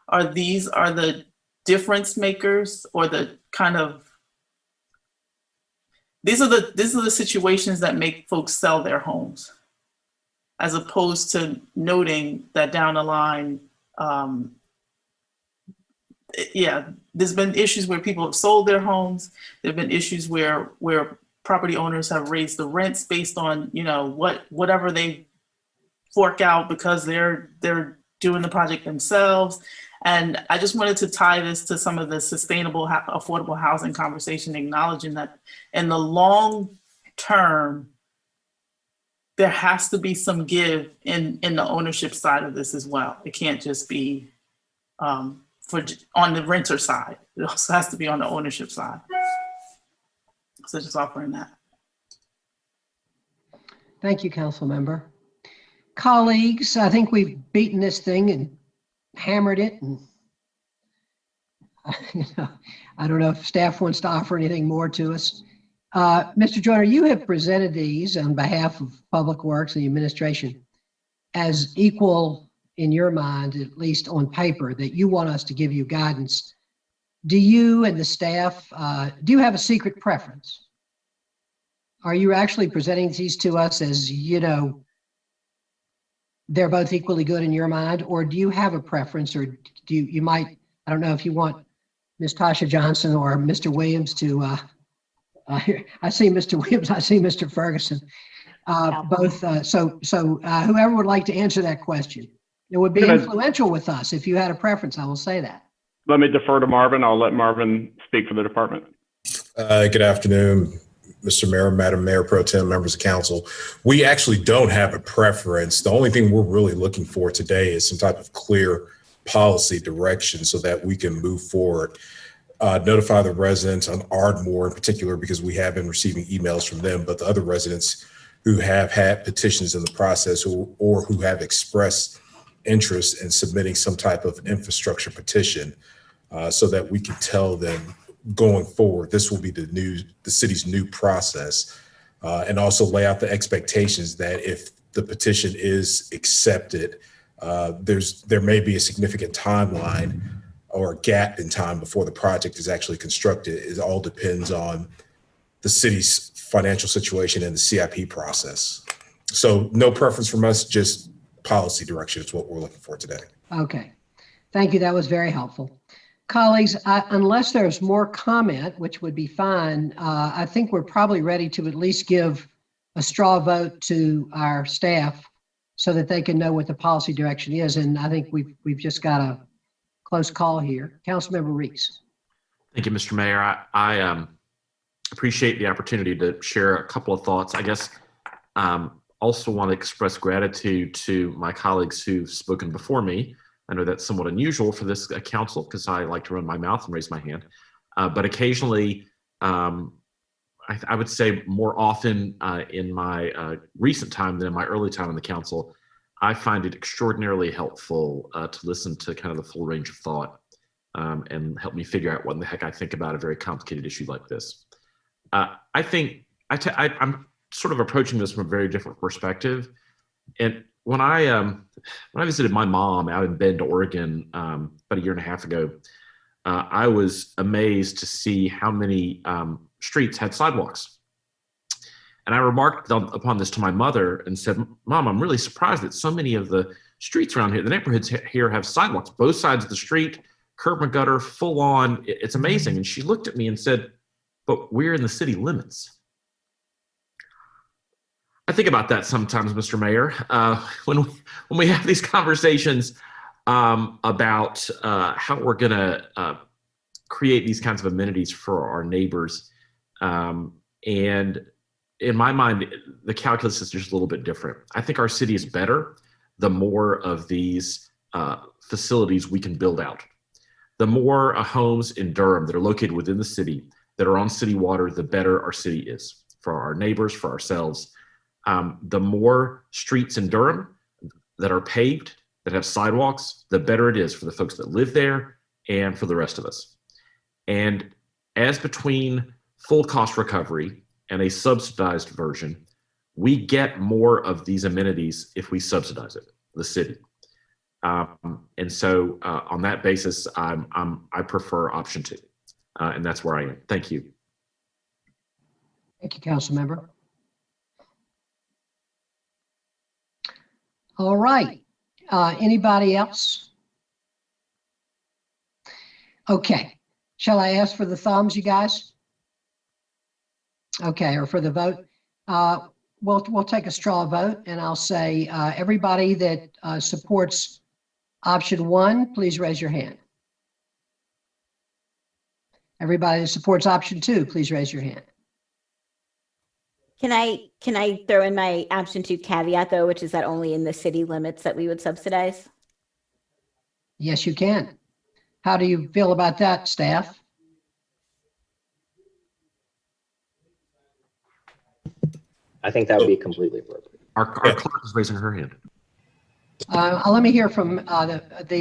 Speaker 10: are the difference makers, or the kind of, these are the situations that make folks sell their homes, as opposed to noting that down the line, yeah, there's been issues where people have sold their homes. There have been issues where property owners have raised the rents based on, you know, whatever they fork out because they're doing the project themselves. And I just wanted to tie this to some of the sustainable, affordable housing conversation, acknowledging that in the long term, there has to be some give in the ownership side of this as well. It can't just be on the renter side. It also has to be on the ownership side. So just offering that.
Speaker 2: Thank you, Council Member. Colleagues, I think we've beaten this thing and hammered it. And you know, I don't know if staff wants to offer anything more to us. Mr. Joyner, you have presented these on behalf of Public Works and the administration as equal in your mind, at least on paper, that you want us to give you guidance. Do you and the staff, do you have a secret preference? Are you actually presenting these to us as, you know, they're both equally good in your mind, or do you have a preference, or do you might, I don't know if you want Ms. Tasha Johnson or Mr. Williams to, I see Mr. Williams, I see Mr. Ferguson, both. So whoever would like to answer that question. It would be influential with us if you had a preference, I will say that.
Speaker 18: Let me defer to Marvin. I'll let Marvin speak for the department.
Speaker 19: Good afternoon, Mr. Mayor, Madam Mayor Pro Tem, members of council. We actually don't have a preference. The only thing we're really looking for today is some type of clear policy direction so that we can move forward. Notify the residents on Ardmore in particular, because we have been receiving emails from them, but the other residents who have had petitions in the process or who have expressed interest in submitting some type of infrastructure petition so that we can tell them going forward, this will be the city's new process, and also lay out the expectations that if the petition is accepted, there may be a significant timeline or a gap in time before the project is actually constructed. It all depends on the city's financial situation and the CIP process. So no preference from us, just policy direction is what we're looking for today.
Speaker 2: Okay. Thank you. That was very helpful. Colleagues, unless there's more comment, which would be fine, I think we're probably ready to at least give a straw vote to our staff so that they can know what the policy direction is. And I think we've just got a close call here. Councilmember Reese.
Speaker 5: Thank you, Mr. Mayor. I appreciate the opportunity to share a couple of thoughts. I guess also want to express gratitude to my colleagues who've spoken before me. I know that's somewhat unusual for this council because I like to run my mouth and raise my hand. But occasionally, I would say more often in my recent time than in my early time on the council, I find it extraordinarily helpful to listen to kind of the full range of thought and help me figure out what the heck I think about a very complicated issue like this. I think I'm sort of approaching this from a very different perspective. And when I visited my mom out in Bend, Oregon, about a year and a half ago, I was amazed to see how many streets had sidewalks. And I remarked upon this to my mother and said, Mom, I'm really surprised that so many of the streets around here, the neighborhoods here have sidewalks, both sides of the street, curb and gutter, full on. It's amazing. And she looked at me and said, but we're in the city limits. I think about that sometimes, Mr. Mayor, when we have these conversations about how we're going to create these kinds of amenities for our neighbors. And in my mind, the calculus is just a little bit different. I think our city is better the more of these facilities we can build out. The more homes in Durham that are located within the city that are on city water, the better our city is for our neighbors, for ourselves. The more streets in Durham that are paved, that have sidewalks, the better it is for the folks that live there and for the rest of us. And as between full cost recovery and a subsidized version, we get more of these amenities if we subsidize it, the city. And so on that basis, I prefer option 2. And that's where I am. Thank you.
Speaker 2: Thank you, council member. All right. Anybody else? Okay. Shall I ask for the thumbs, you guys? Okay, or for the vote? We'll take a straw vote, and I'll say everybody that supports option 1, please raise your hand. Everybody that supports option 2, please raise your hand.
Speaker 8: Can I throw in my option 2 caveat though, which is that only in the city limits that we would subsidize?
Speaker 2: Yes, you can. How do you feel about that, staff?
Speaker 17: I think that would be completely appropriate.
Speaker 5: Our clerk is raising her hand.
Speaker 2: Let me hear from let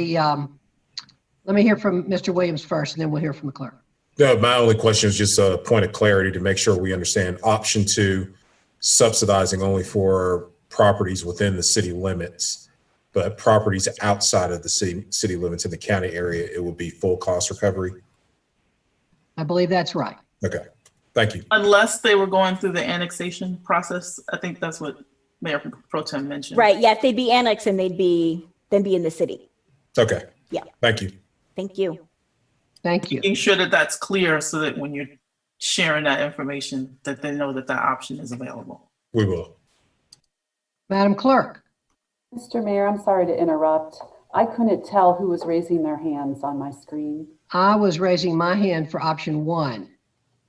Speaker 2: me hear from Mr. Williams first, and then we'll hear from the clerk.
Speaker 19: No, my only question is just a point of clarity to make sure we understand option 2, subsidizing only for properties within the city limits, but properties outside of the city limits in the county area, it would be full cost recovery.
Speaker 2: I believe that's right.
Speaker 19: Okay, thank you.
Speaker 10: Unless they were going through the annexation process, I think that's what Mayor Pro Tem mentioned.
Speaker 8: Right. Yeah. If they'd be annexed, and they'd be in the city.
Speaker 19: Okay.
Speaker 8: Yeah.
Speaker 19: Thank you.
Speaker 8: Thank you.
Speaker 2: Thank you.
Speaker 10: Making sure that that's clear so that when you're sharing that information, that they know that that option is available.
Speaker 19: We will.
Speaker 2: Madam Clerk.
Speaker 3: Mr. Mayor, I'm sorry to interrupt. I couldn't tell who was raising their hands on my screen.
Speaker 2: I was raising my hand for option 1,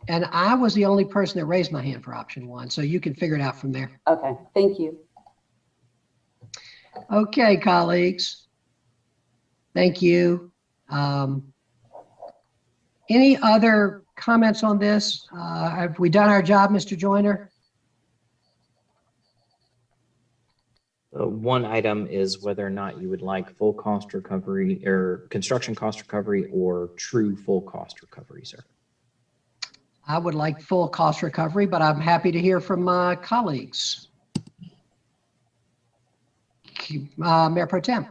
Speaker 2: and I was the only person that raised my hand for option 1, so you can figure it out from there.
Speaker 3: Okay, thank you.
Speaker 2: Okay, colleagues. Thank you. Any other comments on this? Have we done our job, Mr. Joyner?
Speaker 17: One item is whether or not you would like full cost recovery or construction cost recovery or true full cost recovery, sir.
Speaker 2: I would like full cost recovery, but I'm happy to hear from my colleagues. Mayor Pro Tem.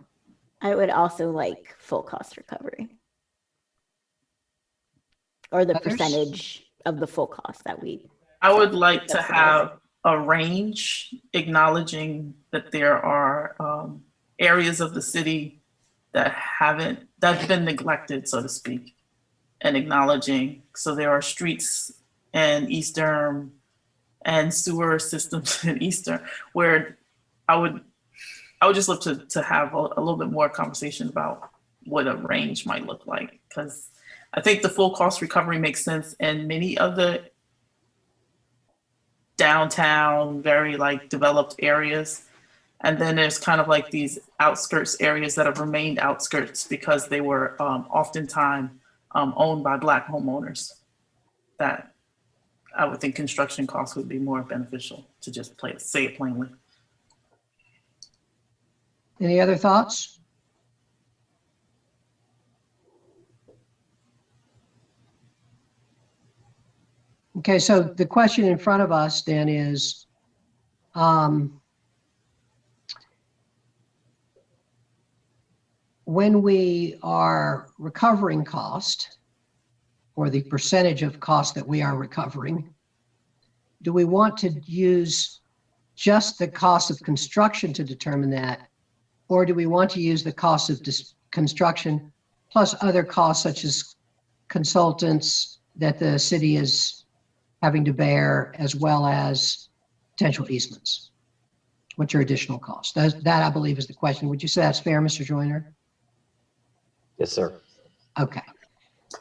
Speaker 8: I would also like full cost recovery. Or the percentage of the full cost that we.
Speaker 10: I would like to have a range acknowledging that there are areas of the city that's been neglected, so to speak, and acknowledging. So there are streets in East Durham and sewer systems in East Durham where I would just love to have a little bit more conversation about what a range might look like, because I think the full cost recovery makes sense in many of the downtown, very like developed areas. And then there's kind of like these outskirts areas that have remained outskirts because they were oftentimes owned by Black homeowners. That I would think construction costs would be more beneficial to just say it plainly.
Speaker 2: Any other thoughts? Okay, so the question in front of us then is, when we are recovering cost, or the percentage of cost that we are recovering, do we want to use just the cost of construction to determine that? Or do we want to use the cost of construction plus other costs such as consultants that the city is having to bear, as well as potential easements? What's your additional cost? That I believe is the question. Would you say that's fair, Mr. Joyner?
Speaker 17: Yes, sir.
Speaker 2: Okay.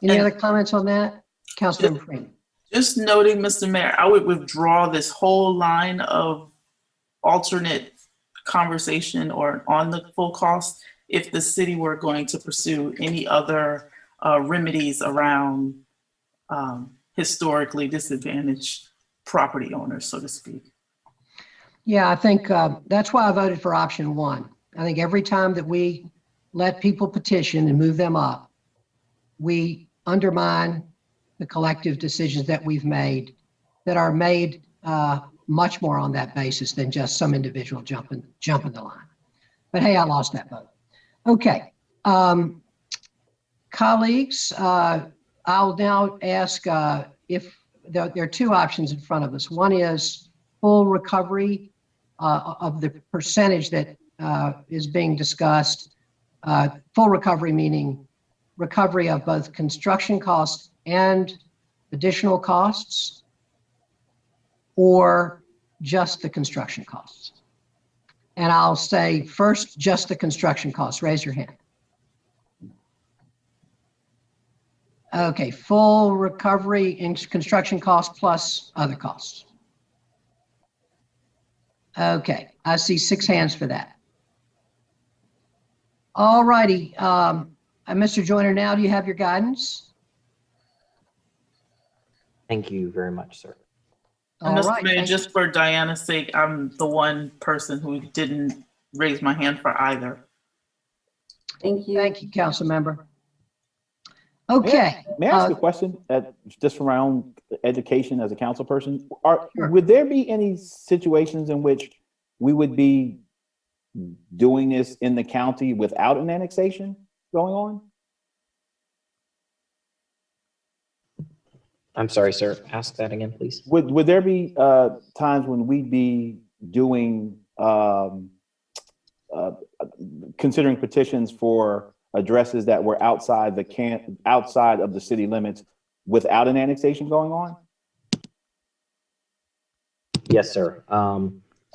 Speaker 2: Any other comments on that? Councilmember Freeman.
Speaker 10: Just noting, Mr. Mayor, I would withdraw this whole line of alternate conversation or on the full cost if the city were going to pursue any other remedies around historically disadvantaged property owners, so to speak.
Speaker 2: Yeah, I think that's why I voted for option one. I think every time that we let people petition and move them up, we undermine the collective decisions that we've made that are made much more on that basis than just some individual jumping the line. But hey, I lost that vote. Okay. Colleagues, I'll now ask if there are two options in front of us. One is full recovery of the percentage that is being discussed. Full recovery meaning recovery of both construction costs and additional costs, or just the construction costs. And I'll say first, just the construction costs. Raise your hand. Okay, full recovery in construction costs plus other costs. Okay, I see 6 hands for that. All righty, Mr. Joyner, now do you have your guidance?
Speaker 17: Thank you very much, sir.
Speaker 10: And Mr. Mayor, just for Diana's sake, I'm the one person who didn't raise my hand for either.
Speaker 3: Thank you.
Speaker 2: Thank you, council member. Okay.
Speaker 7: May I ask a question just from my own education as a council person?
Speaker 2: Sure.
Speaker 7: Would there be any situations in which we would be doing this in the county without an annexation going on?
Speaker 17: I'm sorry, sir. Ask that again, please.
Speaker 7: Would there be times when we'd be doing considering petitions for addresses that were outside of the city limits without an annexation going on?
Speaker 17: Yes, sir.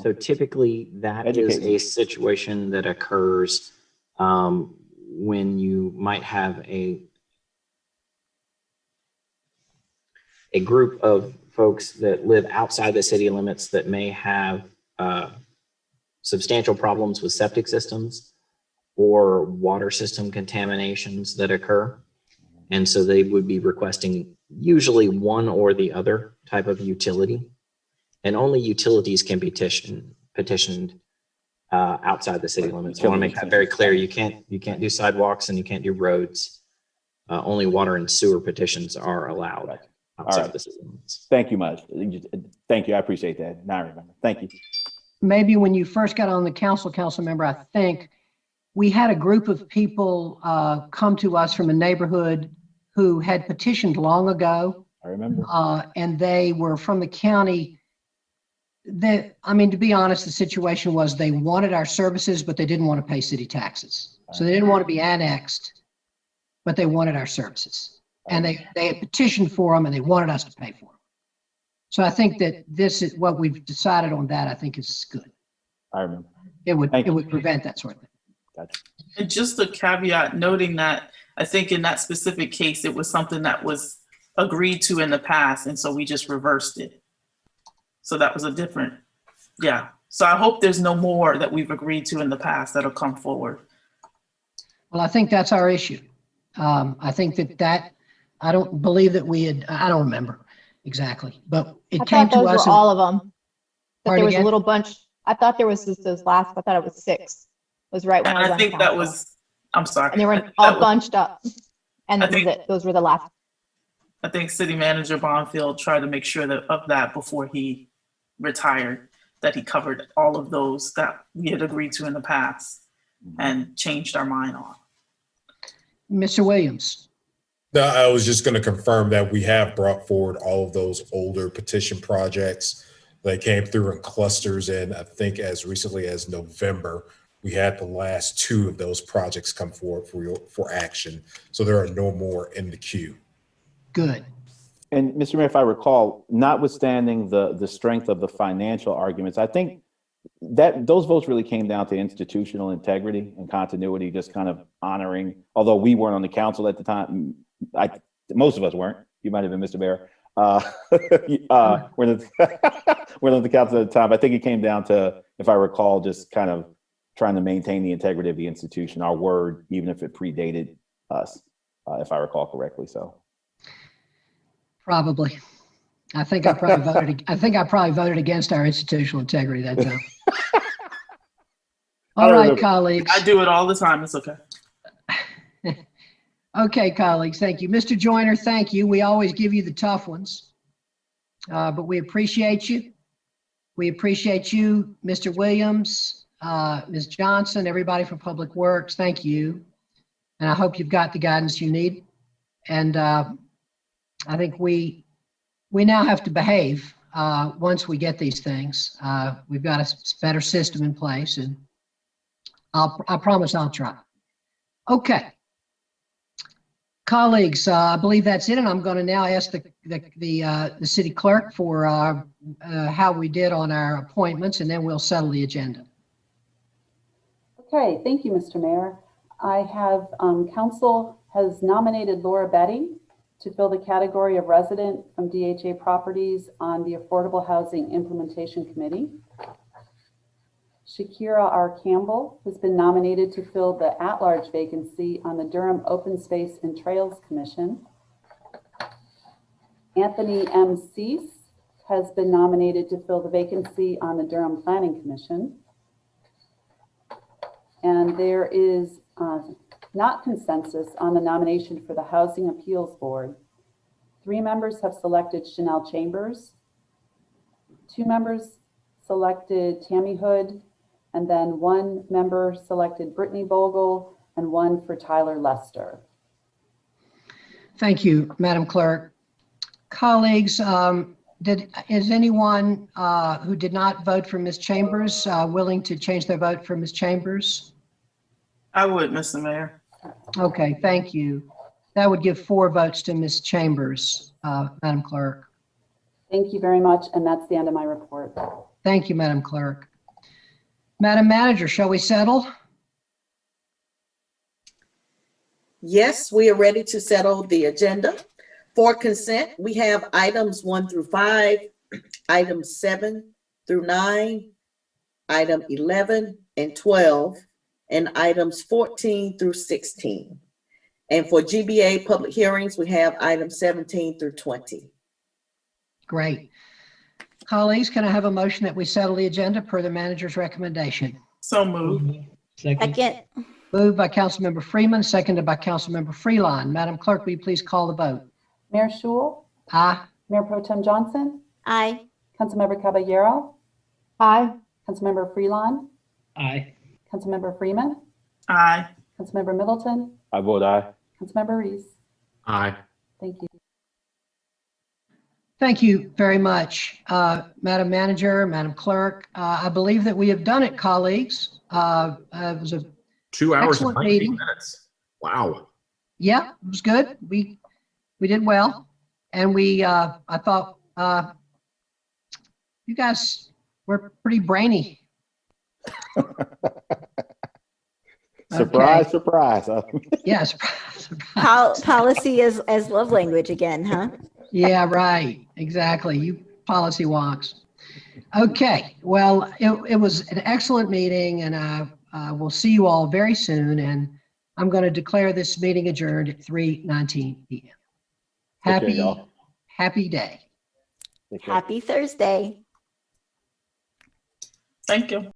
Speaker 17: So typically that is a situation that occurs when you might have a group of folks that live outside the city limits that may have substantial problems with septic systems or water system contaminations that occur. And so they would be requesting usually one or the other type of utility. And only utilities can be petitioned outside the city limits. I want to make that very clear. You can't do sidewalks and you can't do roads. Only water and sewer petitions are allowed outside the city limits.
Speaker 7: Thank you much. Thank you. I appreciate that. Now I remember. Thank you.
Speaker 2: Maybe when you first got on the council member, I think we had a group of people come to us from a neighborhood who had petitioned long ago.
Speaker 7: I remember.
Speaker 2: And they were from the county. I mean, to be honest, the situation was they wanted our services, but they didn't want to pay city taxes. So they didn't want to be annexed, but they wanted our services. And they had petitioned for them and they wanted us to pay for them. So I think that this is what we've decided on that, I think is good.
Speaker 7: I remember.
Speaker 2: It would prevent that sort of thing.
Speaker 7: Gotcha.
Speaker 10: And just a caveat noting that I think in that specific case, it was something that was agreed to in the past. And so we just reversed it. So that was a different, yeah. So I hope there's no more that we've agreed to in the past that'll come forward.
Speaker 2: Well, I think that's our issue. I think that I don't believe that we had, I don't remember exactly, but it came to us.
Speaker 11: Those were all of them. That there was
Speaker 2: again?
Speaker 11: a little bunch. I thought there was just those last, I thought it was 6. Was right when
Speaker 10: And
Speaker 11: I was
Speaker 10: I
Speaker 11: on
Speaker 10: think that
Speaker 11: council.
Speaker 10: was, I'm sorry.
Speaker 11: And they were all bunched up. And that was it. Those were the last.
Speaker 10: I think City Manager Bonfield tried to make sure that of that before he retired, that he covered all of those that we had agreed to in the past and changed our mind on.
Speaker 2: Mr. Williams.
Speaker 19: No, I was just going to confirm that we have brought forward all of those older petition projects that came through in clusters. And I think as recently as November, we had the last 2 of those projects come forward for action. So there are no more in the queue.
Speaker 2: Good.
Speaker 7: And Mr. Mayor, if I recall, notwithstanding the strength of the financial arguments, I think that those votes really came down to institutional integrity and continuity, just kind of honoring, although we weren't on the council at the time, most of us weren't. You might have been, Mr. Mayor. We're on the council at the time. I think it came down to, if I recall, just kind of trying to maintain the integrity of the institution, our word, even if it predated us, if I recall correctly. So.
Speaker 2: Probably. I think I probably voted against our institutional integrity that time. All right, colleagues.
Speaker 10: I do it all the time. It's okay.
Speaker 2: Okay, colleagues. Thank you. Mr. Joyner, thank you. We always give you the tough ones, but we appreciate you. We appreciate you, Mr. Williams, Ms. Johnson, everybody from Public Works. Thank you. And I hope you've got the guidance you need. And I think we now have to behave once we get these things. We've got a better system in place, and I promise I'll try. Okay. Colleagues, I believe that's it, and I'm going to now ask the city clerk for how we did on our appointments, and then we'll settle the agenda.
Speaker 3: Okay, thank you, Mr. Mayor. I have council has nominated Laura Betty to fill the category of resident from DHA Properties on the Affordable Housing Implementation Committee. Shakira R. Campbell has been nominated to fill the at-large vacancy on the Durham Open Space and Trails Commission. Anthony M. Cease has been nominated to fill the vacancy on the Durham Planning Commission. And there is not consensus on the nomination for the Housing Appeals Board. 3 members have selected Chanel Chambers. 2 members selected Tammy Hood, and then 1 member selected Brittany Bogle, and 1 for Tyler Lester.
Speaker 2: Thank you, Madam Clerk. Colleagues, is anyone who did not vote for Ms. Chambers willing to change their vote for Ms. Chambers?
Speaker 10: I would, Mr. Mayor.
Speaker 2: Okay, thank you. That would give 4 votes to Ms. Chambers, Madam Clerk.
Speaker 3: Thank you very much, and that's the end of my report.
Speaker 2: Thank you, Madam Clerk. Madam Manager, shall we settle?
Speaker 6: Yes, we are ready to settle the agenda. For consent, we have items 1 through 5, items 7 through 9, item 11 and 12, and items 14 through 16. And for GBA public hearings, we have items 17 through 20.
Speaker 2: Great. Colleagues, can I have a motion that we settle the agenda per the manager's recommendation?
Speaker 10: So moved.
Speaker 8: Second.
Speaker 2: Moved by Councilmember Freeman, seconded by Councilmember Freeline. Madam Clerk, will you please call the vote?
Speaker 3: Mayor Schul?
Speaker 2: Aye.
Speaker 3: Mayor Pro Tem Johnson?
Speaker 8: Aye.
Speaker 3: Councilmember Caballero?
Speaker 11: Aye.
Speaker 3: Councilmember Freeline?
Speaker 16: Aye.
Speaker 3: Councilmember Freeman?
Speaker 10: Aye.
Speaker 3: Councilmember Middleton?
Speaker 7: I vote aye.
Speaker 3: Councilmember Reese?
Speaker 5: Aye.
Speaker 3: Thank you.
Speaker 2: Thank you very much, Madam Manager, Madam Clerk. I believe that we have done it, colleagues. It was a
Speaker 5: 2 hours and
Speaker 2: excellent
Speaker 5: 19
Speaker 2: meeting.
Speaker 5: minutes. Wow.
Speaker 2: Yeah, it was good. We did well, and I thought you guys were pretty brainy.
Speaker 7: Surprise,
Speaker 2: Okay.
Speaker 7: surprise.
Speaker 2: Yeah, surprise.
Speaker 8: Policy as love language again, huh?
Speaker 2: Yeah, right. Exactly. You policy wonks. Okay. Well, it was an excellent meeting, and we'll see you all very soon. And I'm going to declare this meeting adjourned at 3:19 p.m. Happy day.
Speaker 8: Happy Thursday.
Speaker 10: Thank you.